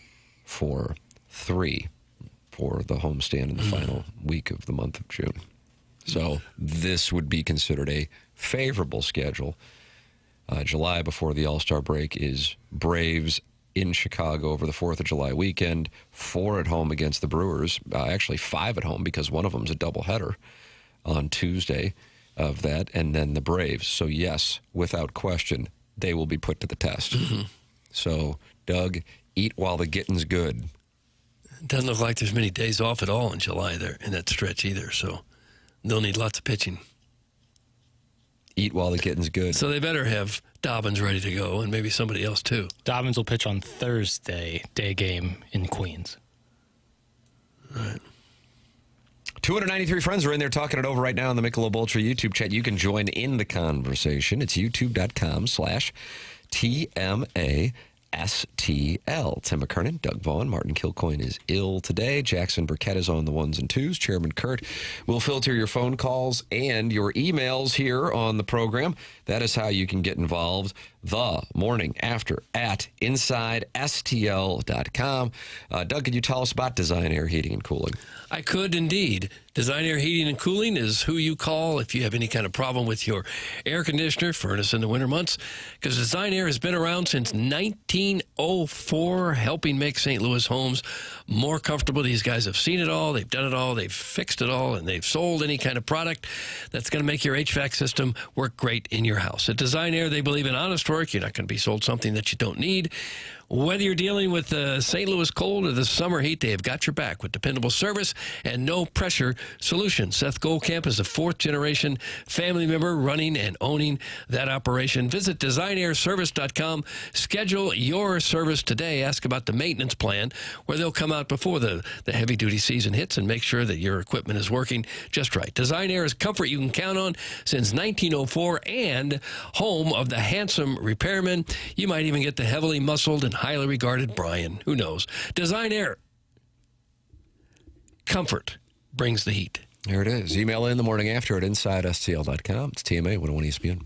for 3 for the homestand in the final week of the month of June. So this would be considered a favorable schedule. July before the All-Star break is Braves in Chicago over the 4th of July weekend, 4 at home against the Brewers, actually 5 at home because one of them's a doubleheader on Tuesday of that, and then the Braves. So yes, without question, they will be put to the test. So, Doug, eat while the getting's good. It doesn't look like there's many days off at all in July there in that stretch either, so they'll need lots of pitching. Eat while the getting's good. So they better have Dobbins ready to go and maybe somebody else too. Dobbins will pitch on Thursday, day game in Queens. All right. 293 friends are in there talking it over right now in the Michelob Ultra YouTube chat. You can join in the conversation. It's youtube.com/TMASTL. Tim McKernan, Doug Vaughn, Martin Kilcoyne is ill today. Jackson Burkett is on the ones and twos. Chairman Kurt will filter your phone calls and your emails here on the program. That is how you can get involved. The Morning After at InsideSTL.com. Doug, could you tell us about Design Air Heating and Cooling? I could indeed. Design Air Heating and Cooling is who you call if you have any kind of problem with your air conditioner, furnace in the winter months, because Design Air has been around since 19 1904, helping make St. Louis homes more comfortable. These guys have seen it all, they've done it all, they've fixed it all, and they've sold any kind of product that's going to make your HVAC system work great in your house. At Design Air, they believe in honest work. You're not going to be sold something that you don't need. Whether you're dealing with the St. Louis cold or the summer heat, they have got your back with dependable service and no-pressure solutions. Seth Goldcamp is a fourth-generation family member running and owning that operation. Visit designairservice.com. Schedule your service today. Ask about the maintenance plan, where they'll come out before the heavy-duty season hits and make sure that your equipment is working just right. Design Air is comfort you can count on since 1904 and home of the handsome repairman. You might even get the heavily muscled and highly regarded Brian. Who knows? Design Air. Comfort brings the heat. There it is. Email in the morning after at InsideSTL.com. It's TMA 101 ESPN.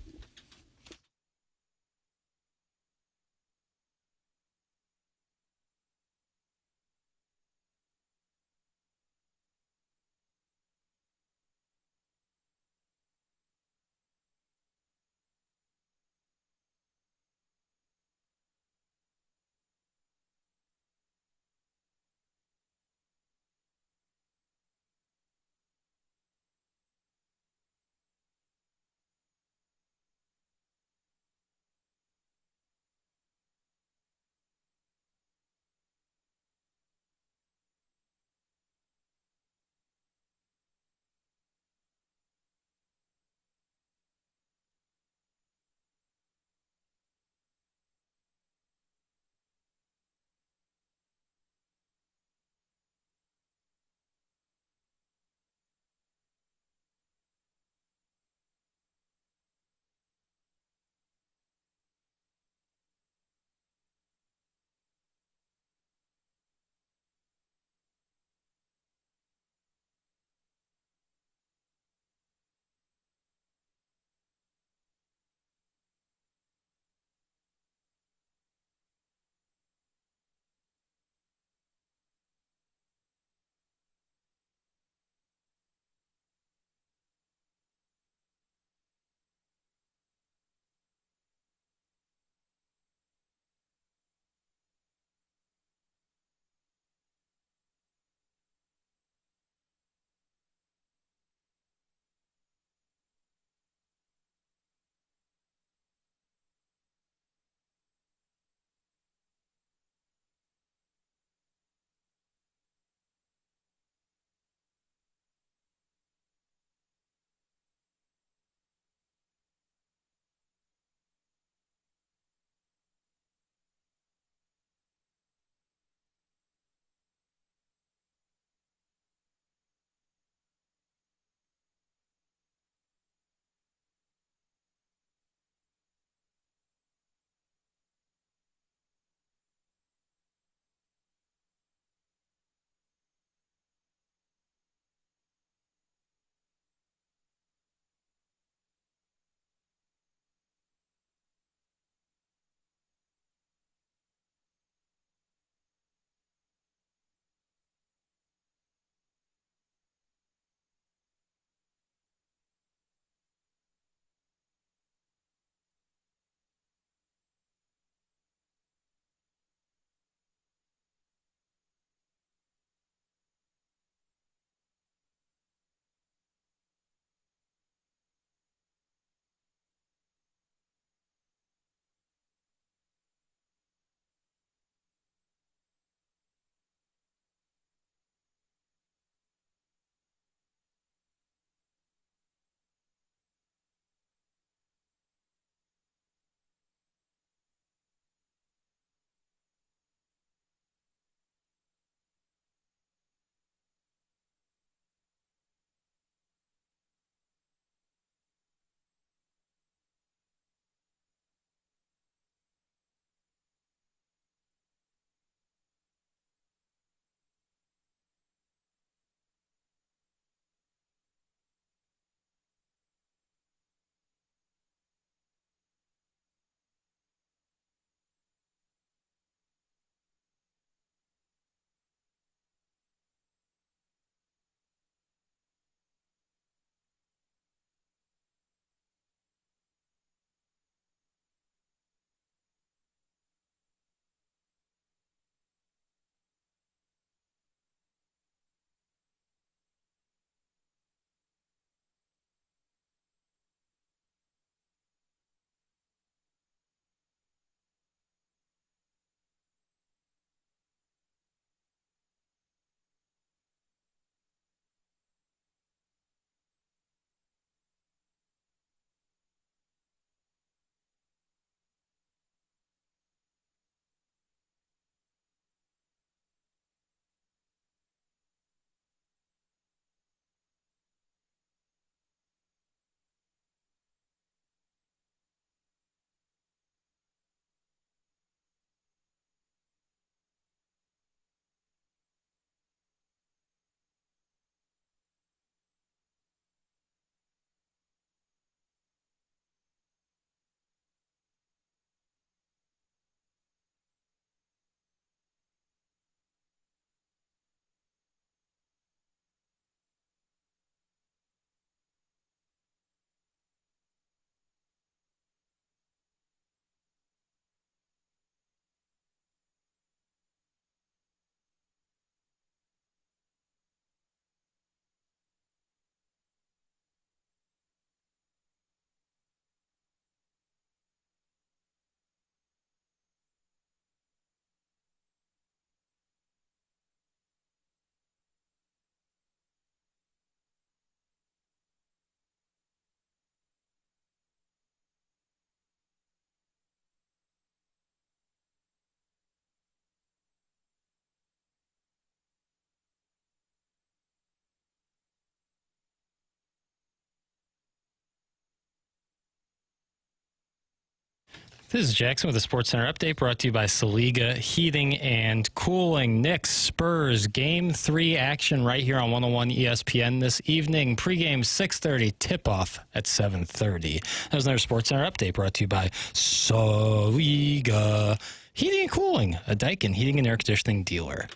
This is Jackson with a Sports Center update brought to you by Saliga Heating and Cooling. Knicks Spurs Game 3 action right here on 101 ESPN this evening. Pregame 6:30, tip-off at 7:30. That was another Sports Center update brought to you by Saliga Heating and Cooling, a Daikin heating and air conditioning dealer.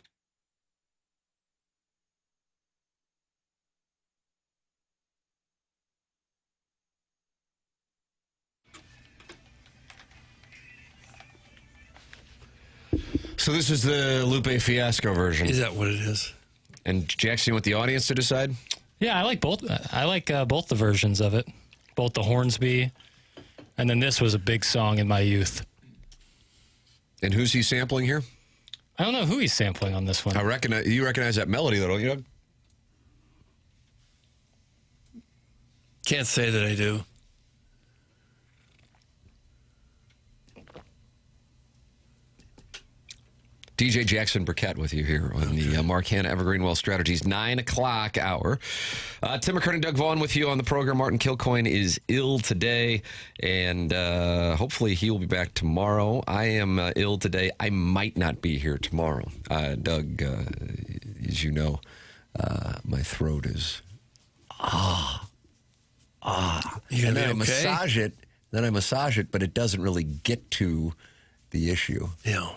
So this is the Lupe Fiasco version. Is that what it is? And Jackson, you want the audience to decide? Yeah, I like both. I like both the versions of it. Both the Hornsby, and then this was a big song in my youth. And who's he sampling here? I don't know who he's sampling on this one. You recognize that melody, though, don't you? Can't say that I do. DJ Jackson Burkett with you here on the Mark Hanna Evergreen Wealth Strategies 9 o'clock hour. Tim McKernan, Doug Vaughn with you on the program. Martin Kilcoyne is ill today, and hopefully he will be back tomorrow. I am ill today. I might not be here tomorrow. Doug, as you know, my throat is You gonna be okay? I massage it, but it doesn't really get to the issue. Yeah.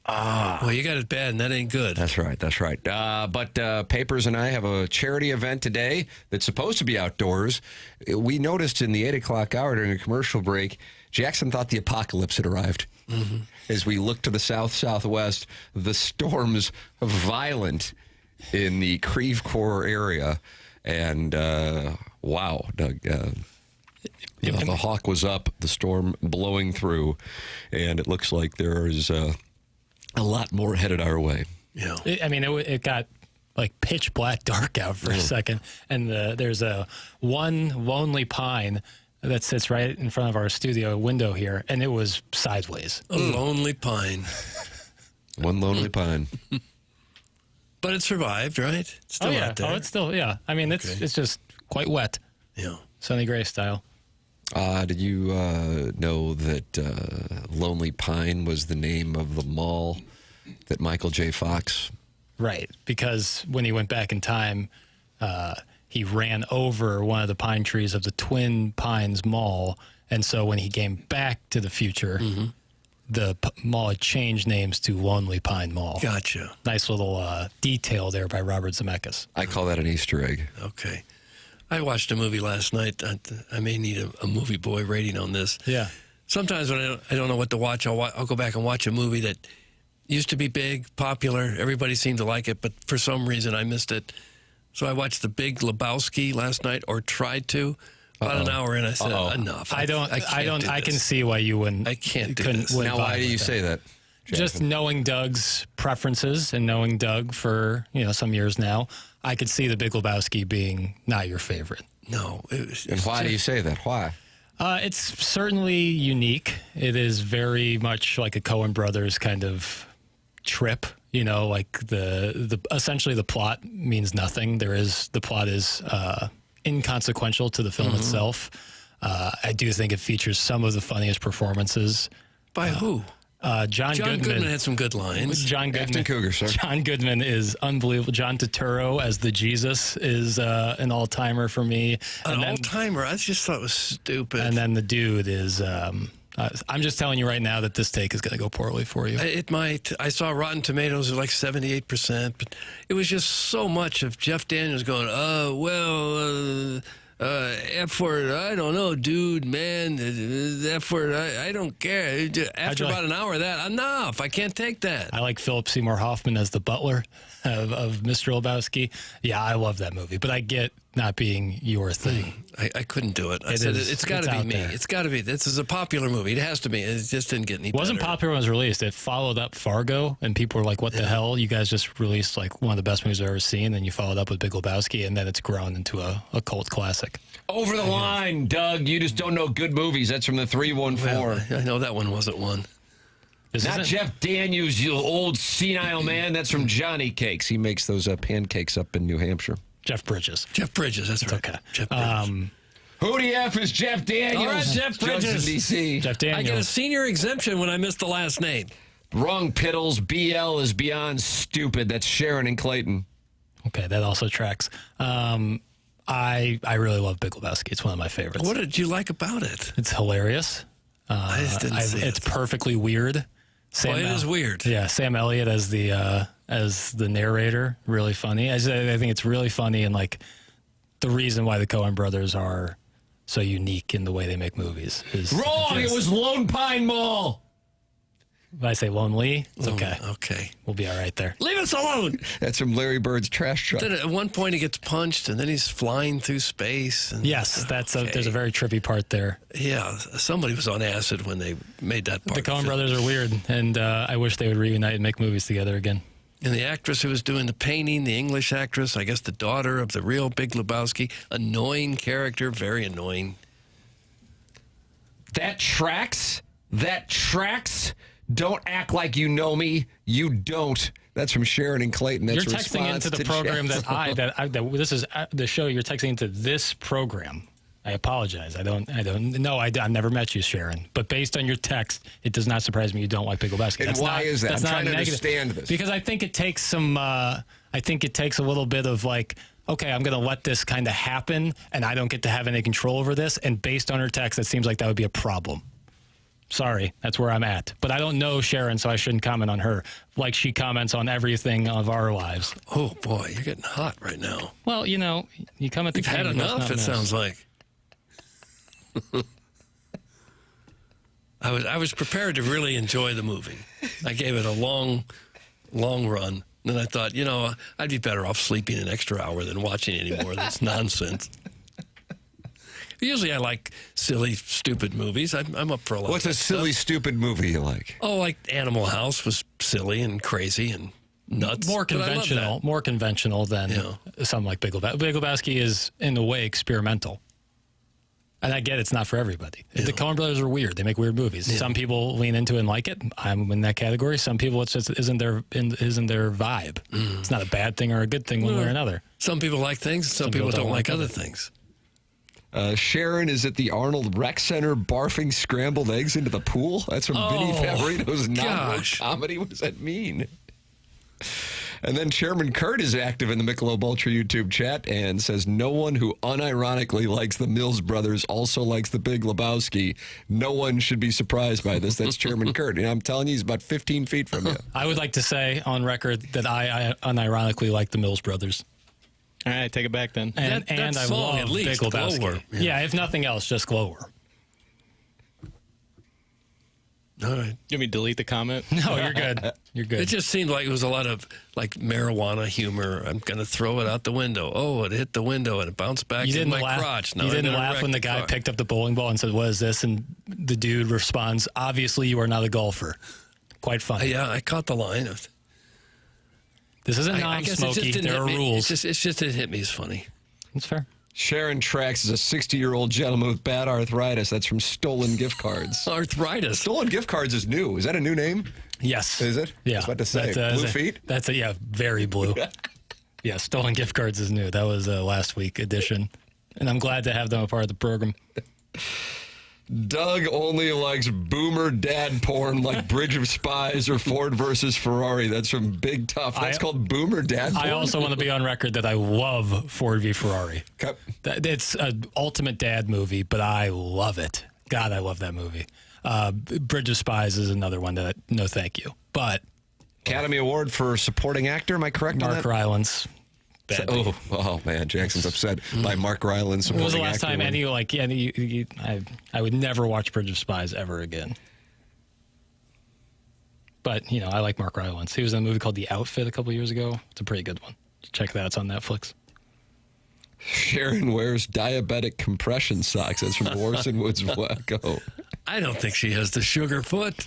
Well, you got it bad, and that ain't good. That's right. But Papers and I have a charity event today that's supposed to be outdoors. We noticed in the 8 o'clock hour during a commercial break, Jackson thought the apocalypse had arrived. Mm-hmm. As we look to the southwest, the storms violent in the Creve Coeur area. And, wow, Doug, the hawk was up, the storm blowing through, and it looks like there is a lot more headed our way. Yeah, it got like pitch black dark out for a second, and there's one lonely pine that sits right in front of our studio window here, and it was sideways. A lonely pine. One lonely pine. But it survived, right? It's still out there. Oh, it's still, yeah. I mean, it's just quite wet. Yeah. Sonny Gray style. Did you know that Lonely Pine was the name of the mall that Michael J. Fox? Right, because when he went back in time, he ran over one of the pine trees of the Twin Pines Mall, and so when he came back to the future, the mall had changed names to Lonely Pine Mall. Gotcha. Nice little detail there by Robert Zemeckis. I call that an Easter egg. Okay. I watched a movie last night. I may need a movie boy rating on this. Yeah. Sometimes when I don't know what to watch, I'll go back and watch a movie that used to be big, popular. Everybody seemed to like it, but for some reason I missed it. So I watched The Big Lebowski last night, or tried to. About an hour in, I said, enough. I can see why you wouldn't. I can't do couldn't. this. Now, why do you say that? Just knowing Doug's preferences and knowing Doug for some years now, I could see The Big Lebowski being not your favorite. No. And why do you say that? Why? It's certainly unique. It is very much like a Coen Brothers kind of trip. Like the essentially the plot means nothing. The plot is inconsequential to the film itself. I do think it features some of the funniest performances. By who? John Goodman had some good lines. John Goodman, Captain Cougar, sir. John Goodman is unbelievable. John Turturro as the Jesus is an all-timer for me. All-timer? I just thought it was stupid. And then the dude is... I'm just telling you right now that this take is going to go poorly for you. It might. I saw Rotten Tomatoes at like 78%, but it was just so much of Jeff Daniels going, F word, I don't know, dude, man, F word, I don't care. After about an hour of that, enough. I can't take that. I like Philip Seymour Hoffman as the butler of Mr. Lebowski. Yeah, I love that movie, but I get not being your thing. I couldn't do it. I said, it's got to be me. It's got to be. This is a popular movie. It has to be. It just didn't get any better. It wasn't popular when it was released. It followed up Fargo, and people were like, what the hell? You guys just released like one of the best movies I've ever seen, and you followed up with Big Lebowski, and then it's grown into a cult classic. Over the line, Doug. You just don't know good movies. That's from the 314. Well, I know that one wasn't one. Not Jeff Daniels, you old senile man. That's from Johnny Cakes. He makes those pancakes up in New Hampshire. Jeff Bridges. Jeff Bridges, that's right. Okay. Jeff Bridges. Who the F is Jeff Daniels? All right, Jeff Bridges. Judge in D.C. Jeff Daniels. I get a senior exemption when I miss the last name. Wrong Piddles. BL is beyond stupid. That's Sharon and Clayton. Okay, that also tracks. I really love Big Lebowski. It's one of my favorites. What did you like about it? It's hilarious. I just didn't see It's it. perfectly weird. Well, it is weird. Yeah, Sam Elliott as the narrator, really funny. I think it's really funny, and like the reason why the Coen brothers are so unique in the way they make movies is Wrong. It was Lone Pine Mall. If I say Lonely, it's okay. Okay. We'll be all right there. Leave us alone. That's from Larry Bird's trash truck. Then at one point he gets punched, and then he's flying through space. And, Yes, there's a very trippy part there. Yeah, somebody was on acid when they made that part. The Coen brothers are weird, and I wish they would reunite and make movies together again. And the actress who was doing the painting, the English actress, I guess the daughter of the real Big Lebowski, annoying character, very annoying. That tracks. That tracks. Don't act like you know me. You don't. That's from Sharon and Clayton. That's You're texting into the program that this is the show. You're texting into this program. I apologize. I've never met you, Sharon. But based on your text, it does not surprise me you don't like Big Lebowski. And why is that? I'm trying to understand this. Because I think it takes some. I think it takes a little bit of like, okay, I'm going to let this kind of happen, and I don't get to have any control over this. And based on her text, it seems like that would be a problem. Sorry, that's where I'm at. But I don't know Sharon, so I shouldn't comment on her. Like she comments on everything of our lives. Oh, boy, you're getting hot right now. Well, you come at the You've had enough, it sounds like. I was prepared to really enjoy the movie. I gave it a long run. Then I thought, I'd be better off sleeping an extra hour than watching any more of this nonsense. Usually I like silly, stupid movies. I'm up for a lot What's of a silly, stupid movie you like? Oh, like Animal House was silly and crazy and nuts. More conventional than something like Big Lebowski. Big Lebowski is, in a way, experimental. And I get it's not for everybody. Yeah. The Coen brothers are weird. They make weird movies. Yeah. Some people lean into it and like it. I'm in that category. Some people, it just isn't their vibe. Mm. It's not a bad thing or a good thing one way or another. Some people like things. Some people don't like other things. Sharon is at the Arnold Rec Center barfing scrambled eggs into the pool. That's from Vinny Favorito's non-work comedy. What does that mean? And then Chairman Kurt is active in the Michelob Ultra YouTube chat and says, no one who unironically likes the Mills Brothers also likes the Big Lebowski. No one should be surprised by this. That's Chairman Kurt. And I'm telling you, he's about 15 feet from you. I would like to say on record that I unironically like the Mills Brothers. All right, take it back then. And I love at least Big Lebowski. Glower. Yeah, if nothing else, just Glower. All right. You want me to delete the comment? No, you're good. You're good. It just seemed like it was a lot of like marijuana humor. I'm going to throw it out the window. Oh, it hit the window and it bounced back in my crotch. You didn't laugh when the guy picked up the bowling ball and said, what is this? And the dude responds, obviously you are not a golfer. Quite funny. Yeah, I caught the line. This isn't non-smoky. There are rules. It's just it hit me as funny. That's fair. Sharon Trax is a 60-year-old gentleman with bad arthritis. That's from Stolen Gift Cards. Arthritis. Stolen Gift Cards is new. Is that a new name? Yes. Is it? Yeah. I was about to say. Blue feet? That's very blue. Yeah, Stolen Gift Cards is new. That was a last week edition. And I'm glad to have them a part of the program. Doug only likes boomer dad porn like Bridge of Spies or Ford versus Ferrari. That's from Big Tough. That's called boomer dad porn? I also want to be on record that I love Ford v Ferrari. Okay. It's an ultimate dad movie, but I love it. God, I love that movie. Bridge of Spies is another one that, no thank you. But Academy Award for supporting actor, am I correct on that? Mark Rylance. Oh man, Jackson's upset by Mark Rylance. When was the last time I would never watch Bridge of Spies ever again. But, I like Mark Rylance. He was in a movie called The Outfit a couple years ago. It's a pretty good one. Check that. It's on Netflix. Sharon wears diabetic compression socks. That's from Orson Woods Wacko. I don't think she has the sugar foot.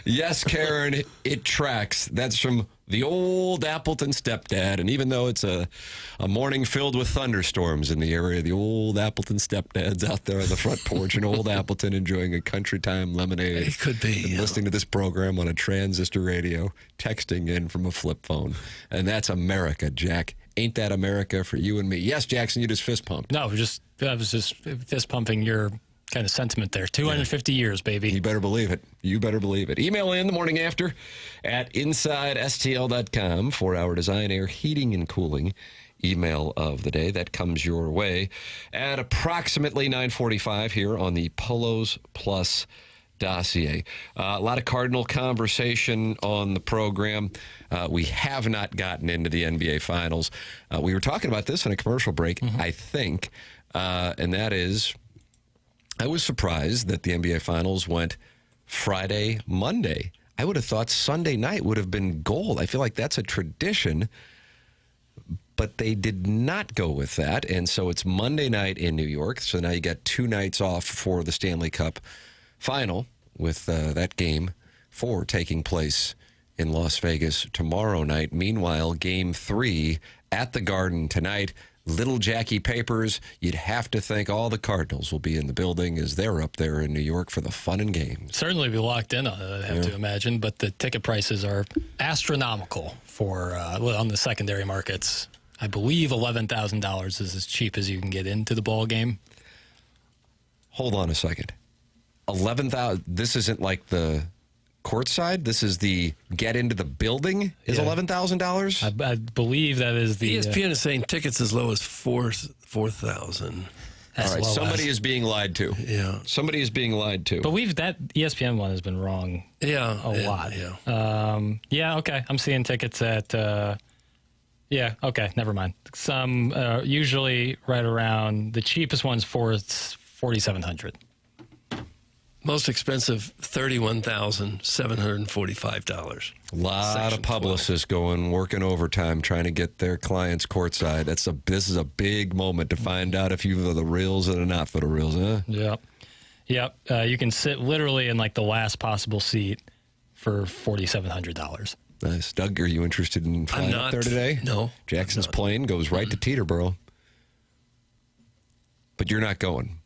Yes, Karen, it tracks. That's from the old Appleton stepdad. And even though it's a morning filled with thunderstorms in the area, the old Appleton stepdad's out there on the front porch in old Appleton enjoying a country time lemonade. It could be. And listening to this program on a transistor radio, texting in from a flip phone. And that's America, Jack. Ain't That America for You and Me. Yes, Jackson, you just fist pumped. No, I was just fist pumping your kind of sentiment there. 250 years, baby. You better believe it. You better believe it. Email in the morning after at InsideSTL.com for our Design, Air, Heating, and Cooling email of the day. That comes your way at approximately 9:45 here on the Polos Plus dossier. A lot of Cardinal conversation on the program. We have not gotten into the NBA Finals. We were talking about this in a commercial break, I think, and that is, I was surprised that the NBA Finals went Friday, Monday. I would have thought Sunday night would have been gold. I feel like that's a tradition, but they did not go with that, and so it's Monday night in New York. So now you got 2 nights off for the Stanley Cup Final, with that game 4 taking place in Las Vegas tomorrow night. Meanwhile, Game 3 at the Garden tonight. Little Jackie Papers, you'd have to think all the Cardinals will be in the building as they're up there in New York for the fun and games. Certainly be locked in on it, I have to imagine, but the ticket prices are astronomical for on the secondary markets. I believe $11,000 is as cheap as you can get into the ball game. Hold on a second. 11,000. This isn't like the courtside. This is the get into the building is $11,000. I believe that is the ESPN is saying tickets as low as 4,000. All right, somebody is being lied to. Yeah, somebody is being lied to. But that ESPN one has been wrong. Yeah, a lot. Yeah. Okay. I'm seeing tickets at. Okay. Never mind. Some usually right around the cheapest one's $4,700. Most expensive, $31,745. A lot of publicists working overtime, trying to get their clients courtside. This is a big moment to find out if you are the reals or not for the reals, huh? Yep. You can sit literally in like the last possible seat for $4,700. Nice. Doug, are you interested in flying up there today? No. Jackson's plane goes right to Teterboro. But you're not going.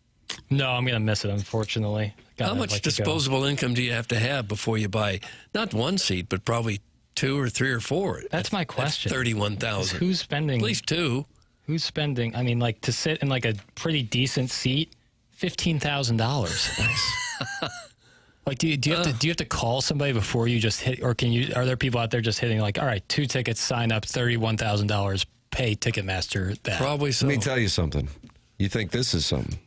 No, I'm going to miss it, unfortunately. How much disposable income do you have to have before you buy not one seat, but probably 2 or 3 or 4? That's my question. That's $31,000. Who's spending? At least 2. Who's spending? I mean, like to sit in like a pretty decent seat, $15,000. Like, do you have to call somebody before you just hit, or are there people out there just hitting like, all right, 2 tickets, sign up, $31,000, pay Ticketmaster that? Probably so. Let me tell you something. You think this is something?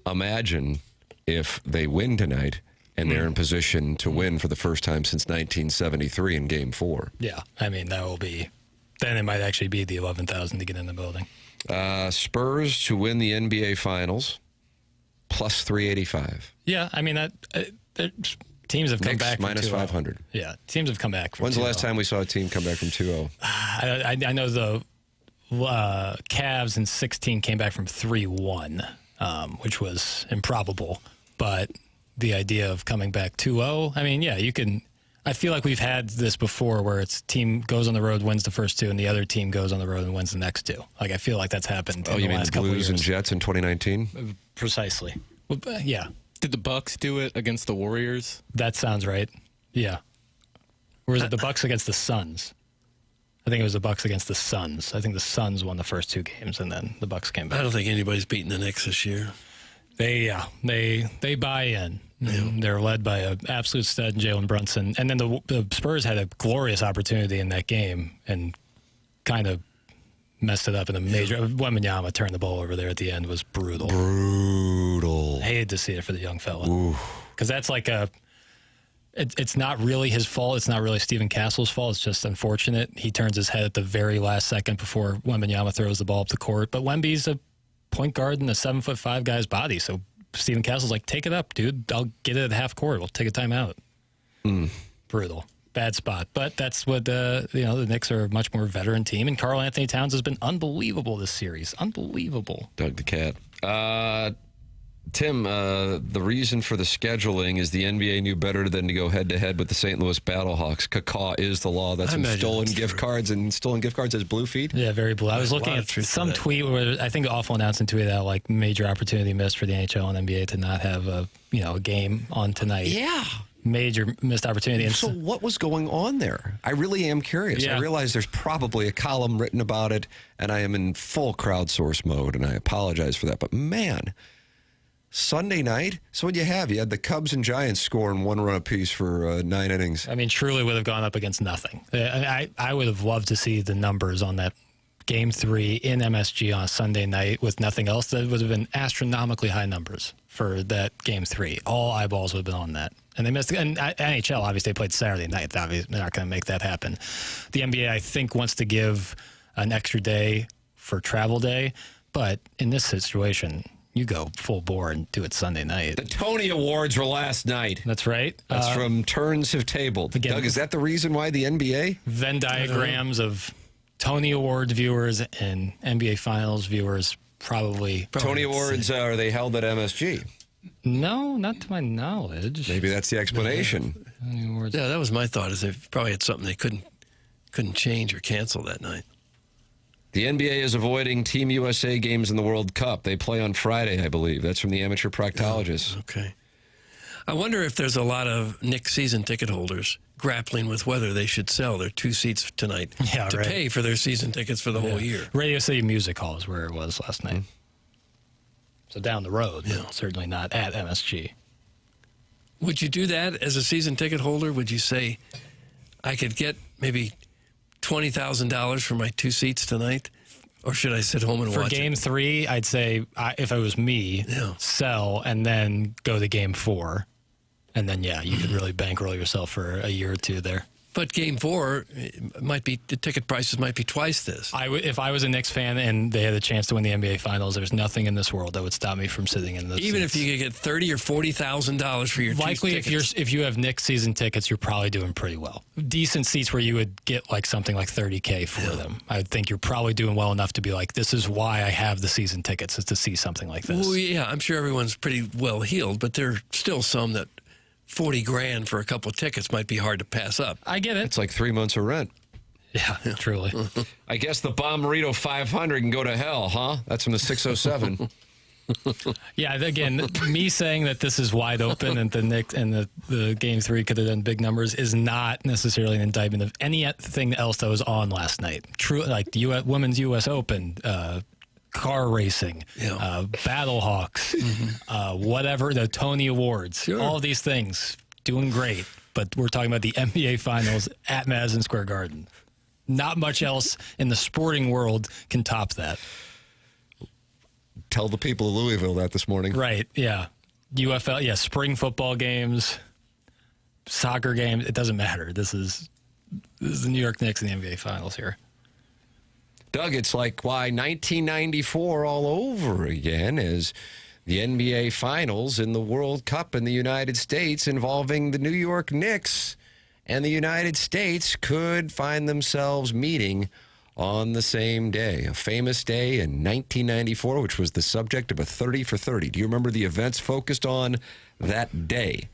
Imagine if they win tonight and they're in position to win for the first time since 1973 in Game 4. Yeah, I mean, that will be, then it might actually be the $11,000 to get in the building. Spurs to win the NBA Finals, plus 385. Yeah, I mean, teams have come back from minus 500. Yeah, teams have come back from When's the last time we saw a team come back from 2-0? I know the Cavs in 16 came back from 3-1. Which was improbable, but the idea of coming back 2-0, I mean, yeah, you can. I feel like we've had this before where it's team goes on the road, wins the first 2, and the other team goes on the road and wins the next 2. Like, I feel like that's happened in the last couple of years. Blues and Jets in 2019? Precisely. Well, yeah. Did the Bucks do it against the Warriors? That sounds right. Yeah. Or is it the Bucks against the Suns? I think it was the Bucks against the Suns. I think the Suns won the first 2 games, and then the Bucks came back. I don't think anybody's beating the Knicks this year. They buy in. Yeah. They're led by an absolute stud, Jalen Brunson. And then the Spurs had a glorious opportunity in that game and kind of messed it up in a major. Wembanyama turned the ball over there at the end. Was brutal. Brutal. I hated to see it for the young fella. Because that's like it's not really his fault. It's not really Stephen Castle's fault. It's just unfortunate. He turns his head at the very last second before Wembanyama throws the ball up the court. But Wemby's a point guard in a 7'5" guy's body. So Stephen Castle's like, take it up, dude. I'll get it at half court. We'll take a timeout. Brutal. Bad spot. But that's what, the Knicks are a much more veteran team. And Karl Anthony Towns has been unbelievable this series. Unbelievable. Doug the Cat. Tim, the reason for the scheduling is the NBA knew better than to go head-to-head with the St. Louis Battlehawks. Caca is the law. That's stolen gift cards as blue feet. Yeah, very blue. I was looking at some tweet where I think Awful Announcing tweeted out like major opportunity missed for the NHL and NBA to not have a game on tonight. Yeah. major missed opportunity. And So what was going on there? I really am curious. Yeah. I realize there's probably a column written about it, and I am in full crowdsource mode, and I apologize for that. But, man, Sunday night? So what you have? You had the Cubs and Giants scoring 1 run apiece for 9 innings. I mean, truly would have gone up against nothing. I would have loved to see the numbers on that Game 3 in MSG on Sunday night with nothing else. That would have been astronomically high numbers for that Game 3. All eyeballs would have been on that. And they missed. And NHL, obviously, they played Saturday night. Obviously, they're not going to make that happen. The NBA, I think, wants to give an extra day for travel day. But in this situation, you go full bore and do it Sunday night. The Tony Awards were last night. That's right. That's from Turns Have Tabled. Again, Doug, is that the reason why the NBA? Venn diagrams of Tony Awards viewers and NBA Finals viewers probably. Tony Awards, are they held at MSG? No, not to my knowledge. Maybe that's the explanation. Yeah, that was my thought. Is they probably had something they couldn't change or cancel that night. The NBA is avoiding Team USA games in the World Cup. They play on Friday, I believe. That's from the Amateur Proctologist. Oh, okay. I wonder if there's a lot of Knicks season ticket holders grappling with whether they should sell their 2 seats tonight to pay for their season tickets for the whole year. Radio City Music Hall is where it was last night. So down the road, but certainly not at MSG. Would you do that as a season ticket holder? Would you say, I could get maybe $20,000 for my 2 seats tonight? Or should I sit home and watch For Game 3, I'd say, if it was me, sell and then go to Game 4. And then, you could really bankroll yourself for a year or two there. But Game 4 might be, the ticket prices might be twice this. If I was a Knicks fan and they had a chance to win the NBA Finals, there's nothing in this world that would stop me from sitting in those Even seats. if you could get $30,000 or $40,000 for your Likely, 2 tickets. if you have Knicks season tickets, you're probably doing pretty well. Decent seats where you would get like something like $30K for them. I think you're probably doing well enough to be like, this is why I have the season tickets, is to see something like this. Well, yeah, I'm sure everyone's pretty well heeled, but there are still some that $40,000 for a couple of tickets might be hard to pass up. I get it. It's like 3 months of rent. Yeah, truly. I guess the Bomberito 500 can go to hell, huh? That's from the 607. Yeah, again, me saying that this is wide open and the Knicks and the Game 3 could have done big numbers is not necessarily an indictment of anything else that was on last night. True, like the Women's U.S. Open, car racing, Battlehawks, whatever, the Tony Awards, all of these things, doing great. But we're talking about the NBA Finals at Madison Square Garden. Not much else in the sporting world can top that. Tell the people of Louisville that this morning. Right, yeah. UFL, spring football games, soccer games, it doesn't matter. This is the New York Knicks in the NBA Finals here. Doug, it's like why 1994 all over again is the NBA Finals in the World Cup in the United States involving the New York Knicks and the United States could find themselves meeting on the same day. A famous day in 1994, which was the subject of a 30 for 30. Do you remember the events focused on that day?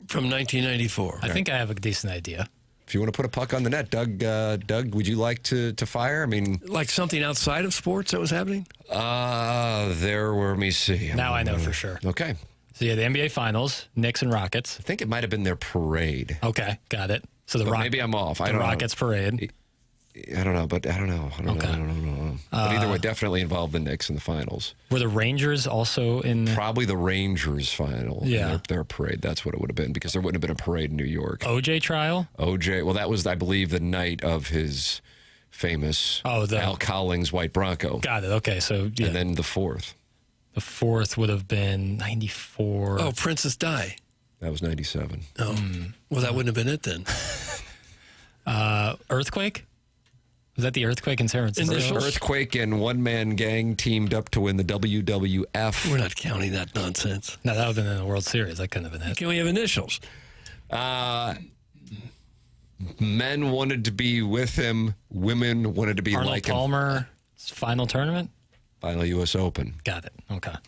From 1994. I think I have a decent idea. If you want to put a puck on the net, Doug, would you like to fire? I mean, like something outside of sports that was happening? Let me see. Now I know for sure. Okay. So the NBA Finals, Knicks and Rockets. I think it might have been their parade. Okay, got it. So maybe I'm off. The Rockets parade. I don't know. But either way, definitely involved the Knicks in the finals. Were the Rangers also in? Probably the Rangers final. Yeah. Their parade. That's what it would have been because there wouldn't have been a parade in New York. OJ trial? OJ. Well, that was, I believe, the night of his famous Al Collins White Bronco. Got it. Okay. So, yeah. And then the fourth. The fourth would have been 94. Oh, Princess Di. That was 97. Oh. Well, that wouldn't have been it then. Earthquake? Was that the earthquake in San Francisco? Earthquake and one-man gang teamed up to win the WWF. We're not counting that nonsense. No, that would have been in the World Series. That couldn't have been it. Can we have initials? Men wanted to be with him. Women wanted to be Arnold like him. Palmer, final tournament? Final U.S. Open. Got it. Okay. How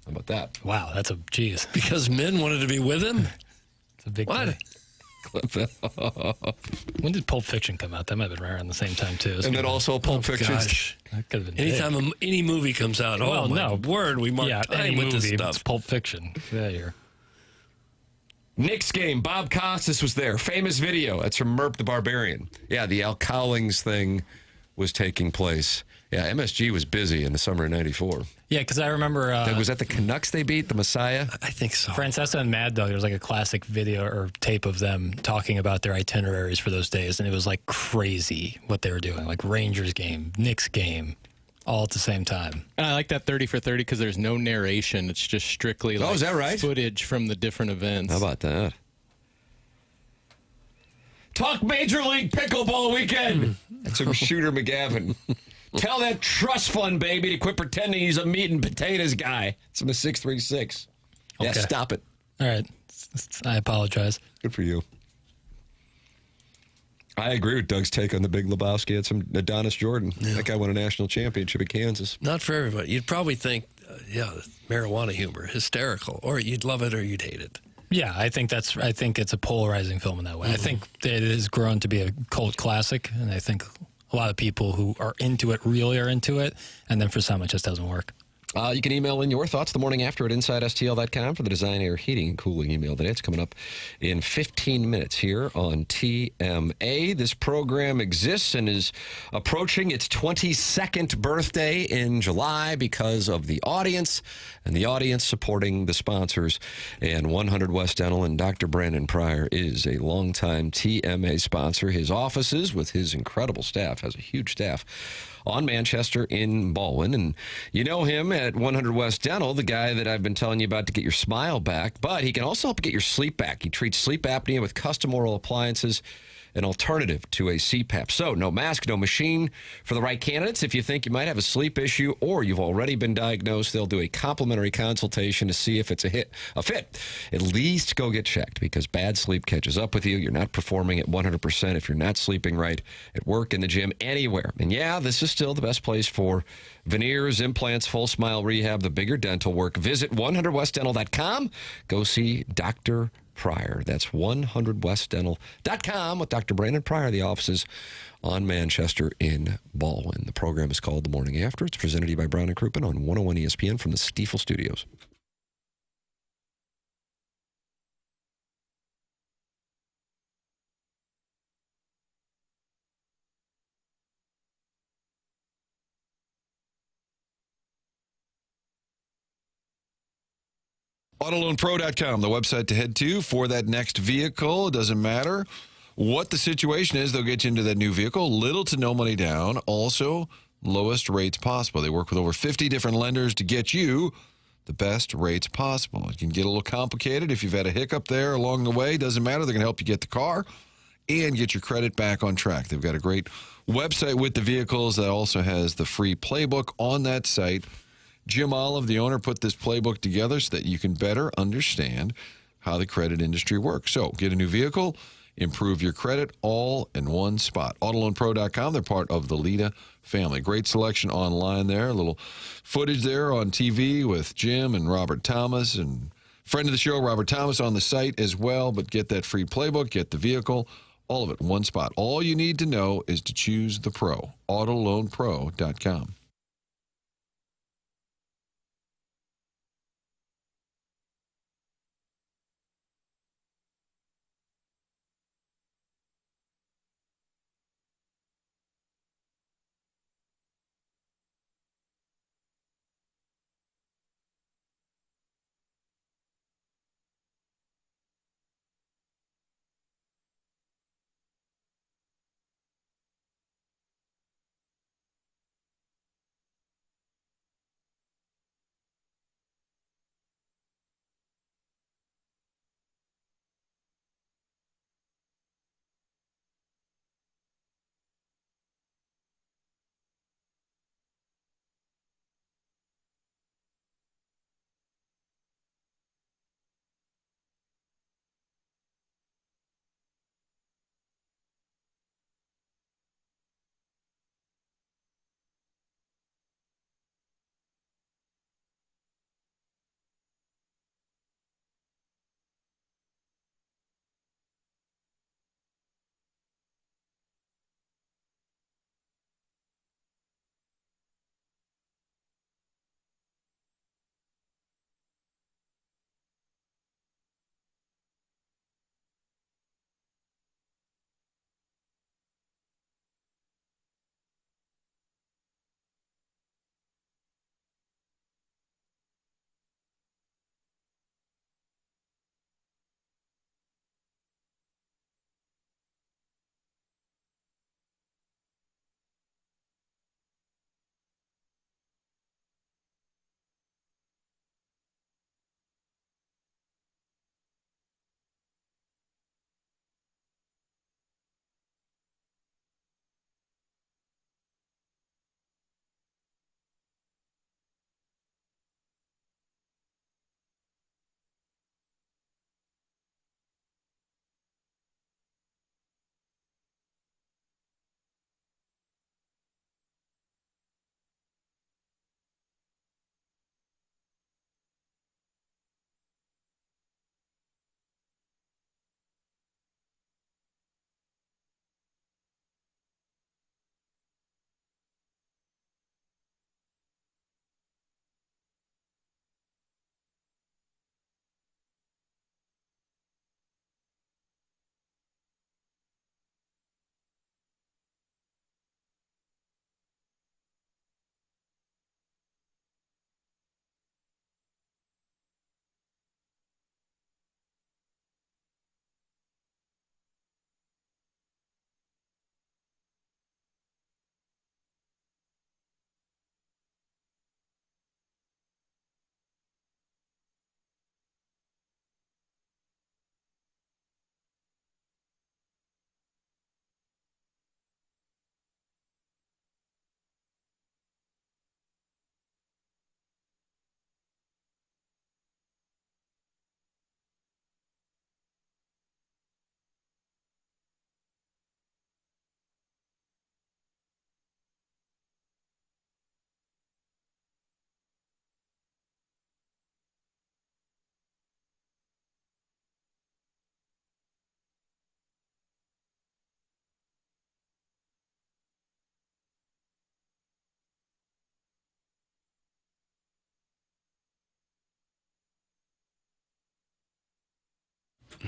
about that? Wow, that's a geez. Because men wanted to be with him? It's a big what? Day. When did Pulp Fiction come out? That might have been right around the same time, too. And then also Pulp Fiction. Gosh. That could have been anytime any movie comes out, word, we mark time any with movie, this stuff. It's Pulp Fiction. Yeah, here. Knicks game, Bob Costas was there. Famous video. That's from Merp the Barbarian. Yeah, the Al Cowlings thing was taking place. Yeah, MSG was busy in the summer of 94. Yeah, because I remember... was that the Canucks they beat, the Messiah? I think so. Francesa and Mad Dog, there was like a classic video or tape of them talking about their itineraries for those days, and it was like crazy what they were doing. Like Rangers game, Knicks game, all at the same time. And I like that 30 for 30 because there's no narration. It's just strictly is that right? footage from the different events. How about that? Talk Major League Pickleball weekend. That's from Shooter McGavin. Tell that trust fund baby to quit pretending he's a meat and potatoes guy. It's from the 636. Yeah, Okay. stop it. All right. I apologize. Good for you. I agree with Doug's take on the Big Lebowski. It's from Adonis Jordan. Yeah. That guy won a national championship at Kansas. Not for everybody. You'd probably think, marijuana humor, hysterical, or you'd love it or you'd hate it. Yeah, I think it's a polarizing film in that way. I think it has grown to be a cult classic, and I think a lot of people who are into it really are into it, and then for some it just doesn't work. You can email in your thoughts the morning after at InsideSTL.com for the Design, Air, Heating, and Cooling email today. It's coming up in 15 minutes here on TMA. This program exists and is approaching its 22nd birthday in July because of the audience and the audience supporting the sponsors. And 100 West Dental and Dr. Brandon Pryor is a longtime TMA sponsor. His offices with his incredible staff, has a huge staff, on Manchester in Baldwin. And you know him at 100 West Dental, the guy that I've been telling you about to get your smile back, but he can also help get your sleep back. He treats sleep apnea with custom oral appliances, an alternative to a CPAP. So no mask, no machine for the right candidates. If you think you might have a sleep issue or you've already been diagnosed, they'll do a complimentary consultation to see if it's a fit. At least go get checked because bad sleep catches up with you. You're not performing at 100% if you're not sleeping right at work, in the gym, anywhere. And yeah, this is still the best place for veneers, implants, full smile rehab, the bigger dental work. Visit 100westdental.com. Go see Dr. Pryor. That's 100westdental.com with Dr. Brandon Pryor. The offices on Manchester in Baldwin. The program is called The Morning After. It's presented to you by Brown and Crouppen on 101 ESPN from the Stiefel Studios. AutoLoanPro.com, the website to head to for that next vehicle. It doesn't matter what the situation is. They'll get you into that new vehicle. Little to no money down. Also, lowest rates possible. They work with over 50 different lenders to get you the best rates possible. It can get a little complicated if you've had a hiccup there along the way. Doesn't matter. They're going to help you get the car and get your credit back on track. They've got a great website with the vehicles that also has the free playbook on that site. Jim Olive, the owner, put this playbook together so that you can better understand how the credit industry works. So get a new vehicle, improve your credit, all in one spot. AutoLoanPro.com, they're part of the Lita family. Great selection online there. A little footage there on TV with Jim and Robert Thomas, and friend of the show, Robert Thomas, on the site as well. But get that free playbook, get the vehicle, all of it in one spot. All you need to know is to choose the pro. AutoLoanPro.com.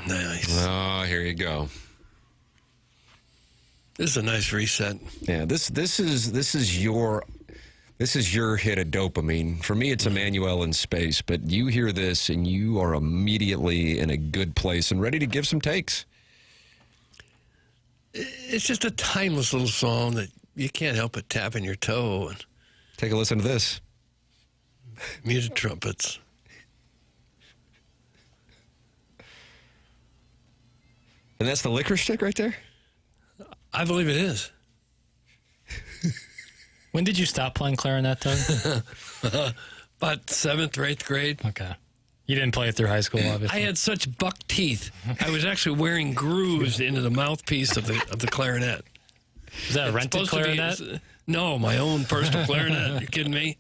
Nice. Oh, here you go. This is a nice reset. Yeah, this is your hit of dopamine. For me, it's Emmanuel in space, but you hear this and you are immediately in a good place and ready to give some takes. It's just a timeless little song that you can't help but tapping your toe. And take a listen to this. Muted trumpets. And that's the licorice stick right there? I believe it is. When did you stop playing clarinet, Doug? About 7th or 8th grade. Okay. You didn't play it through high school, obviously. I had such buck teeth. I was actually wearing grooves into the mouthpiece of the clarinet. Is that a rented clarinet? No, my own personal clarinet. You kidding me?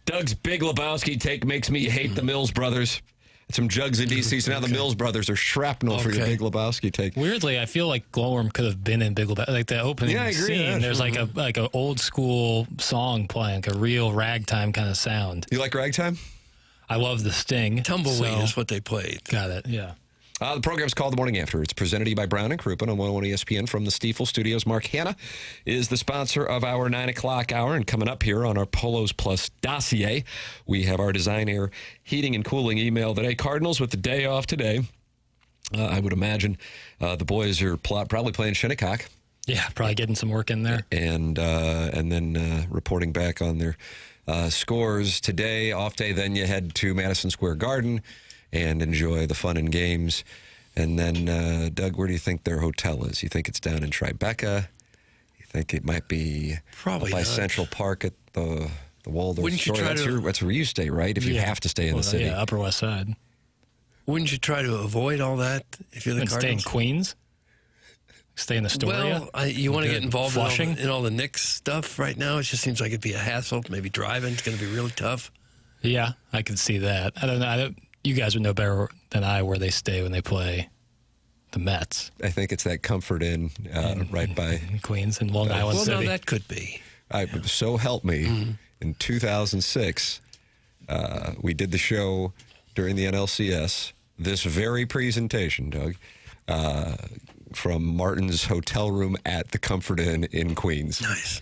Doug's Big Lebowski take makes me hate the Mills Brothers. Some jugs in D.C., so now the Mills Brothers are shrapnel for your Big Lebowski take. Weirdly, I feel like Glowworm could have been in Big Lebowski. Like the opening scene, there's like a old school song playing, like a real ragtime kind of sound. You like ragtime? I love the Sting. Tumbleweed is what they played. Got it, yeah. The program's called The Morning After. It's presented to you by Brown and Crouppen on 101 ESPN from the Stiefel Studios. Mark Hanna is the sponsor of our 9 o'clock hour. And coming up here on our Polos Plus dossier, we have our Design Air Heating and Cooling email today. Cardinals with the day off today. I would imagine the boys are probably playing Shinnecock. Yeah, probably getting some work in there. And then reporting back on their scores today. Off day, then you head to Madison Square Garden and enjoy the fun and games. And then, Doug, where do you think their hotel is? You think it's down in Tribeca? You think it might be probably by not. Central Park at the Waldorf? Wouldn't you try that's where you stay, right? If you have to stay in the city. Yeah, Upper West Side. Wouldn't you try to avoid all that if you're the Cardinals? Stay in Queens? Stay in Astoria? Well, you want to get involved Flushing? in all the Knicks stuff right now? It just seems like it'd be a hassle. Maybe driving is going to be really tough. Yeah, I could see that. I don't know. You guys would know better than I where they stay when they play the Mets. I think it's that Comfort Inn right by Queens and Long Island City. Well, no, that could be. So help me, in 2006, we did the show during the NLCS, this very presentation, Doug, from Martin's hotel room at the Comfort Inn in Queens. Nice.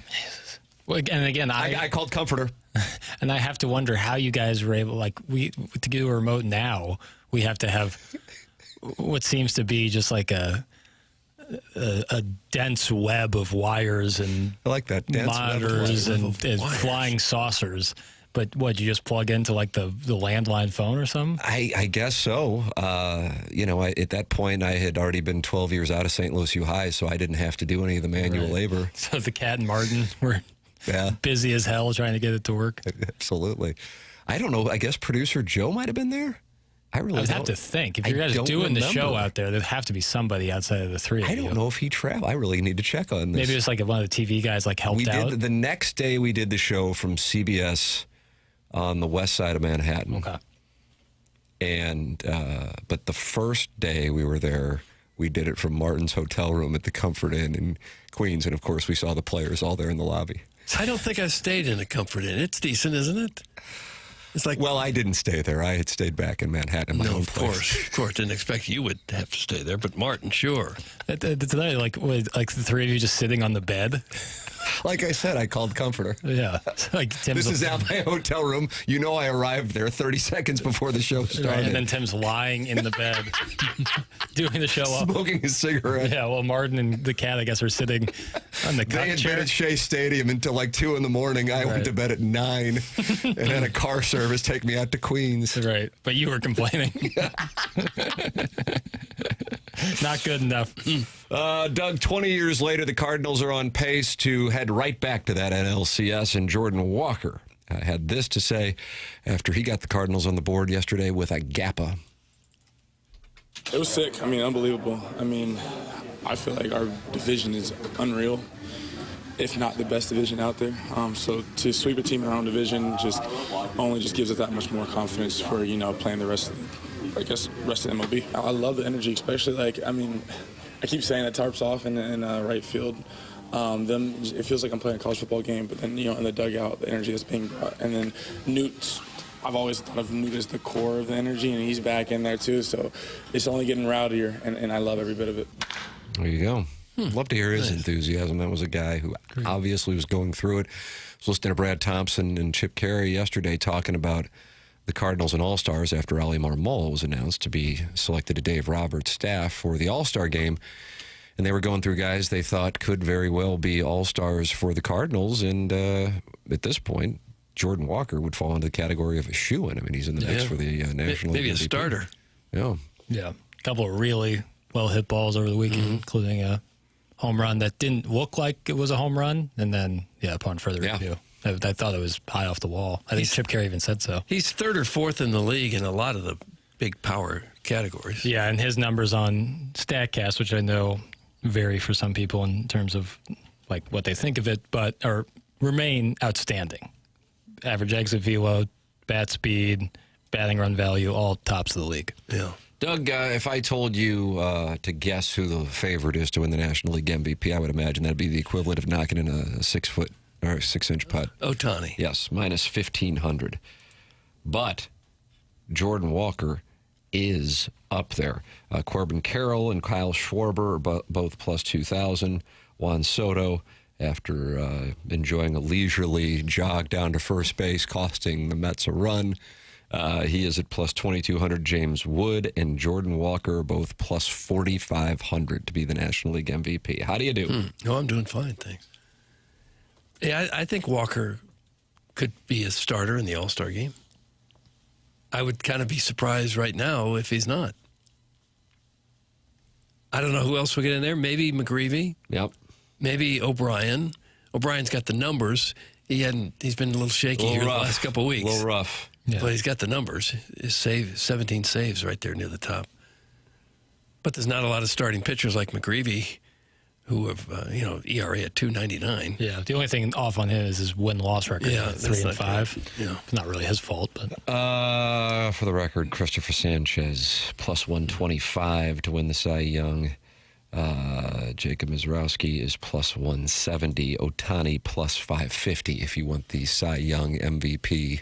Well, and again, I called Comforter. And I have to wonder how you guys were able, to do a remote now, we have to have what seems to be just like a dense web of wires and I like that. Dense monitors and flying saucers. But what, you just plug into like the landline phone or something? I guess so. At that point, I had already been 12 years out of St. Louis U High, so I didn't have to do any of the manual labor. So the Cat and Martin were busy as hell trying to get it to work. Absolutely. I don't know. I guess producer Joe might have been there. I would have to think. If you guys are doing the show out there, there'd have to be somebody outside of the three of you. I don't know if he traveled. I really need to check on this. Maybe it's like one of the TV guys helped out. The next day we did the show from CBS on the west side of Manhattan. Okay. And but the first day we were there, we did it from Martin's hotel room at the Comfort Inn in Queens, and of course we saw the players all there in the lobby. I don't think I stayed in a Comfort Inn. It's decent, isn't it? It's like, well, I didn't stay there. I had stayed back in Manhattan. In my own place. Of course, didn't expect you would have to stay there. But Martin, sure. Today, like the three of you just sitting on the bed. Like I said, I called Comforter. Yeah, this is now my hotel room. You know, I arrived there 30 seconds before the show started. Right, and then Tim's lying in the bed, doing the show up, smoking a cigarette. Yeah, well, Martin and the cat, I guess, are sitting on the couch. They had been at Shea Stadium until like 2 in the morning. I went to bed at 9 and had a car service take me out to Queens. Right, but you were complaining. Not good enough. Doug, 20 years later, the Cardinals are on pace to head right back to that NLCS, and Jordan Walker had this to say after he got the Cardinals on the board yesterday with a GAPA. It was sick. I mean, unbelievable. I mean, I feel like our division is unreal, if not the best division out there. So to sweep a team in our own division just gives us that much more confidence for, playing the rest of the MLB. I love the energy, especially I keep saying that tarp's off in right field. It feels like I'm playing a college football game, but then, in the dugout, the energy that's being brought. And then Newt, I've always thought of Newt as the core of the energy, and he's back in there too. So it's only getting rowdier, and I love every bit of it. There you go. Love to hear his enthusiasm. That was a guy who obviously was going through it. I was listening to Brad Thompson and Chip Carey yesterday talking about the Cardinals and All-Stars after Ali Marmol was announced to be selected to Dave Roberts' staff for the All-Star game. And they were going through guys they thought could very well be All-Stars for the Cardinals. And at this point, Jordan Walker would fall into the category of a shoo-in. I mean, he's in the mix for the National League Maybe a MVP. starter. Yeah. Yeah. A couple of really well-hit balls over the weekend, including a home run that didn't look like it was a home run. And then, upon further review, I thought it was high off the wall. I think Chip Carey even said so. He's third or fourth in the league in a lot of the big power categories. Yeah, and his numbers on StatCast, which I know vary for some people in terms of like what they think of it, but remain outstanding. Average exit velo, bat speed, batting run value, all tops of the league. Yeah. Doug, if I told you to guess who the favorite is to win the National League MVP, I would imagine that'd be the equivalent of knocking in a 6-inch putt. Ohtani. Yes, minus 1,500. But Jordan Walker is up there. Corbin Carroll and Kyle Schwarber are both plus 2,000. Juan Soto, after enjoying a leisurely jog down to first base, costing the Mets a run, he is at plus 2,200. James Wood and Jordan Walker are both plus 4,500 to be the National League MVP. How do you do? No, I'm doing fine, thanks. Yeah, I think Walker could be a starter in the All-Star game. I would kind of be surprised right now if he's not. I don't know who else will get in there. Maybe McGreevy. Yep. Maybe O'Brien. O'Brien's got the numbers. He's been a little shaky here the last couple of weeks. A little rough. Yeah. But he's got the numbers. His 17 saves right there near the top. But there's not a lot of starting pitchers like McGreevy who have, ERA at 2.99. Yeah, the only thing off on him is his win-loss record at 3-5. Good. Yeah. It's not really his fault. But for the record, Christopher Sanchez, plus 125 to win the Cy Young. Jacob Mizrowski is plus 170. Ohtani plus 550 if you want the Cy Young MVP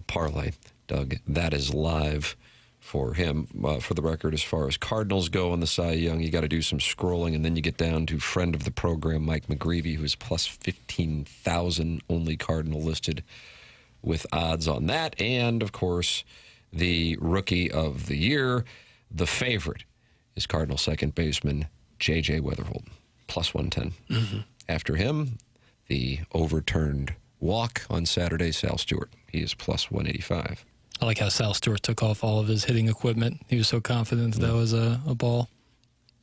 parlay. Doug, that is live for him. For the record, as far as Cardinals go on the Cy Young, you got to do some scrolling, and then you get down to friend of the program, Mike McGreevy, who's plus 15,000, only Cardinal listed with odds on that. And, of course, the Rookie of the Year, the favorite, is Cardinal second baseman J.J. Weatherholt, plus 110. Mm-hmm. After him, the overturned walk on Saturday, Sal Stewart. He is plus 185. I like how Sal Stewart took off all of his hitting equipment. He was so confident that was a ball.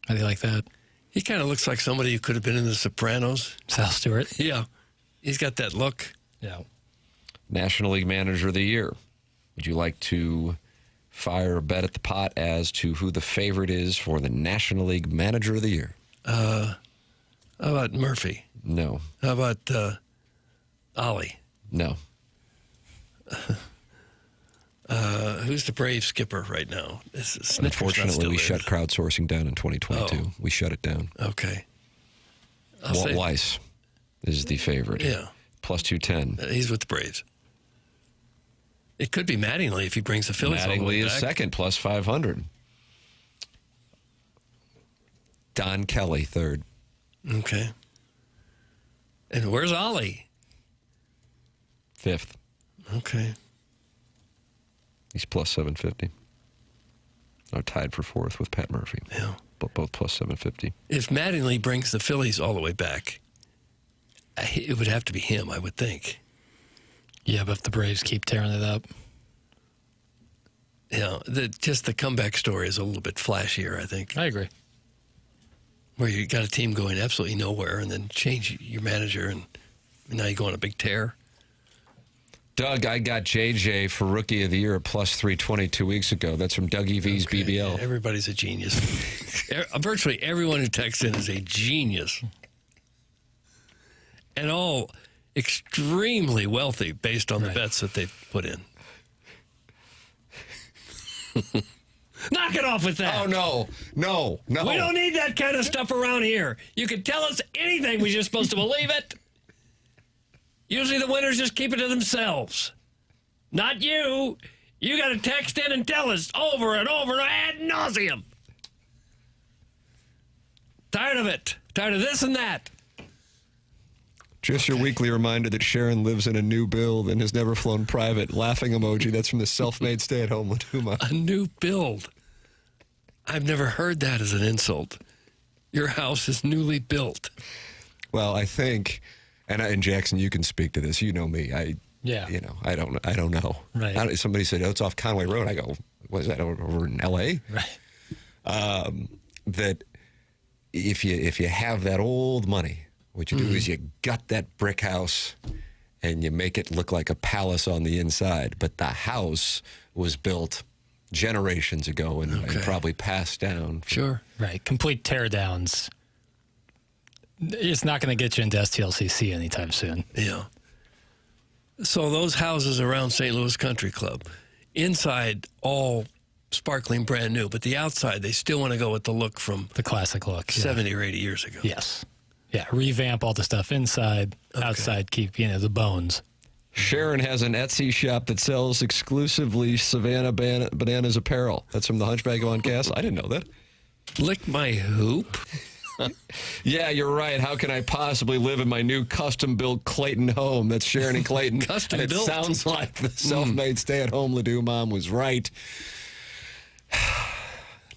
I like that. He kind of looks like somebody who could have been in The Sopranos. Sal Stewart? Yeah. He's got that look. Yeah. National League Manager of the Year. Would you like to fire a bet at the pot as to who the favorite is for the National League Manager of the Year? How about Murphy? No. How about Ollie? No. Who's the Brave skipper right now? Unfortunately, we shut crowdsourcing down in 2022. Oh. We shut it down. Okay. Walt Weiss is the favorite. Yeah. Plus 210. He's with the Braves. It could be Mattingly if he brings the Phillies all the way Mattingly back. is second, plus 500. Don Kelly, third. Okay. And where's Ollie? Fifth. Okay. He's plus 750. Are tied for fourth with Pat Murphy. Yeah. But both plus 750. If Mattingly brings the Phillies all the way back, it would have to be him, I would think. Yeah, but if the Braves keep tearing it up. Yeah, just the comeback story is a little bit flashier, I think. I agree. Where you got a team going absolutely nowhere and then change your manager and now you go on a big tear. Doug, I got JJ for Rookie of the Year at plus 320 2 weeks ago. That's from Dougie V's BBL. Everybody's a genius. Virtually everyone who texts in is a genius. And all extremely wealthy based on the bets that they put in. Knock it it off with that. Oh, no. We don't need that kind of stuff around here. You can tell us anything. We're just supposed to believe it. Usually the winners just keep it to themselves. Not you. You got to text in and tell us over and over and ad nauseum. Tired of it. Tired of this and that. Just your weekly reminder that Sharon lives in a new build and has never flown private. Laughing emoji. That's from the self-made stay-at-home Laduma. A new build. I've never heard that as an insult. Your house is newly built. Well, I think, and Jackson, you can speak to this. You know me. I don't know. Right. Somebody said, it's off Conway Road. I go, what is that, over in L.A.? Right. That if you have that old money, what you do is you gut that brick house and you make it look like a palace on the inside. But the house was built generations ago and probably passed down. Sure. Right. Complete teardowns. It's not going to get you into STLCC anytime soon. Yeah. So those houses around St. Louis Country Club, inside all sparkling brand new, but the outside, they still want to go with the look from the classic look 70 or 80 years ago. Yes. Yeah, revamp all the stuff inside, outside keep, the bones. Sharon has an Etsy shop that sells exclusively Savannah Bananas apparel. That's from the Hunchback of Von Castle. I didn't know that. Lick my hoop? Yeah, you're right. How can I possibly live in my new custom-built Clayton home? That's Sharon and Clayton. Custom-built? It sounds like the self-made stay-at-home Ledoux mom was right.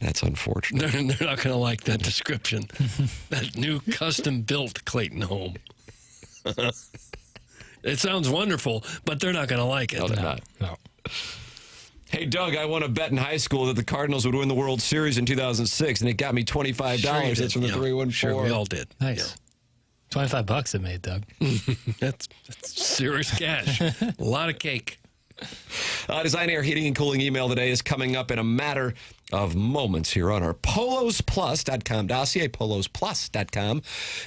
That's unfortunate. They're not going to like that description. That new custom-built Clayton home. It sounds wonderful, but they're not going to like it. No, they're not. No. Hey, Doug, I won a bet in high school that the Cardinals would win the World Series in 2006, and it got me $25. Sure That's from the 314. Sure, we all did. Nice. $25 it made, Doug. That's serious cash. A lot of cake. Design Air Heating and Cooling email today is coming up in a matter of moments here on our polosplus.com dossier. Polosplus.com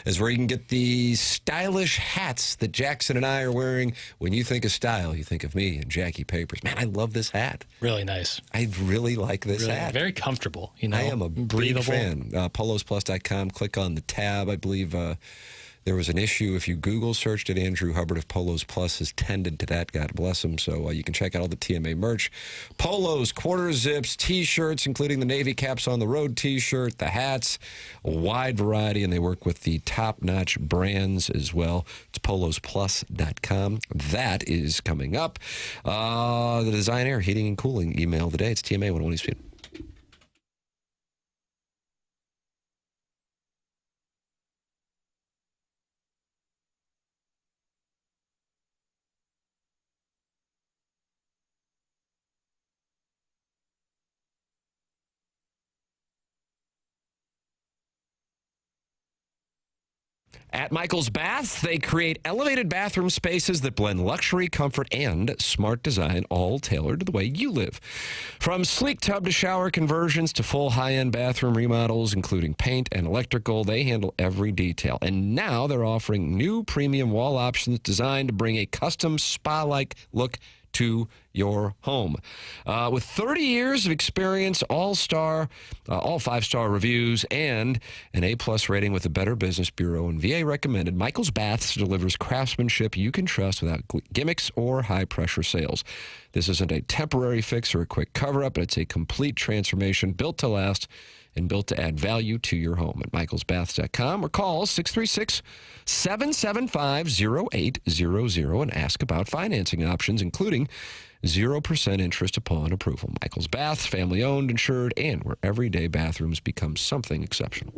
is where you can get the stylish hats that Jackson and I are wearing. When you think of style, you think of me and Jackie Papers. Man, I love this hat. Really nice. I really like this Really hat. very comfortable. I am a big fan. Polosplus.com. Click on the tab. I believe there was an issue. If you Google searched it, Andrew Hubbard of Polos Plus has tended to that. God bless him. So you can check out all the TMA merch. Polos, quarter zips, T-shirts, including the Navy Caps on the Road T-shirt, the hats, a wide variety, and they work with the top-notch brands as well. It's polosplus.com. That is coming up. The Design Air Heating and Cooling email today. It's TMA 101 Speed. At Michael's Bath, they create elevated bathroom spaces that blend luxury, comfort, and smart design, all tailored to the way you live. From sleek tub to shower conversions to full high-end bathroom remodels, including paint and electrical, they handle every detail. And now they're offering new premium wall options designed to bring a custom spa-like look to your home. With 30 years of experience, all 5-star reviews, and an A-plus rating with the Better Business Bureau and VA recommended, Michael's Baths delivers craftsmanship you can trust without gimmicks or high-pressure sales. This isn't a temporary fix or a quick cover-up, but it's a complete transformation built to last and built to add value to your home. At michaelsbaths.com or call 636-775-0800 and ask about financing options, including 0% interest upon approval. Michael's Baths, family owned, insured, and where everyday bathrooms become something exceptional.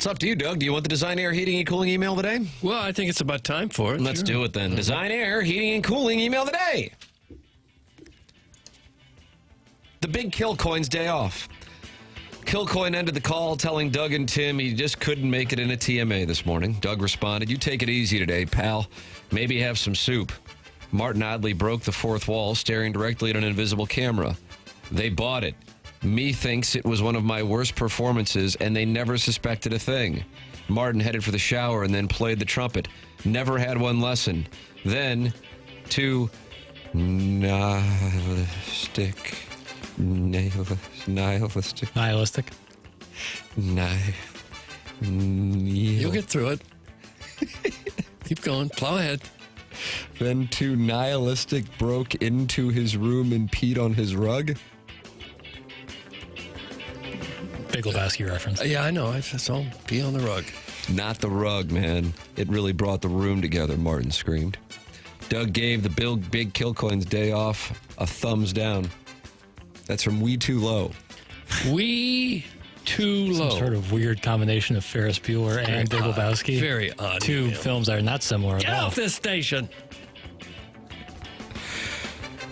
It's up to you, Doug. Do you want the Design Air Heating and Cooling email today? Well, I think it's about time for it. Let's do it then. Design Air Heating and Cooling email today. The big Kilcoyne's day off. Kilcoyne ended the call telling Doug and Tim he just couldn't make it in a TMA this morning. Doug responded, "You take it easy today, pal. Maybe have some soup." Martin oddly broke the fourth wall, staring directly at an invisible camera. "They bought it. Me thinks it was one of my worst performances, and they never suspected a thing." Martin headed for the shower and then played the trumpet. "Never had one lesson." Then, to nihilistic. You'll get through it. Keep going. Plow ahead. Then too nihilistic broke into his room and peed on his rug. Big Lebowski reference. Yeah, I know. It's all pee on the rug. Not the rug, man. It really brought the room together, Martin screamed. Doug gave the big Kilcoyne's day off a thumbs down. That's from We Too Low. We Too Low. Some sort of weird combination of Ferris Bueller and Big Lebowski. Very odd. Two films that are not similar Get at all. off this station.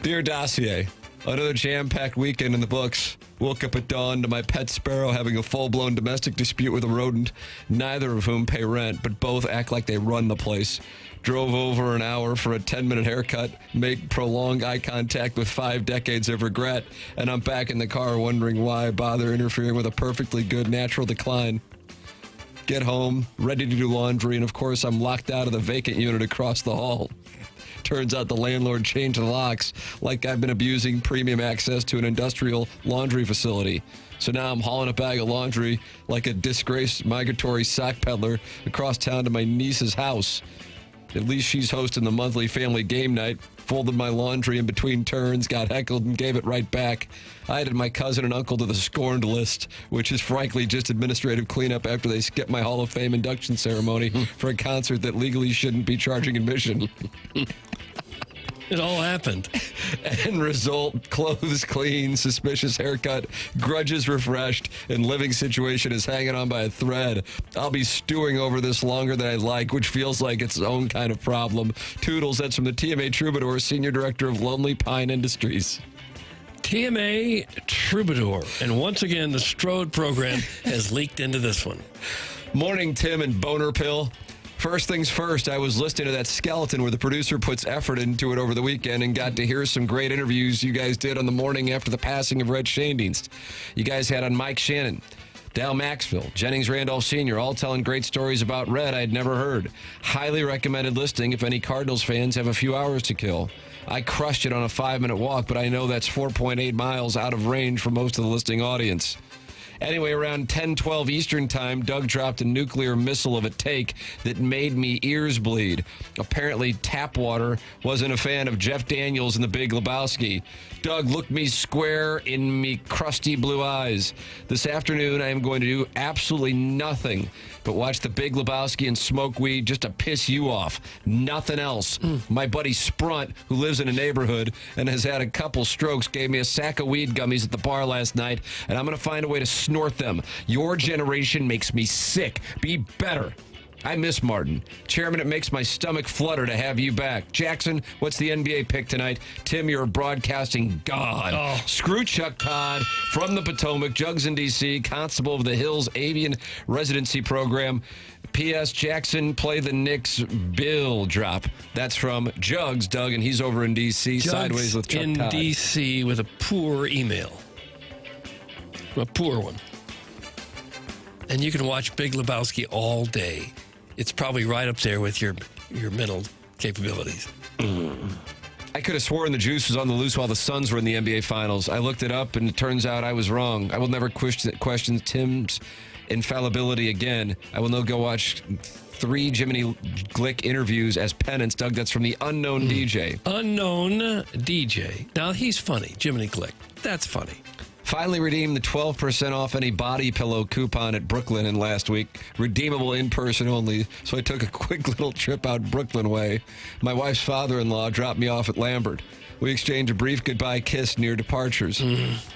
Dear Dossier, another jam-packed weekend in the books. Woke up at dawn to my pet sparrow having a full-blown domestic dispute with a rodent, neither of whom pay rent, but both act like they run the place. Drove over an hour for a 10-minute haircut, made prolonged eye contact with 5 decades of regret, and I'm back in the car wondering why bother interfering with a perfectly good natural decline. Get home, ready to do laundry, and of course I'm locked out of the vacant unit across the hall. Turns out the landlord changed the locks, like I've been abusing premium access to an industrial laundry facility. So now I'm hauling a bag of laundry like a disgraced migratory sock peddler across town to my niece's house. At least she's hosting the monthly family game night. Folded my laundry in between turns, got heckled, and gave it right back. I added my cousin and uncle to the scorned list, which is frankly just administrative cleanup after they skipped my Hall of Fame induction ceremony for a concert that legally shouldn't be charging admission. It all happened. End result, clothes clean, suspicious haircut, grudges refreshed, and living situation is hanging on by a thread. I'll be stewing over this longer than I'd like, which feels like its own kind of problem. Toodles, that's from the TMA Troubadour, Senior Director of Lonely Pine Industries. TMA Troubadour. And once again, the Strode program has leaked into this one. Morning, Tim and Boner Pill. First things first, I was listening to that skeleton where the producer puts effort into it over the weekend and got to hear some great interviews you guys did on the morning after the passing of Red Schoendienst. You guys had on Mike Shannon, Dal Maxville, Jennings Randolph Sr., all telling great stories about Red I'd never heard. Highly recommended listening if any Cardinals fans have a few hours to kill. I crushed it on a 5-minute walk, but I know that's 4.8 miles out of range for most of the listening audience. Anyway, around 10:12 Eastern time, Doug dropped a nuclear missile of a take that made me ears bleed. Apparently, Tapwater wasn't a fan of Jeff Daniels and the Big Lebowski. Doug looked me square in me crusty blue eyes. This afternoon, I am going to do absolutely nothing but watch the Big Lebowski and smoke weed just to piss you off. Nothing else. My buddy Sprunt, who lives in a neighborhood and has had a couple strokes, gave me a sack of weed gummies at the bar last night, and I'm going to find a way to snort them. Your generation makes me sick. Be better. I miss Martin. Chairman, it makes my stomach flutter to have you back. Jackson, what's the NBA pick tonight? Tim, you're a broadcasting god. Oh. Screw Chuck Todd from the Potomac, Jugs in D.C., Constable of the Hills Avian Residency Program. P.S. Jackson, play the Knicks bill drop. That's from Jugs, Doug, and he's over in D.C. Jugs sideways with Chuck in Todd. D.C. with a poor email. A poor one. And you can watch Big Lebowski all day. It's probably right up there with your mental capabilities. I could have sworn the juice was on the loose while the Suns were in the NBA Finals. I looked it up, and it turns out I was wrong. I will never question Tim's infallibility again. I will now go watch 3 Jiminy Glick interviews as penance. Doug, that's from the Unknown DJ. Unknown DJ. Now, he's funny, Jiminy Glick. That's funny. Finally redeemed the 12% off any body pillow coupon at Brooklyn in last week. Redeemable in person only. So I took a quick little trip out Brooklyn way. My wife's father-in-law dropped me off at Lambert. We exchanged a brief goodbye kiss near departures.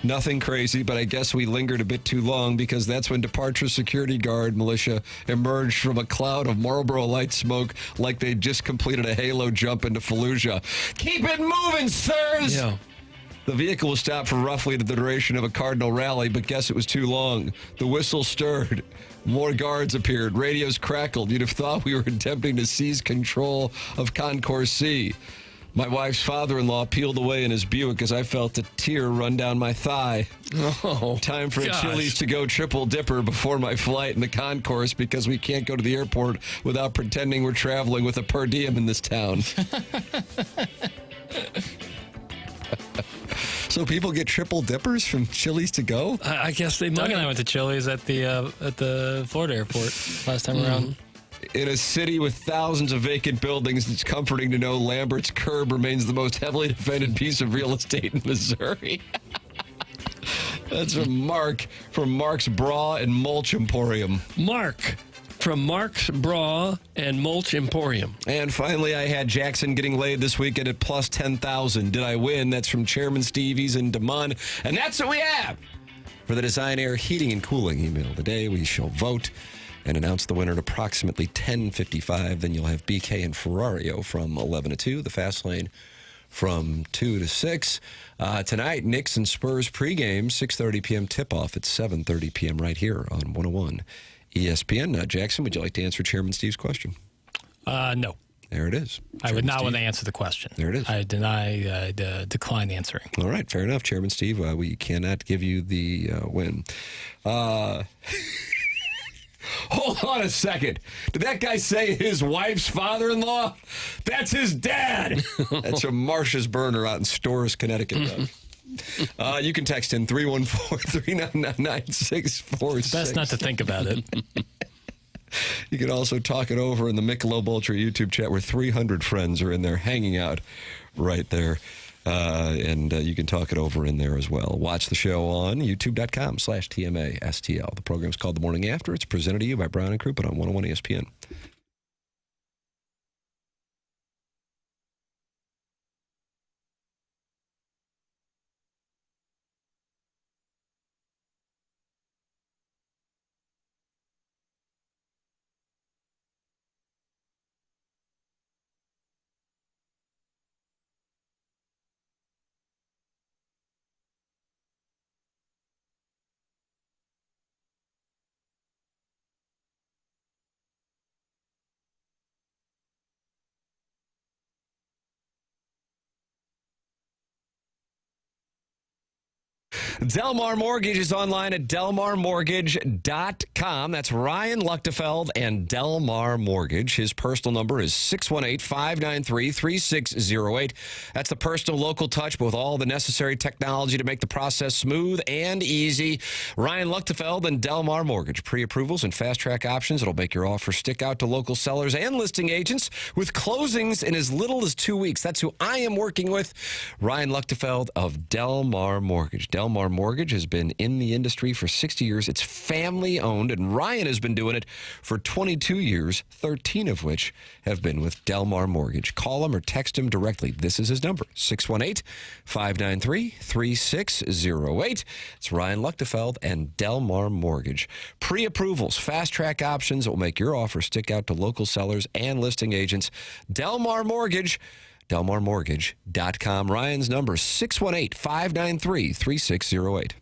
Nothing crazy, but I guess we lingered a bit too long because that's when departure security guard militia emerged from a cloud of Marlboro Light smoke like they'd just completed a halo jump into Fallujah. Keep it moving, sirs! Yeah. The vehicle was stopped for roughly the duration of a Cardinal rally, but guess it was too long. The whistle stirred. More guards appeared. Radios crackled. You'd have thought we were attempting to seize control of Concourse C. My wife's father-in-law peeled away in his Buick as I felt a tear run down my thigh. Oh, time for gosh. a Chili's to go triple dipper before my flight in the concourse because we can't go to the airport without pretending we're traveling with a per diem in this town. So people get triple dippers from Chili's to go? I guess they Doug might. and I went to Chili's at the Florida airport last time around. In a city with thousands of vacant buildings, it's comforting to know Lambert's Curb remains the most heavily defended piece of real estate in Missouri. That's from Mark, from Mark's Bra and Mulch Emporium. Mark from Mark's Bra and Mulch Emporium. And finally, I had Jackson getting laid this weekend at plus 10,000. Did I win? That's from Chairman Stevie's in Des Moines. And that's what we have for the Design Air Heating and Cooling email of the day. We shall vote and announce the winner at approximately 10:55. Then you'll have BK and Ferrario from 11 to 2, the Fast Lane from 2 to 6. Tonight, Knicks and Spurs pregame, 6:30 p.m. tip-off at 7:30 p.m. right here on 101 ESPN. Jackson, would you like to answer Chairman Steve's question? No. There it is. I would not want to answer the question. There it is. I decline answering. All right, fair enough, Chairman Steve. We cannot give you the win. Hold on a second. Did that guy say his wife's father-in-law? That's his dad. That's from Marcia's Burner out in Storrs, Connecticut. You can text in 314-399-9646. Best not to think about it. You can also talk it over in the Michelob Ultra YouTube chat where 300 friends are in there hanging out right there. And you can talk it over in there as well. Watch the show on youtube.com/TMASTL. The program's called The Morning After. It's presented to you by Brown and Crouppen on 101 ESPN. Delmar Mortgage is online at delmarmortgage.com. That's Ryan Luchtefeld and Delmar Mortgage. His personal number is 618-593-3608. That's the personal local touch, but with all the necessary technology to make the process smooth and easy. Ryan Luchtefeld and Delmar Mortgage. Pre-approvals and fast-track options that'll make your offer stick out to local sellers and listing agents with closings in as little as 2 weeks. That's who I am working with, Ryan Luchtefeld of Delmar Mortgage. Delmar Mortgage has been in the industry for 60 years. It's family owned, and Ryan has been doing it for 22 years, 13 of which have been with Delmar Mortgage. Call him or text him directly. This is his number, 618-593-3608. It's Ryan Luchtefeld and Delmar Mortgage. Pre-approvals, fast-track options that will make your offer stick out to local sellers and listing agents. Delmar Mortgage. DelmarMortgage.com. Ryan's number, 618-593-3608.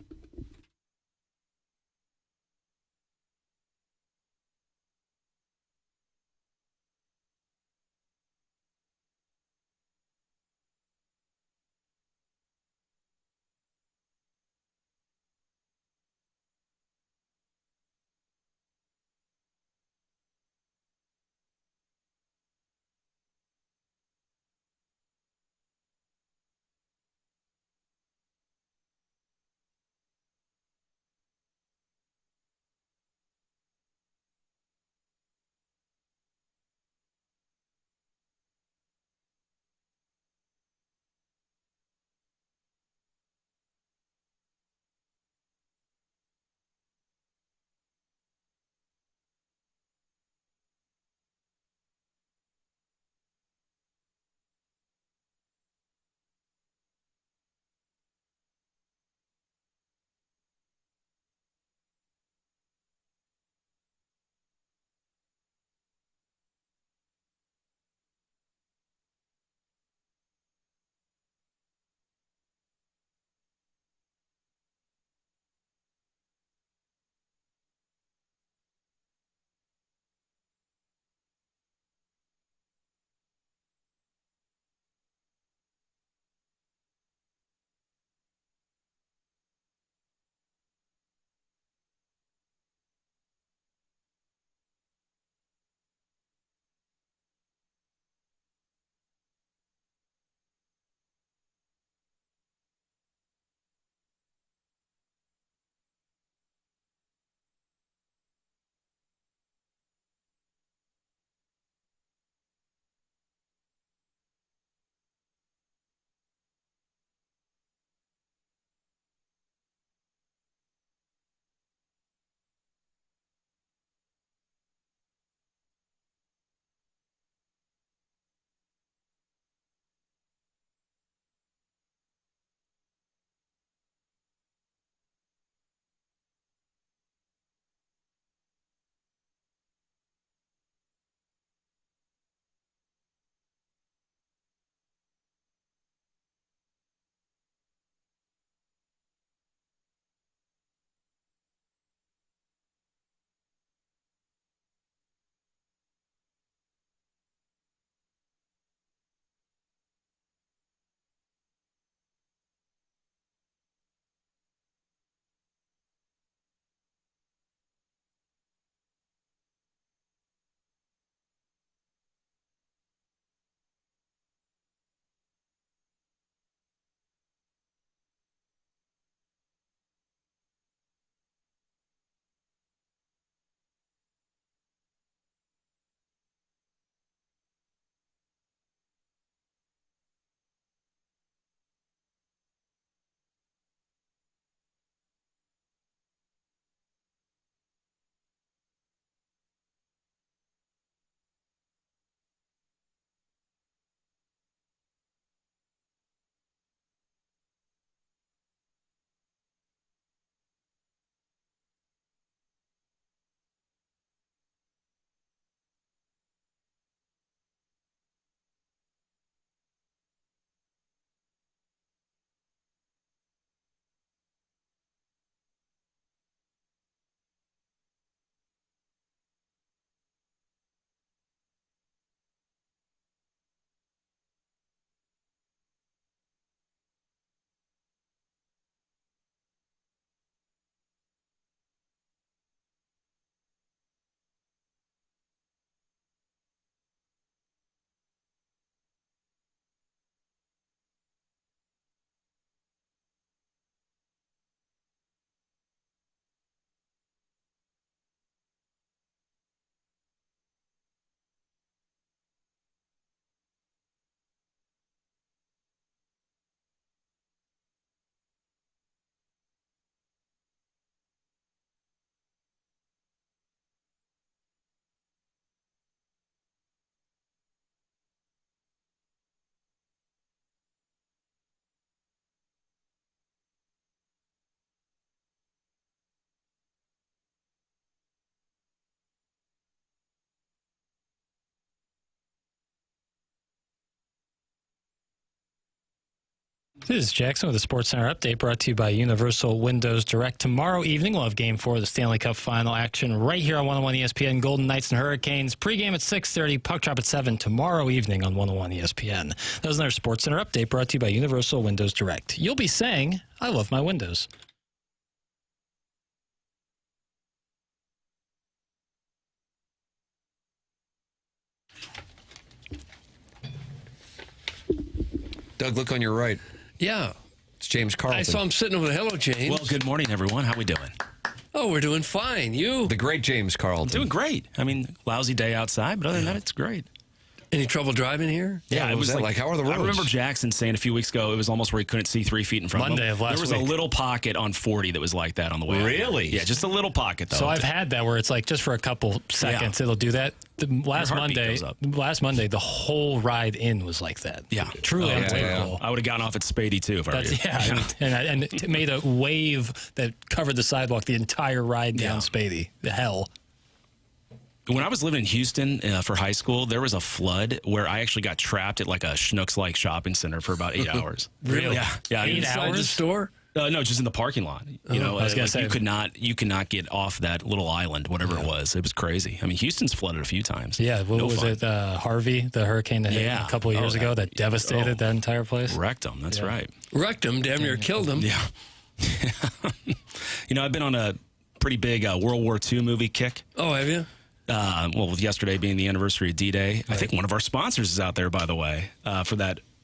This is Jackson with a Sports Center update brought to you by Universal Windows Direct. Tomorrow evening, we'll have Game 4 of the Stanley Cup Final action right here on 101 ESPN. Golden Knights and Hurricanes. Pregame at 6:30, puck drop at 7 tomorrow evening on 101 ESPN. That was another Sports Center update brought to you by Universal Windows Direct. You'll be saying, I love my windows. Doug, look on your right. Yeah. It's James Carlton. I saw him sitting over there. Hello, James. Well, good morning, everyone. How we doing? Oh, we're doing fine. You? The great James Carlton. Doing great. I mean, lousy day outside, but other than that, it's great. Any trouble driving here? Yeah, it was like, how are the roads? I remember Jackson saying a few weeks ago it was almost where he couldn't see 3 feet in front Monday of him. of last There was week. a little pocket on 40 that was like that on the way. Really? Yeah, just a little pocket, though. So I've had that where it's like just for a couple seconds it'll do that. Last heartbeat Monday, the whole ride in was like that. Yeah. Truly unbelievable. I would have gotten off at Spady, too, if I were you. And it made a wave that covered the sidewalk the entire ride down Spady. The hell. When I was living in Houston for high school, there was a flood where I actually got trapped at like a Schnucks-like shopping center for about 8 hours. Really? Yeah. 8 hours? The store? No, just in the parking lot. You know, I was gonna say, you could not get off that little island, whatever it was. It was crazy. I mean, Houston's flooded a few times. Yeah, what was it? Harvey, the hurricane that hit a couple of years ago that devastated that entire place? Wrecked them. That's right. Wrecked them. Damn near killed them. Yeah. You know, I've been on a pretty big World War II movie kick. Oh, have you? Well, with yesterday being the anniversary of D-Day, right. I think one of our sponsors is out there, by the way,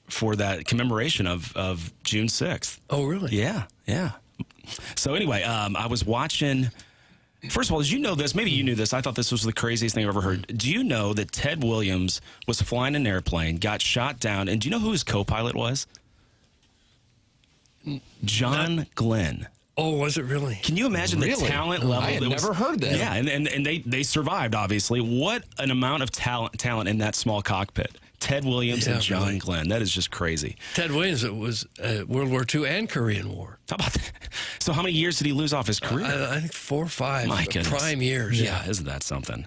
for that commemoration of June 6th. Oh, really? Yeah. So anyway, I was watching. First of all, did you know this? Maybe you knew this. I thought this was the craziest thing I've ever heard. Do you know that Ted Williams was flying an airplane, got shot down, and do you know who his co-pilot was? John Glenn. Oh, was it really? Can you imagine the talent level? I had never heard that. Yeah, and they survived, obviously. What an amount of talent in that small cockpit. Ted Williams and John Glenn. That is just crazy. Ted Williams, it was World War II and Korean War. How about that? So how many years did he lose off his career? I think 4 or 5. My goodness. Prime years. Yeah, isn't that something?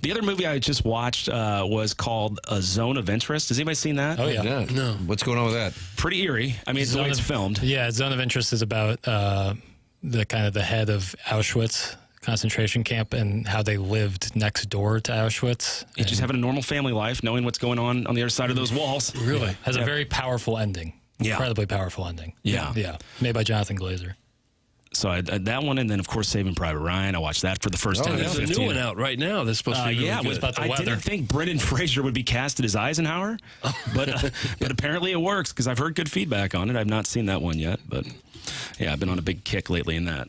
The other movie I just watched was called A Zone of Interest. Has anybody seen that? Oh, yeah. No. What's going on with that? Pretty eerie. I mean, it's the way it's filmed. Yeah, Zone of Interest is about the head of Auschwitz concentration camp and how they lived next door to Auschwitz. And just having a normal family life, knowing what's going on the other side of those walls. Really? Has a very powerful ending. Yeah. Incredibly powerful ending. Yeah. Yeah. Made by Jonathan Glazer. So I that one, and then, of course, Saving Private Ryan. I watched that for the first time. There's a new one out right now that's supposed to be really good. about the I weather. didn't think Brendan Fraser would be casted as Eisenhower, but apparently it works because I've heard good feedback on it. I've not seen that one yet, but yeah, I've been on a big kick lately in that.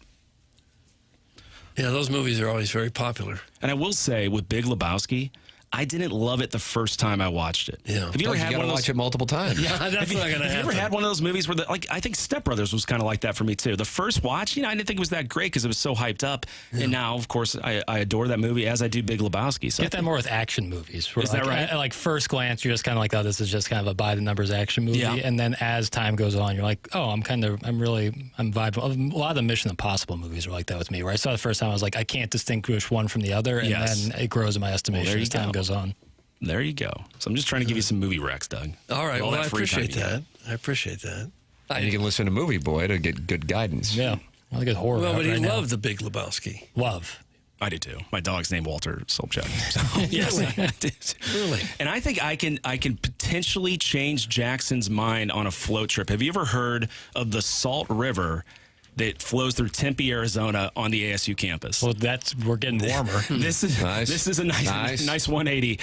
Yeah, those movies are always very popular. And I will say, with Big Lebowski, I didn't love it the first time I watched it. Yeah. Have you ever had one of those? Watch it multiple times. Yeah, that's not going to happen. Have you ever had one of those movies where, I think Step Brothers was kind of like that for me, too. The first watch, I didn't think it was that great because it was so hyped up. Yeah. And now, of course, I adore that movie as I do Big Lebowski. So Get that more with action movies. Is that right? At first glance, you're just kind of like, oh, this is just kind of a by the numbers action movie. Yeah. And then as time goes on, you're like, oh, I'm vibing. A lot of the Mission Impossible movies are like that with me, where I saw it the first time, I was like, I can't distinguish one from the other. And then it grows in my estimation as time goes on. There you go. So I'm just trying to give you some movie recs, Doug. All right. Well, I appreciate that. And you can listen to Movie Boy to get good guidance. Yeah. I like a horror. Well, but he right loved The Big Lebowski. Love. I do too. My dog's named Walter Sobchak. So, yes, I did. Really? And I think I can potentially change Jackson's mind on a float trip. Have you ever heard of the Salt River that flows through Tempe, Arizona on the ASU campus? Well, we're getting warmer. This is a nice 180.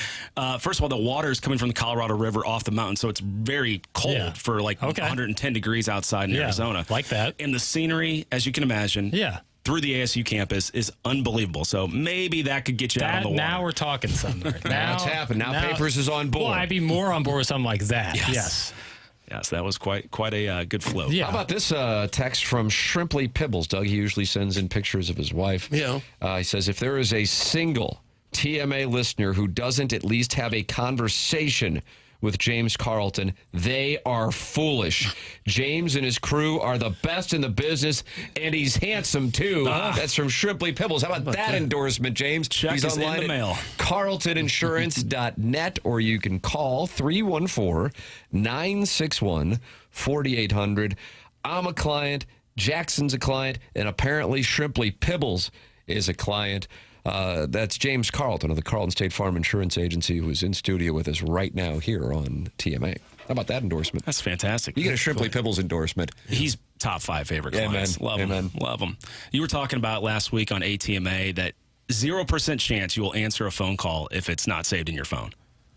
First of all, the water is coming from the Colorado River off the mountain, so it's very cold for 110 degrees outside in Arizona. Like that. And the scenery, as you can imagine, through the ASU campus is unbelievable. So maybe that could get you out of the water. Now we're talking something. Now it's happened. Now Papers is on board. Well, I'd be more on board with something like that. Yes. Yes, that was quite a good float. Yeah. How about this text from Shrimply Pibbles? Doug, he usually sends in pictures of his wife. Yeah. He says, if there is a single TMA listener who doesn't at least have a conversation with James Carlton. They are foolish. James and his crew are the best in the business, and he's handsome, too. That's from Shrimply Pibbles. How about that endorsement, James? Check He's is in online the mail. at carltoninsurance.net, or you can call 314-961-4800. I'm a client, Jackson's a client, and apparently Shrimply Pibbles is a client. That's James Carlton of the Carlton State Farm Insurance Agency, who is in studio with us right now here on TMA. How about that endorsement? That's fantastic. You get a Shrimply Pibbles endorsement. He's top 5 favorite clients. Love him. Love him. You were talking about last week on ATMA that 0% chance you will answer a phone call if it's not saved in your phone.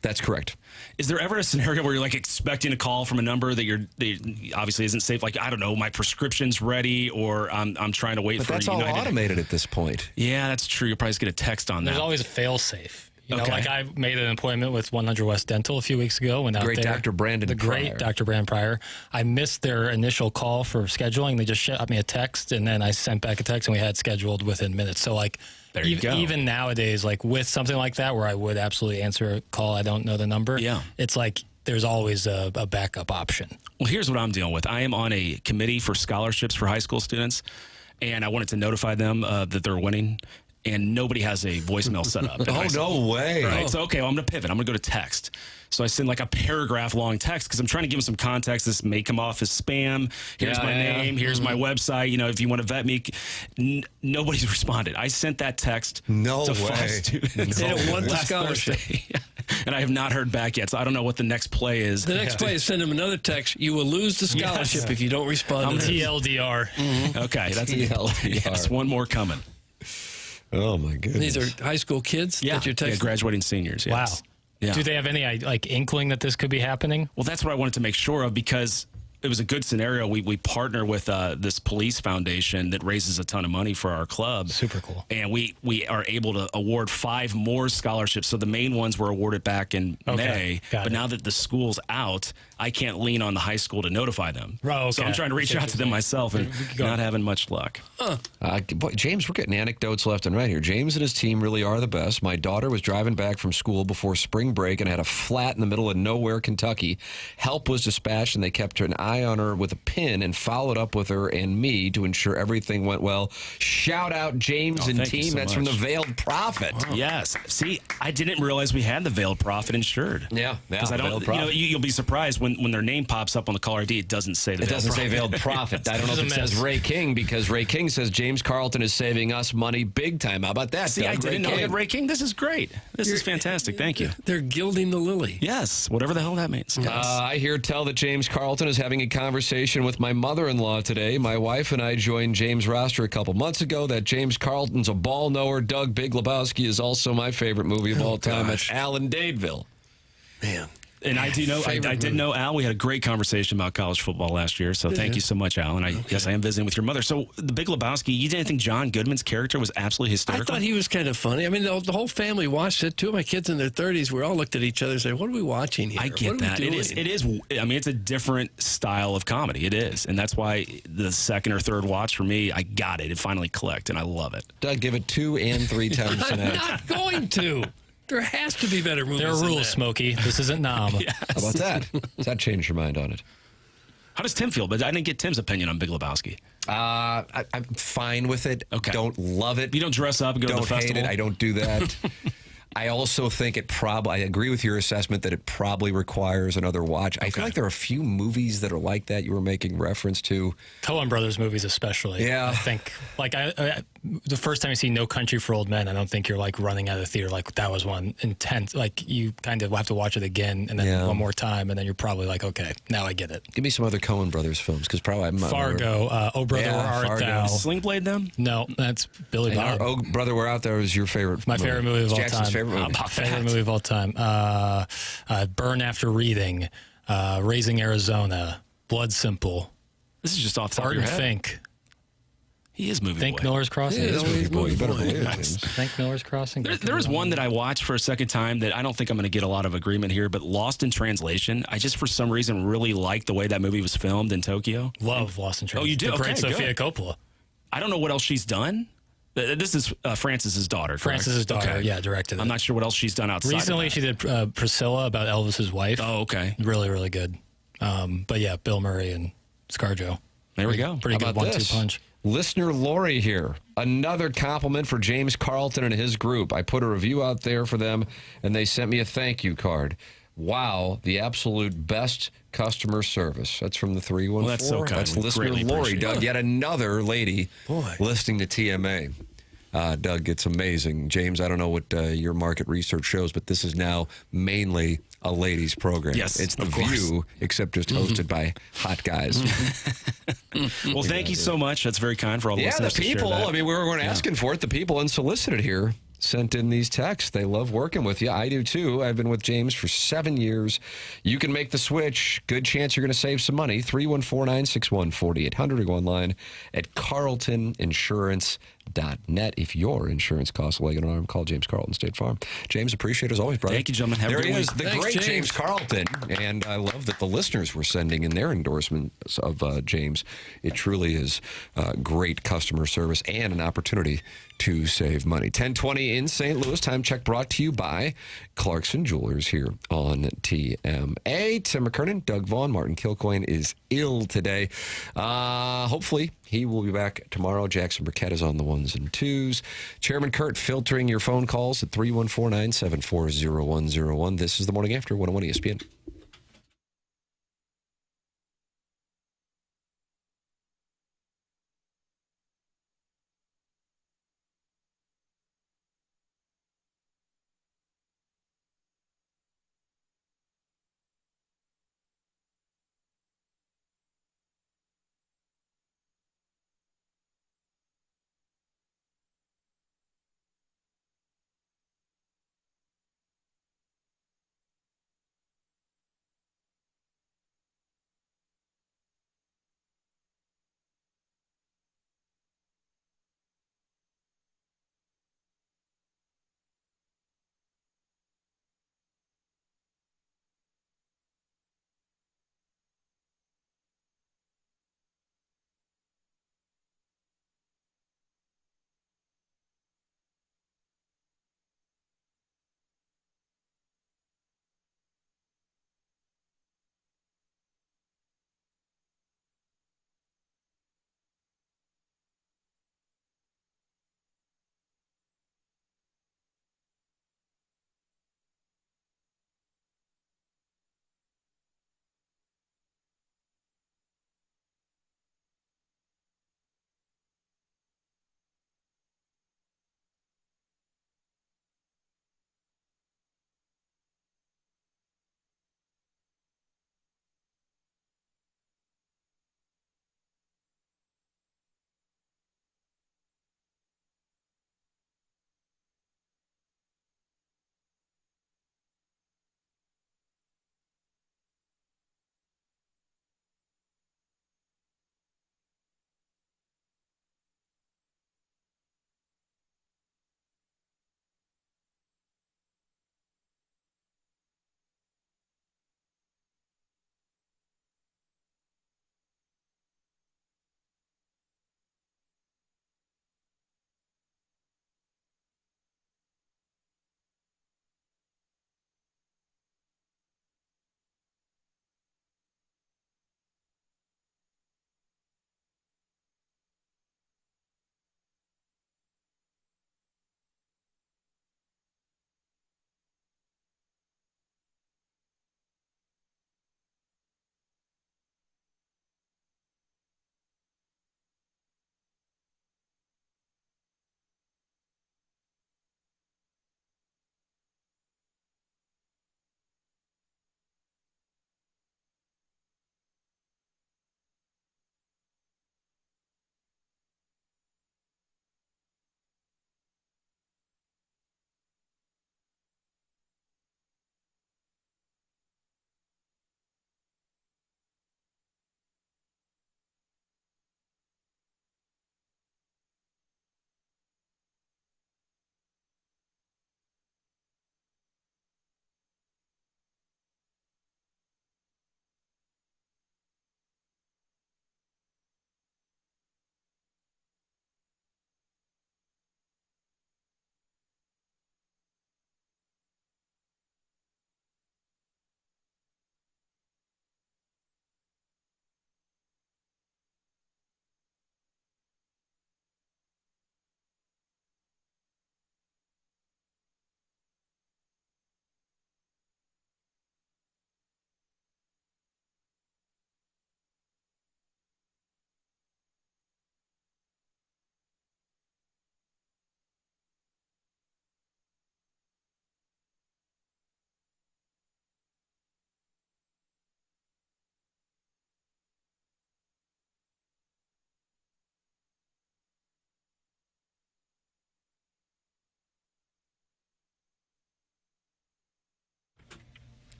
That's correct. Is there ever a scenario where you're like expecting a call from a number that obviously isn't safe? Like, I don't know, my prescription's ready, or I'm trying to wait But for that's all United. automated at this point. Yeah, that's true. You'll probably just get a text on There's that. always a fail-safe. You know, Okay. like I made an appointment with 100 West Dental a few weeks ago. Went out Great there. Dr. Brandon The great Pryor. Dr. Brandon Pryor. I missed their initial call for scheduling. They just shot me a text, and then I sent back a text, and we had scheduled within minutes. So, like, There you go. even nowadays, like with something like that where I would absolutely answer a call, I don't know the number. Yeah. It's like there's always a backup option. Well, here's what I'm dealing with. I am on a committee for scholarships for high school students, and I wanted to notify them that they're winning, and nobody has a voicemail set up. Oh, no way. Right. So, okay, well, I'm going to pivot. I'm going to go to text. So I send like a paragraph-long text because I'm trying to give them some context. This may come off as spam. Here's my name. Here's my website. You know, if you want to vet me. Nobody's responded. I sent that text to 5 students. They don't want the last scholarship. Thursday. And I have not heard back yet, so I don't know what the next play is. The next play is send him another text. You will lose the scholarship if you don't respond to this. TLDR. Okay, that's TLDR. Yes, one more coming. Oh, my goodness. These are high school kids that you're texting? graduating seniors. Wow. Yes. Yeah. Do they have any like inkling that this could be happening? Well, that's what I wanted to make sure of because it was a good scenario. We partner with this police foundation that raises a ton of money for our club. Super cool. And we are able to award 5 more scholarships. So the main ones were awarded back in May. Got but it. now that the school's out, I can't lean on the high school to notify them. Oh, So okay. I'm trying to reach out to them myself and not having much luck. Boy, James, we're getting anecdotes left and right here. James and his team really are the best. My daughter was driving back from school before spring break and had a flat in the middle of nowhere, Kentucky. Help was dispatched, and they kept an eye on her with a pin and followed up with her and me to ensure everything went well. Shout out James and thank you team. so That's from the much. Veiled Prophet. Yes. See, I didn't realize we had the Veiled Prophet insured. Yeah, Because I don't, Veiled you know, Prophet. you'll be surprised when their name pops up on the caller ID. It doesn't say the It doesn't say Veiled Prophet. I don't know if it It's a says mess. Ray King, because Ray King says James Carlton is saving us money big time. How about that? See, Doug? I didn't know King. that, Ray King. This is great. This is fantastic. Thank you. They're gilding the lily. Yes, whatever the hell that means. Yes. I hear tell that James Carlton is having a conversation with my mother-in-law today. My wife and I joined James' roster a couple months ago. That James Carlton's a ball knower. Doug Big Lebowski is also my favorite movie of all time. It's Alan Dadeville. Man. And I do know, I did know Al. We had a great conversation about college football last year. So thank you so much, Al. And yes, I am visiting with your mother. So the Big Lebowski, you didn't think John Goodman's character was absolutely I hysterical? thought he was kind of funny. I mean, the whole family watched it. 2 of my kids in their 30s, we all looked at each other and said, what are we watching here? I get What are that. we It is. doing?" I mean, it's a different style of comedy. It is, and that's why the second or third watch for me, I got it. It finally clicked, and I love it. Doug, give it 2 and 3 times I'm tonight. not going to. There has to be better movies. There are than rules, that. Smokey. This isn't Nam. How about that? Does that change your mind on it? How does Tim feel? But I didn't get Tim's opinion on Big Lebowski. I'm fine with it. Okay. Don't love it. You don't dress up and go to the Don't hate festival? it. I don't do that. I also think I agree with your assessment that it probably requires another watch. I feel like there are a few movies that are like that you were making reference to. Coen Brothers movies especially. Yeah. I think, like, I the first time you see No Country for Old Men, I don't think you're, like, running out of the theater. Like, that was one intense. Like, you kind of have to watch it again and then one more time, and then you're probably like, okay, now I get it. Give me some other Coen Brothers films, because probably I'm not Fargo, Oh Brother, Yeah, Where Art Fargo. Thou? Sling Blade them? No, that's Billy And Bob. Oh, Brother, We're Out There is your favorite My favorite movie of all Jackson's time. favorite movie. Favorite movie of all time. Burn After Reading, Raising Arizona, Blood Simple, This is just off the top of Barton your head. Fink. He is movie Think boy. Miller's Crossing. It is movie boy. You better believe it. Nice. James. Think Miller's Crossing. There was one that I watched for a second time that I don't think I'm going to get a lot of agreement here, but Lost in Translation. I just, for some reason, really liked the way that movie was filmed in Tokyo. Love Lost in Translation. Oh, you do? The great Okay, Sofia good. Coppola. I don't know what else she's done, This is Francis's daughter. Correct? Francis's daughter, Okay. yeah, directed it. I'm not sure what else she's done outside. Recently, she did Priscilla about Elvis's wife. Oh, okay. Really, really good. But yeah, Bill Murray and ScarJo. There we go. Pretty How good about 1-2 this? punch. Listener Lori here. Another compliment for James Carlton and his group. I put a review out there for them, and they sent me a thank you card. Wow, the absolute best customer service. That's from the 314. Well, that's so kind. That's We listener greatly Lori, appreciate Doug. it. Yet another lady listening to TMA. Doug, it's amazing. James, I don't know what your market research shows, but this is now mainly a ladies program. Yes, it's The of course. View, except just hosted by hot guys. Well, thank you so much. That's very kind for all the Yeah, the listeners to share people. that. I mean, we weren't asking for it. The people unsolicited here sent in these texts. They love working with you. I do too. I've been with James for 7 years. You can make the switch. Good chance you're going to save some money. 314-961-4800 or go online at carltoninsurance.net. If your insurance costs a leg and an arm, call James Carlton State Farm. James, appreciate it as always, brother. Thank you, gentlemen. Have a there good he is, week. the Thanks, great James. James Carlton. And I love that the listeners were sending in their endorsements of James. It truly is great customer service and an opportunity to save money. 10:20 in St. Louis. Time check brought to you by Clarkson Jewelers here on TMA. Tim McKernan, Doug Vaughn, Martin Kilcoyne is ill today. Hopefully he will be back tomorrow. Jackson Burkett is on the 1s and 2s. Chairman Kurt filtering your phone calls at 314-974-0101. This is the Morning After 101 ESPN.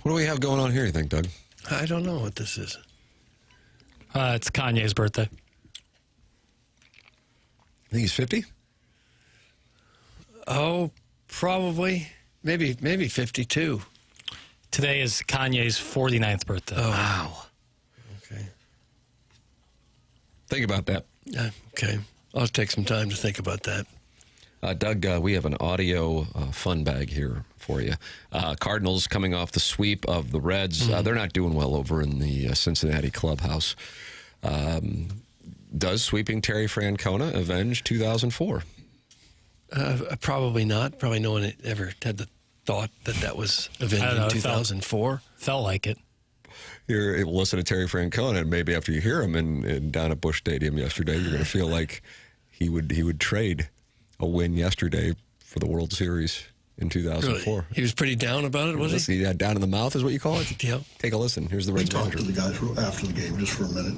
What do we have going on here, you think, Doug? I don't know what this is. It's Kanye's birthday. I think he's 50. Oh, probably. Maybe 52. Today is Kanye's 49th birthday. Oh, wow. Okay. Think about that. Okay. I'll take some time to think about that. Doug, we have an audio fun bag here for you. Cardinals coming off the sweep of the Reds. They're not doing well over in the Cincinnati clubhouse. Does sweeping Terry Francona avenge 2004? Probably not. Probably no one ever had the thought that was avenging 2004. Felt like it. You're able to listen to Terry Francona, and maybe after you hear him in down at Busch Stadium yesterday, you're going to feel like he would trade a win yesterday for the World Series in 2004. Really? He was pretty down about it, was he? Yeah, down in the mouth is what you call it? Yeah. Take a listen. Here's the Reds manager. We talked to the guys after the game just for a minute.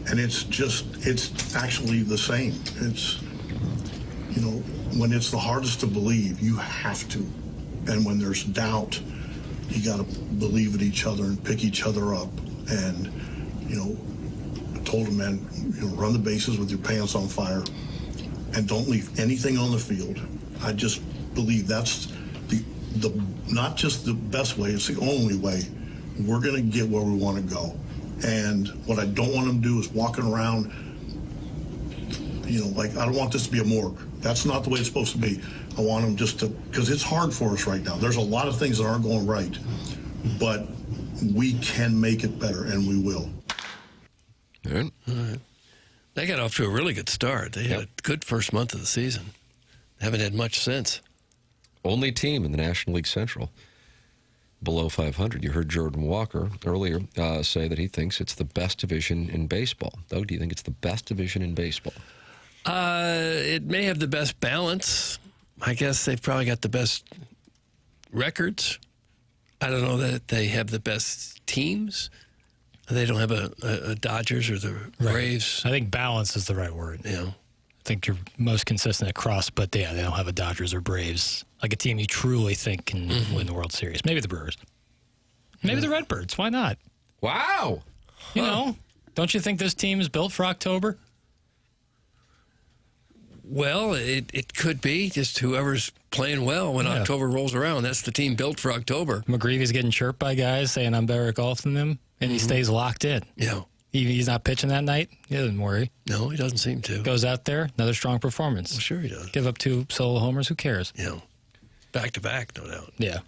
And it's actually the same. It's, when it's the hardest to believe, you have to. And when there's doubt, you got to believe in each other and pick each other up. And, I told him, man, run the bases with your pants on fire and don't leave anything on the field. I just believe that's the not just the best way, it's the only way we're going to get where we want to go. And what I don't want them to do is walking around, like, I don't want this to be a morgue. That's not the way it's supposed to be. I want them just to, because it's hard for us right now. There's a lot of things that aren't going right, but we can make it better, and we will. All right. They got off to a really good start. They had a good first month of the season. Haven't had much since. Only team in the National League Central below 500. You heard Jordan Walker earlier say that he thinks it's the best division in baseball. Doug, do you think it's the best division in baseball? It may have the best balance. I guess they've probably got the best records. I don't know that they have the best teams. They don't have a Dodgers or the Braves. I think balance is the right word. Yeah. I think you're most consistent across, but they don't have a Dodgers or Braves. Like a team you truly think can win the World Series. Maybe the Brewers. Maybe the Redbirds. Why not? Wow. Don't you think this team is built for October? Well, it could be just whoever's playing well when October rolls around. That's the team built for October. McGreevy's getting chirped by guys saying I'm better at golf than them, and he stays locked in. Yeah. He's not pitching that night. He doesn't worry. No, he doesn't seem to. Goes out there, another strong performance. Well, sure he does. Give up 2 solo homers. Who cares? Yeah. Back to back, no doubt. Yeah.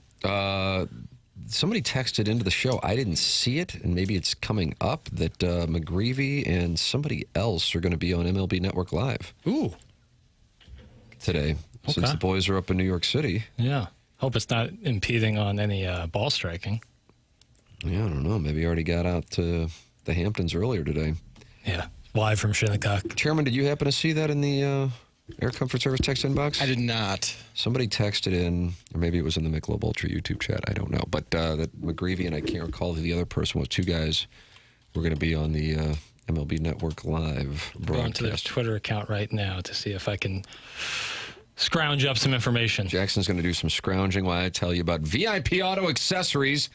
Somebody texted into the show. I didn't see it, and maybe it's coming up, that McGreevy and somebody else are going to be on MLB Network Live. Ooh. Today, since the boys are up in New York City. Yeah. Hope it's not impeding on any ball striking. Yeah, I don't know. Maybe he already got out to the Hamptons earlier today. Yeah. Live from Shinnecock. Chairman, did you happen to see that in the Air Comfort Service text inbox? I did not. Somebody texted in, or maybe it was in the Michelob Ultra YouTube chat. I don't know. But that McGreevy and I can't recall who the other person was. 2 guys were going to be on the MLB Network Live broadcast. Going to their Twitter account right now to see if I can scrounge up some information. Jackson's going to do some scrounging while I tell you about VIP Auto Accessories.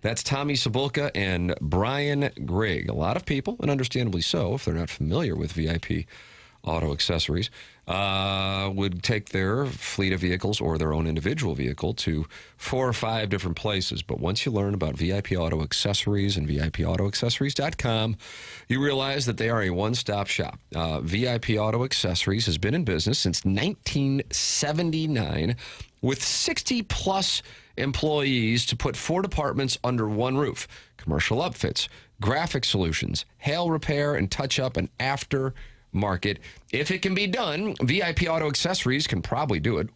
That's Tommy Cibulka and Brian Grigg. A lot of people, and understandably so, if they're not familiar with VIP Auto Accessories, would take their fleet of vehicles or their own individual vehicle to 4 or 5 different places. But once you learn about VIP Auto Accessories and VIPAutoAccessories.com, you realize that they are a one-stop shop. VIP Auto Accessories has been in business since 1979 with 60-plus employees to put 4 departments under one roof: commercial upfits, graphic solutions, hail repair and touch-up, and aftermarket. If it can be done, VIP Auto Accessories can probably do it.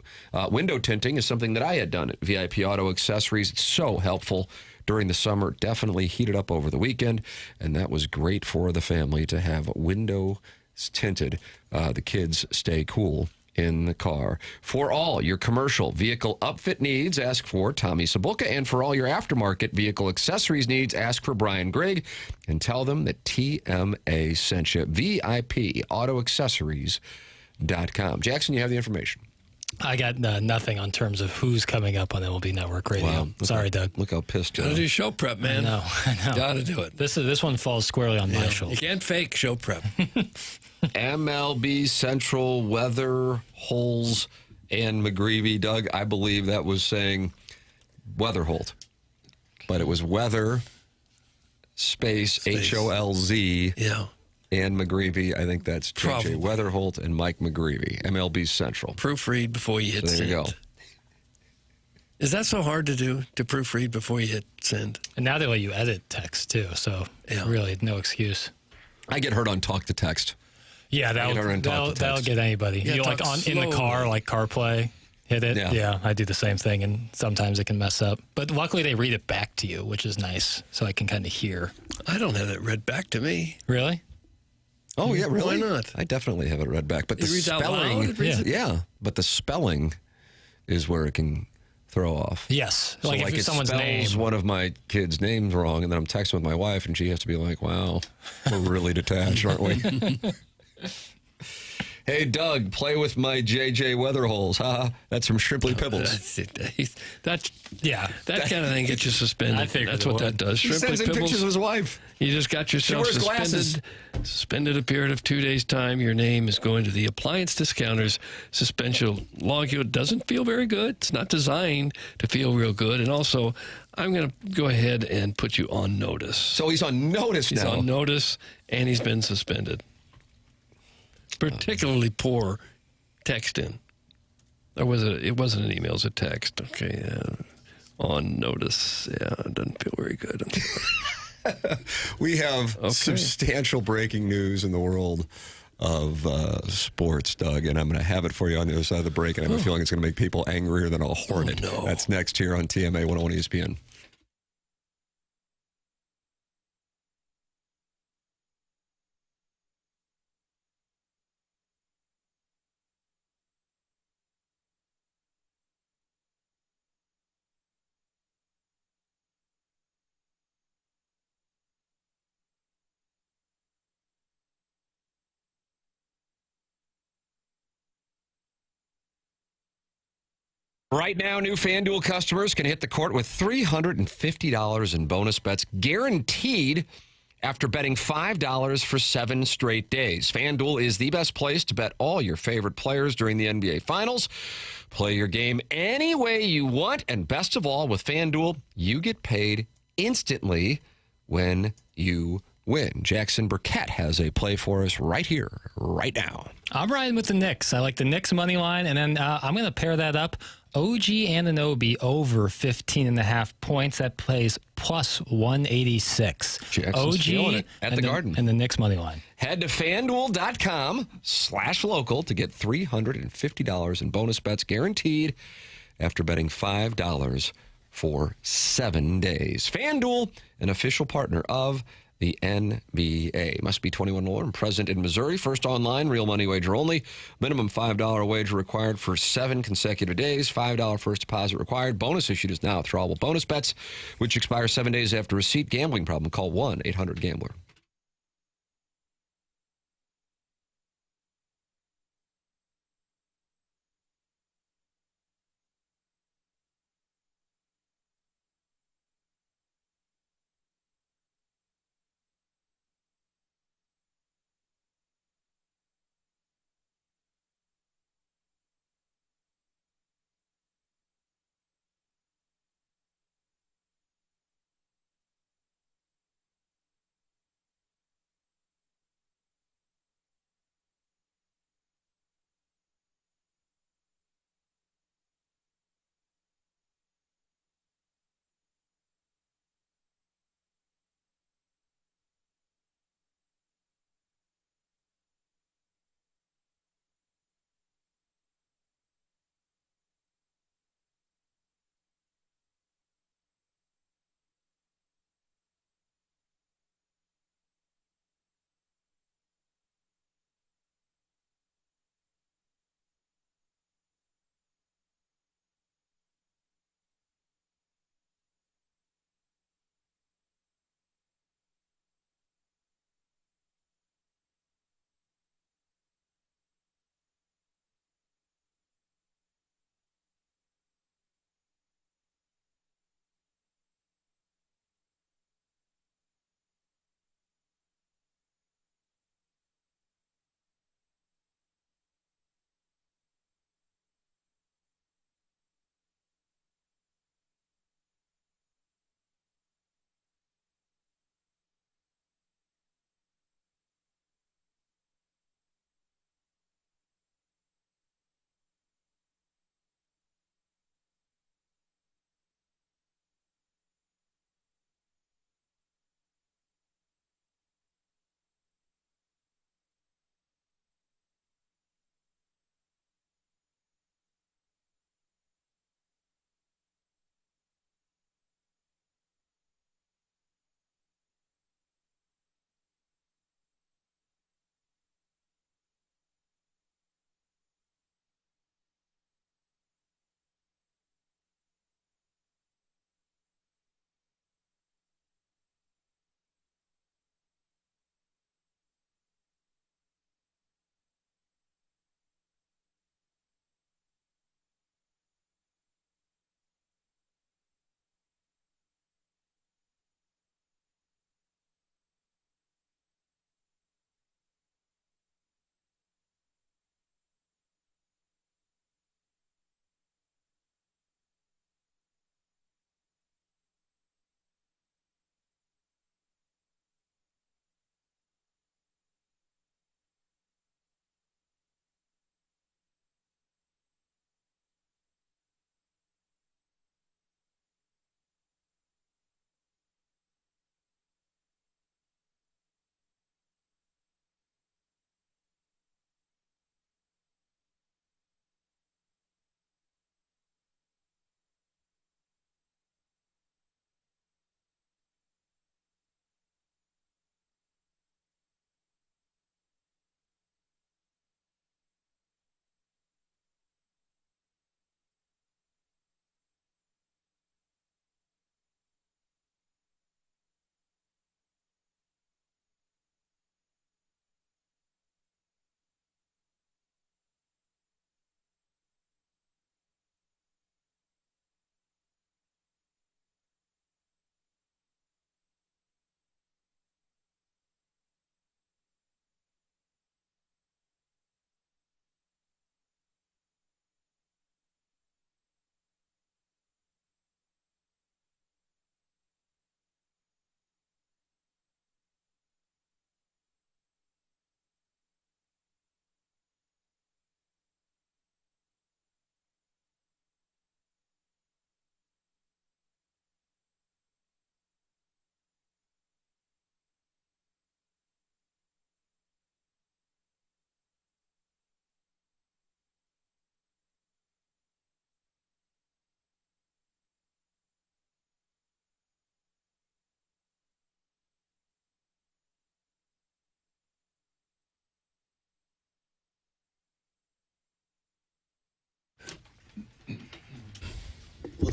Window tinting is something that I had done at VIP Auto Accessories. It's so helpful during the summer. Definitely heated up over the weekend, and that was great for the family to have windows tinted. The kids stay cool in the car. For all your commercial vehicle upfit needs, ask for Tommy Cibulka. And for all your aftermarket vehicle accessories needs, ask for Brian Grigg and tell them that TMA sent you. VIPAutoAccessories.com. Jackson, you have the information. I got nothing on terms of who's coming up on MLB Network Radio. Wow. Sorry, Doug. Look how pissed you Gotta are. do show prep, man. I know. Gotta do it. This one falls squarely on my You shoulders. can't fake show prep. MLB Central weather holes and McGreevy. Doug, I believe that was saying weather hold. But it was weather space HOLZ. Yeah. And McGreevy. I think that's JJ Weatherholt and Mike McGreevy. MLB Central. Proofread before you hit So there send. you go. Is that so hard to do, to proofread before you hit send? And now they let you edit text, too, so really no excuse. I get hurt on talk to text. Yeah, that'll get anybody. Yeah, You like in the car, like CarPlay, hit it. Yeah, I do the same thing, and sometimes it can mess up. But luckily, they read it back to you, which is nice, so I can kind of hear. I don't have it read back to me. Really? Oh, yeah, really? Why not? I definitely have it read back. But the It reads out spelling, loud? It reads it? yeah, but the spelling is where it can throw off. Yes. So like if it someone's spells name. one of my kids' names wrong, and then I'm texting with my wife, and she has to be like, wow, we're really detached, aren't we? Hey, Doug, play with my JJ Weatherholes. Ha! That's from Shrimply Pibbles. That kind of thing gets you suspended. I figured That's it what would. that does. He Shrimply sends in Pibbles. pictures of his wife. You just got yourself wears glasses. suspended a period of 2 days' time. Your name is going to the appliance discounters. Suspension will log you. It doesn't feel very good. It's not designed to feel real good. And also, I'm going to go ahead and put you on notice. So he's on notice He's now. on notice, and he's been suspended. Particularly poor text in. Or was it? It wasn't an email. It was a text. Okay, on notice. Yeah, it doesn't feel very good. We have substantial breaking news in the world of sports, Doug, and I'm going to have it for you on the other side of the break, and I have a feeling it's going to make people angrier than a hornet. no. That's next here on TMA 101 ESPN. Right now, new FanDuel customers can hit the court with $350 in bonus bets guaranteed after betting $5 for 7 straight days. FanDuel is the best place to bet all your favorite players during the NBA Finals. Play your game any way you want, and best of all, with FanDuel, you get paid instantly when you win. Jackson Burkett has a play for us right here, right now. I'm riding with the Knicks. I like the Knicks money line, and then I'm going to pair that up. OG Anunoby over 15.5 points. That plays plus 186. Jackson's feeling it at the Garden. And the Knicks money line. Head to FanDuel.com/local to get $350 in bonus bets guaranteed after betting $5 for 7 days. FanDuel, an official partner of the NBA. Must be 21 or more and present in Missouri. First online, real money wager only. Minimum $5 wager required for 7 consecutive days. $5 first deposit required. Bonus issued is now withdrawable bonus bets, which expire 7 days after receipt. Gambling problem? Call 1-800-GAMBLER.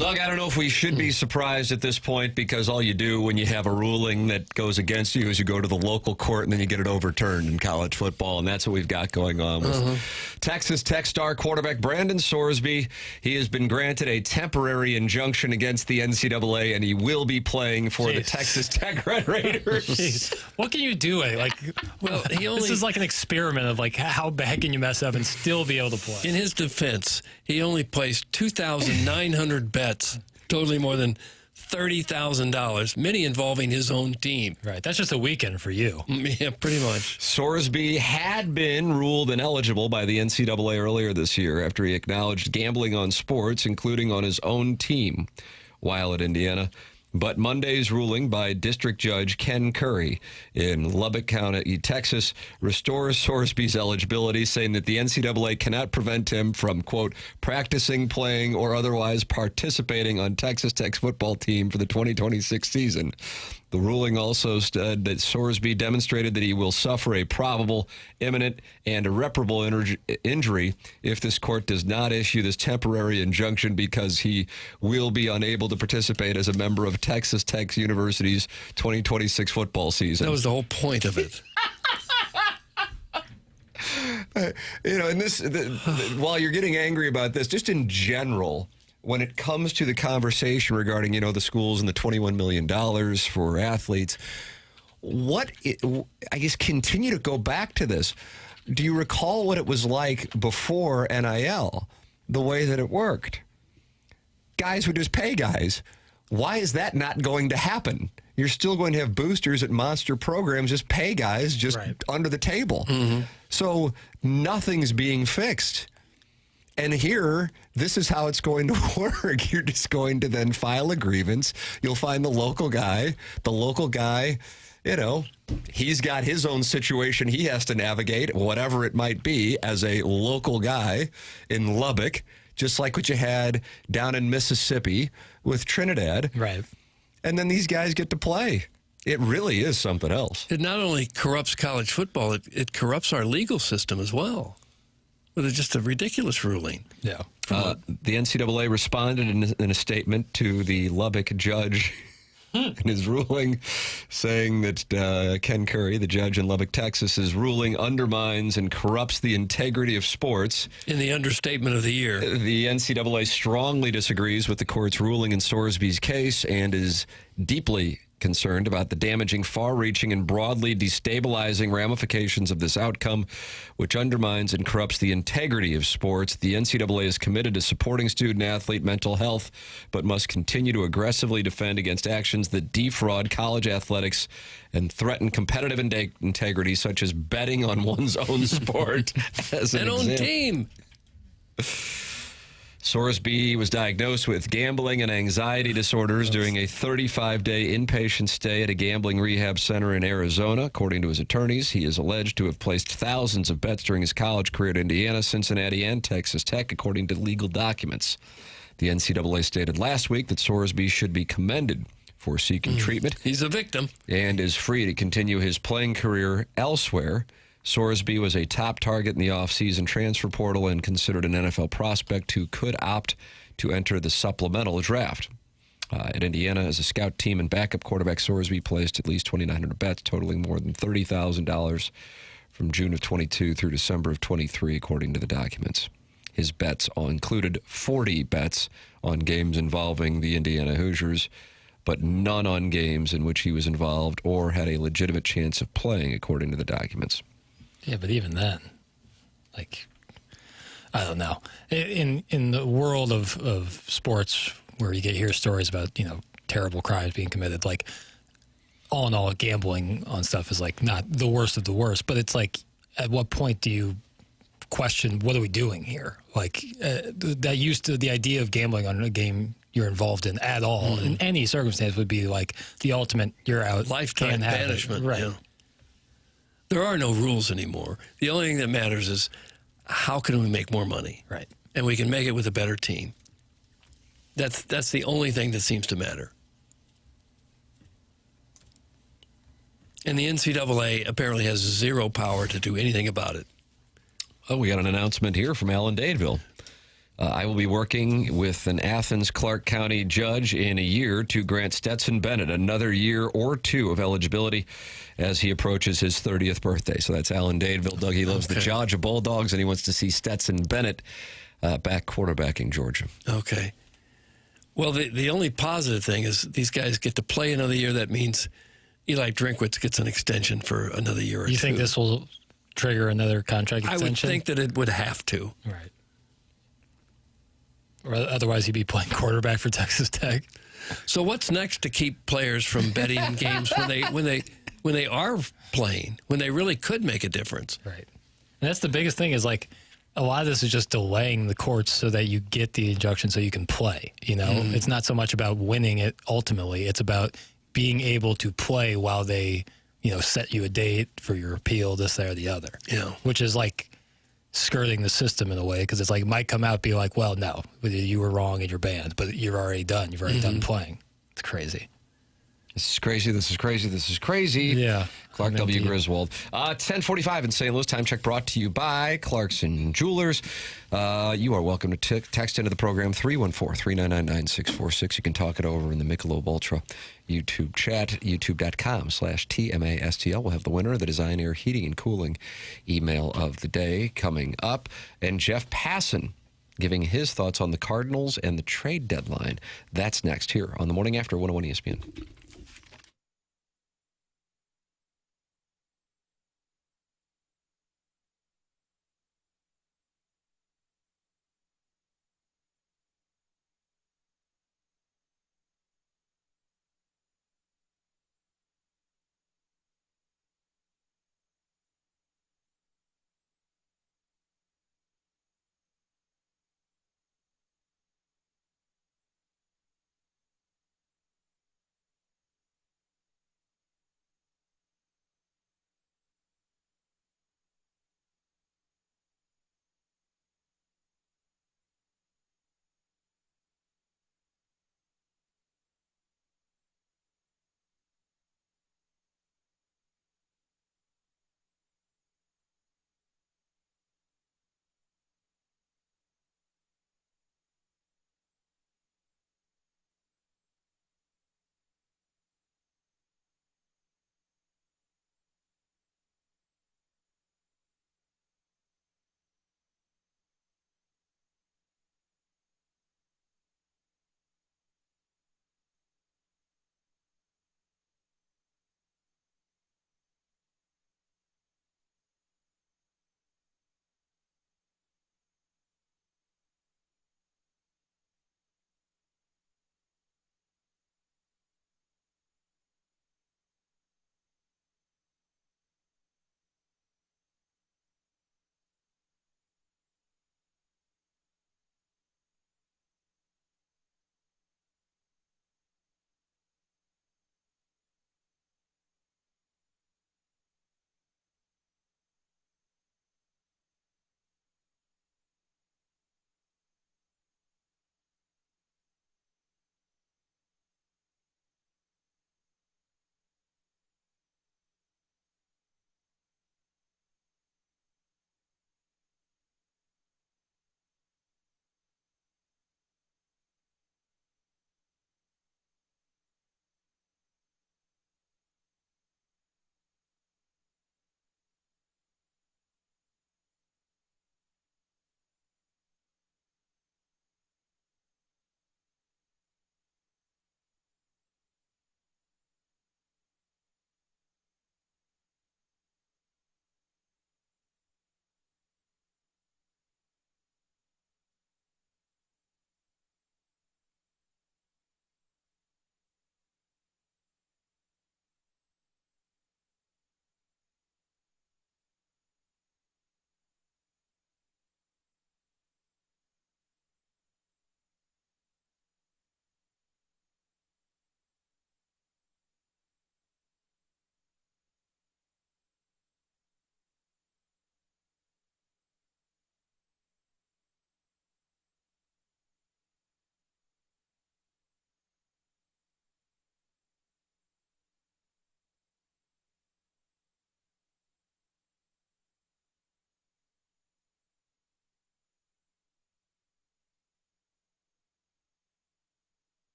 Doug, I don't know if we should be surprised at this point, because all you do when you have a ruling that goes against you is you go to the local court and then you get it overturned in college football, and that's what we've got going on with Texas Tech star quarterback Brandon Sorsby. He has been granted a temporary injunction against the NCAA, and he will be playing for the Texas Tech Red Raiders. Jeez. What can you do? Well, this is like an experiment of how bad can you mess up and still be able to play. In his defense, he only placed 2,900 bets, totaling more than $30,000, many involving his own team. Right. That's just a weekend for you. Yeah, pretty much. Sorsby had been ruled ineligible by the NCAA earlier this year after he acknowledged gambling on sports, including on his own team, while at Indiana. But Monday's ruling by District Judge Ken Curry in Lubbock County, Texas, restores Sorsby's eligibility, saying that the NCAA cannot prevent him from, quote, practicing, playing, or otherwise participating on Texas Tech's football team for the 2026 season. The ruling also said that Sorsby demonstrated that he will suffer a probable, imminent, and irreparable injury if this court does not issue this temporary injunction, because he will be unable to participate as a member of Texas Tech University's 2026 football season. That was the whole point of it. And this, while you're getting angry about this, just in general, when it comes to the conversation regarding, the schools and the $21 million for athletes, I guess continue to go back to this. Do you recall what it was like before NIL, the way that it worked? Guys would just pay guys. Why is that not going to happen? You're still going to have boosters at monster programs just pay guys just under the table. Mm-hmm. So nothing's being fixed. And here, this is how it's going to work. You're just going to then file a grievance. You'll find the local guy. The local guy, he's got his own situation he has to navigate, whatever it might be, as a local guy in Lubbock, just like what you had down in Mississippi with Trinidad. Right. And then these guys get to play. It really is something else. It not only corrupts college football, it corrupts our legal system as well. Well, it's just a ridiculous ruling. Yeah. The NCAA responded in a statement to the Lubbock judge in his ruling, saying that Ken Curry, the judge in Lubbock, Texas's ruling undermines and corrupts the integrity of sports. In the understatement of the year. The NCAA strongly disagrees with the court's ruling in Sorsby's case and is deeply concerned about the damaging, far-reaching, and broadly destabilizing ramifications of this outcome, which undermines and corrupts the integrity of sports. The NCAA is committed to supporting student-athlete mental health, but must continue to aggressively defend against actions that defraud college athletics and threaten competitive integrity, such as betting on one's own sport as an own team. Sorsby was diagnosed with gambling and anxiety disorders during a 35-day inpatient stay at a gambling rehab center in Arizona. According to his attorneys, he is alleged to have placed thousands of bets during his college career at Indiana, Cincinnati, and Texas Tech, according to legal documents. The NCAA stated last week that Sorsby should be commended for seeking treatment. He's a victim. And is free to continue his playing career elsewhere. Sorsby was a top target in the offseason transfer portal and considered an NFL prospect who could opt to enter the supplemental draft. At Indiana, as a scout team and backup quarterback, Sorsby placed at least 2,900 bets, totaling more than $30,000 from June of 22 through December of 23, according to the documents. His bets all included 40 bets on games involving the Indiana Hoosiers, but none on games in which he was involved or had a legitimate chance of playing, according to the documents. Yeah, but even then, I don't know. In the world of sports, where you hear stories about terrible crimes being committed, all in all, gambling on stuff is not the worst of the worst. But it's at what point do you question what are we doing here? That used to the idea of gambling on a game you're involved in at all in any circumstance would be the ultimate you're out, lifetime banishment, right? Yeah. There are no rules anymore. The only thing that matters is how can we make more money? Right. And we can make it with a better team. That's the only thing that seems to matter. And the NCAA apparently has zero power to do anything about it. Oh, we got an announcement here from Alan Dadeville. I will be working with an Athens-Clarke County judge in a year to grant Stetson Bennett another year or two of eligibility as he approaches his 30th birthday. So that's Alan Dadeville. Doug, he loves the Georgia Bulldogs, and he wants to see Stetson Bennett back quarterbacking Georgia. Okay. Well, the only positive thing is these guys get to play another year. That means Eli Drinkwitz gets an extension for another year or two. You think this will trigger another contract extension? I would think that it would have to. Right. Or otherwise he'd be playing quarterback for Texas Tech. So what's next to keep players from betting games when they are playing, when they really could make a difference? Right. And that's the biggest thing is like a lot of this is just delaying the courts so that you get the injunction so you can play. You know, it's not so much about winning it ultimately. It's about being able to play while they, set you a date for your appeal, this, that, or the other. Yeah. Which is like skirting the system in a way because it's like it might come out be like, well, no, you were wrong and you're banned, but you're already done. You've already done playing. It's crazy. This is crazy. This is crazy. This is crazy. Yeah. Clark W. Griswold. 10:45 in St. Louis. Time check brought to you by Clarkson Jewelers. You are welcome to text into the program 314-399-9646. You can talk it over in the Michelob Ultra YouTube chat, youtube.com/TMASTL. We'll have the winner of the Design Air Heating and Cooling email of the day coming up. And Jeff Passan giving his thoughts on the Cardinals and the trade deadline. That's next here on the Morning After 101 ESPN.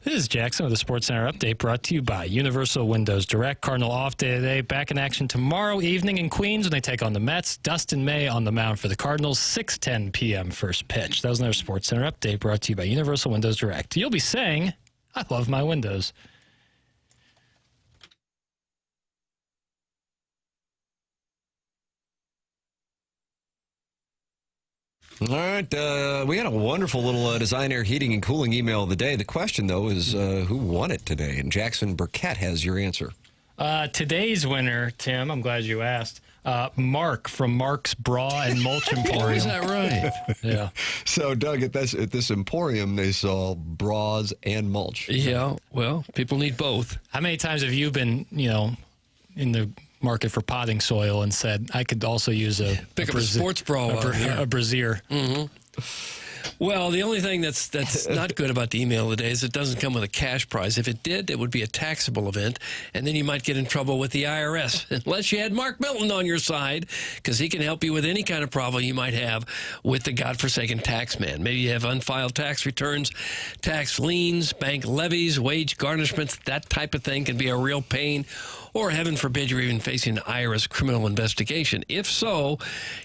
This is Jackson with the Sports Center update brought to you by Universal Windows Direct. Cardinal off day today. Back in action tomorrow evening in Queens when they take on the Mets. Dustin May on the mound for the Cardinals. 6:10 p.m. first pitch. That was another Sports Center update brought to you by Universal Windows Direct. You'll be saying, I love my windows. All right. We had a wonderful little Design Air Heating and Cooling email of the day. The question, though, is who won it today? And Jackson Burkett has your answer. Today's winner, Tim, I'm glad you asked. Mark from Mark's Bra and Mulch Emporium. Is that right? Yeah. So, Doug, at this emporium, they saw bras and mulch. Yeah, well, people need both. How many times have you been, in the market for potting soil and said, I could also use a sports bra, a brassiere? Mm-hmm. Well, the only thing that's not good about the email today is it doesn't come with a cash prize. If it did, it would be a taxable event, and then you might get in trouble with the IRS, unless you had Mark Milton on your side, because he can help you with any kind of problem you might have with the godforsaken tax man. Maybe you have unfiled tax returns, tax liens, bank levies, wage garnishments, that type of thing can be a real pain. Or, heaven forbid, you're even facing an IRS criminal investigation. If so,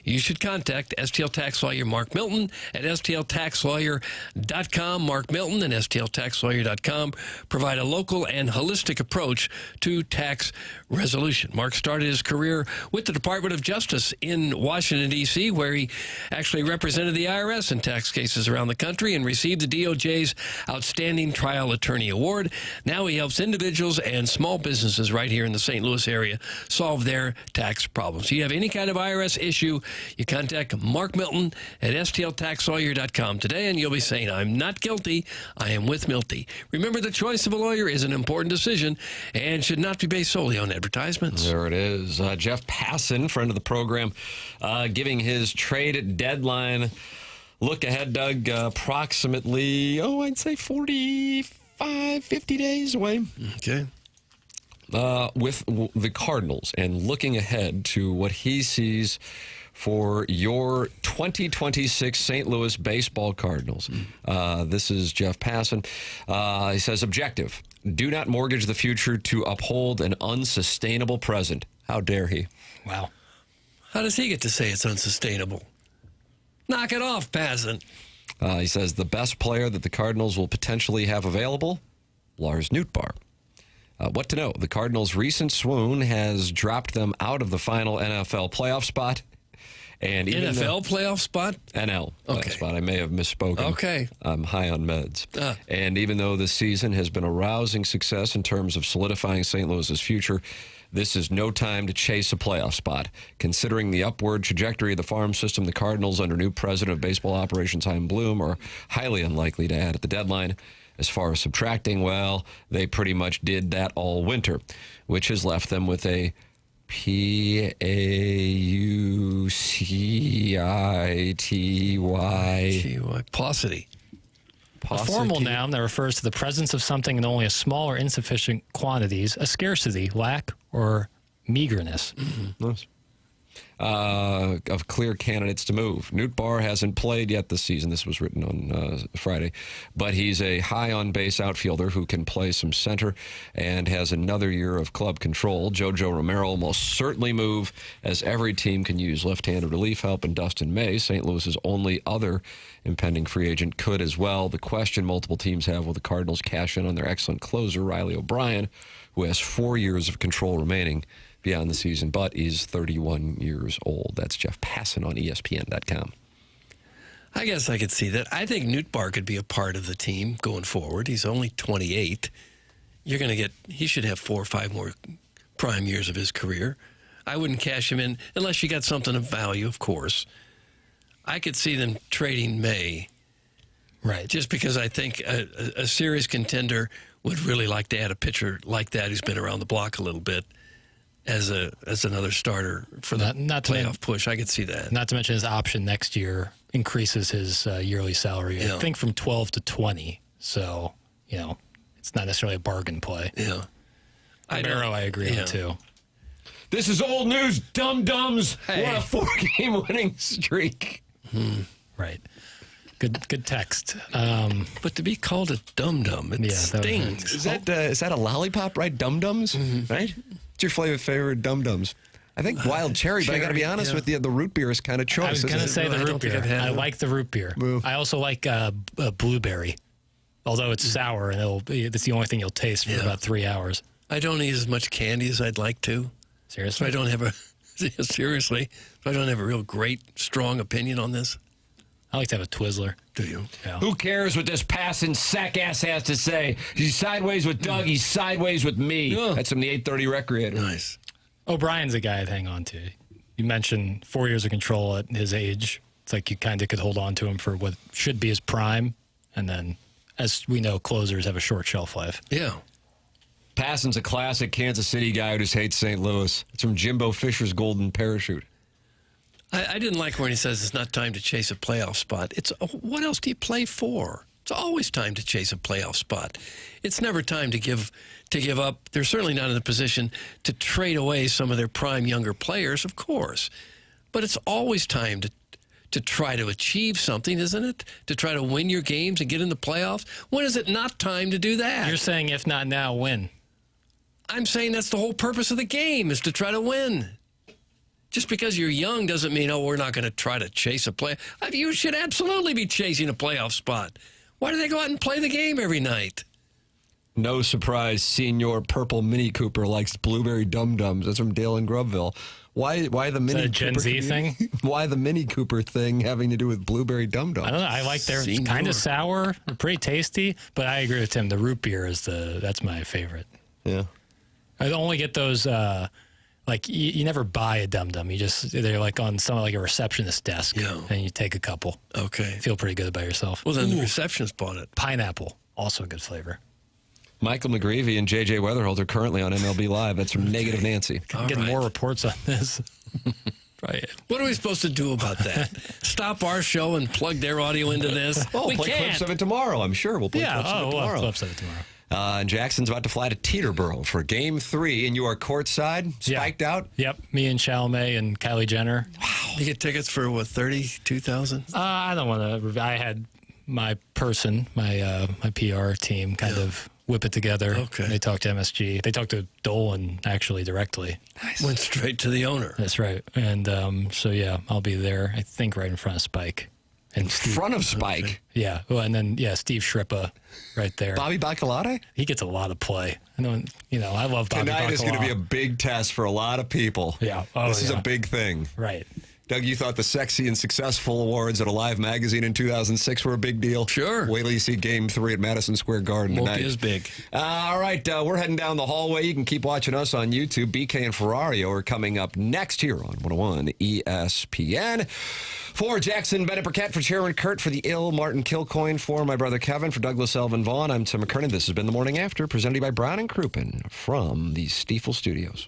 you should contact STL Tax Lawyer Mark Milton at stltaxlawyer.com. Mark Milton and stltaxlawyer.com provide a local and holistic approach to tax resolution. Mark started his career with the Department of Justice in Washington, D.C., where he actually represented the IRS in tax cases around the country and received the DOJ's Outstanding Trial Attorney Award. Now he helps individuals and small businesses right here in the St. Louis area solve their tax problems. If you have any kind of IRS issue, you contact Mark Milton at stltaxlawyer.com today, and you'll be saying, I'm not guilty, I am with Milty. Remember, the choice of a lawyer is an important decision and should not be based solely on advertisements. There it is. Jeff Passan, friend of the program, giving his trade deadline look ahead, Doug, approximately, I'd say 45, 50 days away. Okay. With the Cardinals and looking ahead to what he sees for your 2026 St. Louis baseball Cardinals. This is Jeff Passan. He says, objective, do not mortgage the future to uphold an unsustainable present. How dare he? Wow. How does he get to say it's unsustainable? Knock it off, Passan. He says the best player that the Cardinals will potentially have available, Lars Nootbaar. What to know? The Cardinals' recent swoon has dropped them out of the final NFL playoff spot. And even NFL playoff spot? NL playoff spot. I may have misspoken. Okay. I'm high on meds. And even though this season has been a rousing success in terms of solidifying St. Louis's future, this is no time to chase a playoff spot. Considering the upward trajectory of the farm system, the Cardinals, under new president of baseball operations, Chaim Bloom, are highly unlikely to add at the deadline. As far as subtracting, well, they pretty much did that all winter, which has left them with a paucity. Paucity. A formal noun that refers to the presence of something in only a small or insufficient quantities, a scarcity, lack, or meagerness. Mm-hmm. Nice. Of clear candidates to move. Nootbaar hasn't played yet this season. This was written on Friday. But he's a high on-base outfielder who can play some center and has another year of club control. Jojo Romero will most certainly move, as every team can use left-handed relief help, and Dustin May, St. Louis's only other impending free agent, could as well. The question multiple teams have, will the Cardinals cash in on their excellent closer, Riley O'Brien, who has 4 years of control remaining beyond the season, but is 31 years old. That's Jeff Passan on ESPN.com. I guess I could see that. I think Nootbaar could be a part of the team going forward. He's only 28. He should have 4 or 5 more prime years of his career. I wouldn't cash him in unless you got something of value, of course. I could see them trading May. Right. Just because I think a serious contender would really like to add a pitcher like that who's been around the block a little bit as another starter for the playoff push. I could see that. Not to mention his option next year increases his yearly salary, I think, from 12 to 20. So, it's not necessarily a bargain play. Yeah. Romero, I agree on, too. This is old news, dum-dums. Hey. What a 4-game winning streak. Right. Good text. But to be called a dum-dum, it stings. Is that a lollipop, right? Dum-dums, right? What's your favorite Dum-Dums? I think wild cherry, but I got to be honest with you, the root beer is kind of choice. I was going to say the root beer. I like the root beer. I also like blueberry, although it's sour, and it's the only thing you'll taste for about 3 hours. I don't eat as much candy as I'd like to. Seriously? So I don't have a real great, strong opinion on this. I like to have a Twizzler. Do you? Yeah. Who cares what this passing sack ass has to say? He's sideways with Doug. He's sideways with me. Yeah. That's from the 830 Recreator. Nice. O'Brien's a guy I'd hang on to. You mentioned 4 years of control at his age. It's like you kind of could hold on to him for what should be his prime. And then, as we know, closers have a short shelf life. Yeah. Passon's a classic Kansas City guy who just hates St. Louis. It's from Jimbo Fisher's Golden Parachute. I didn't like when he says it's not time to chase a playoff spot. It's what else do you play for? It's always time to chase a playoff spot. It's never time to give up. They're certainly not in a position to trade away some of their prime younger players, of course. But it's always time to try to achieve something, isn't it? To try to win your games and get in the playoffs. When is it not time to do that? You're saying if not now, when? I'm saying that's the whole purpose of the game, is to try to win. Just because you're young doesn't mean, we're not going to try to chase a play. You should absolutely be chasing a playoff spot. Why do they go out and play the game every night? No surprise, Senior Purple Mini Cooper likes blueberry dum-dums. That's from Dale in Grubville. Why the Mini Cooper? Gen Z thing? Why the Mini Cooper thing having to do with blueberry dum-dums? I don't know. I like they're kind of sour, pretty tasty, but I agree with Tim. The root beer that's my favorite. Yeah. I only get those. You never buy a Dum Dum. They're like on like a receptionist desk, and you take a couple. Okay, feel pretty good about yourself. Well, then the receptionist bought it. Pineapple, also a good flavor. Michael McGreevy and JJ Weatherholt are currently on MLB Live. That's from Negative Nancy. I'm getting more reports on this. Right. What are we supposed to do about that? Stop our show and plug their audio into this? We'll we play can't. clips of it tomorrow. I'm sure we'll play clips of it tomorrow. We'll have clips of it tomorrow. And Jackson's about to fly to Teterboro for Game 3, and you are courtside, spiked out? Yep, me and Chalamet and Kylie Jenner. Wow. You get tickets for, what, $32,000? I don't want to. I had my person, my PR team kind of whip it together. Okay. They talked to MSG. They talked to Dolan, actually, directly. Nice. Went straight to the owner. That's right. And I'll be there, I think, right in front of Spike. In front of Spike? Okay. Yeah. Well, and then, Steve Shrippa right there. Bobby Bacalate? He gets a lot of play. I love Bobby Tonight Bacalate. is going to be a big test for a lot of people. Yeah. This is a big thing. Right. Doug, you thought the Sexy and Successful Awards at a Live magazine in 2006 were a big deal? Sure. Wait till you see Game 3 at Madison Square Garden Won't tonight. be as big. All right, we're heading down the hallway. You can keep watching us on YouTube. BK and Ferrario are coming up next here on 101 ESPN. For Jackson Burkett, for Sharon Kurt, for the ill Martin Kilcoyne, for my brother Kevin, for Douglas Elvin Vaughn, I'm Tim McKernan. This has been The Morning After, presented by Brown & Crouppen from the Stiefel Studios.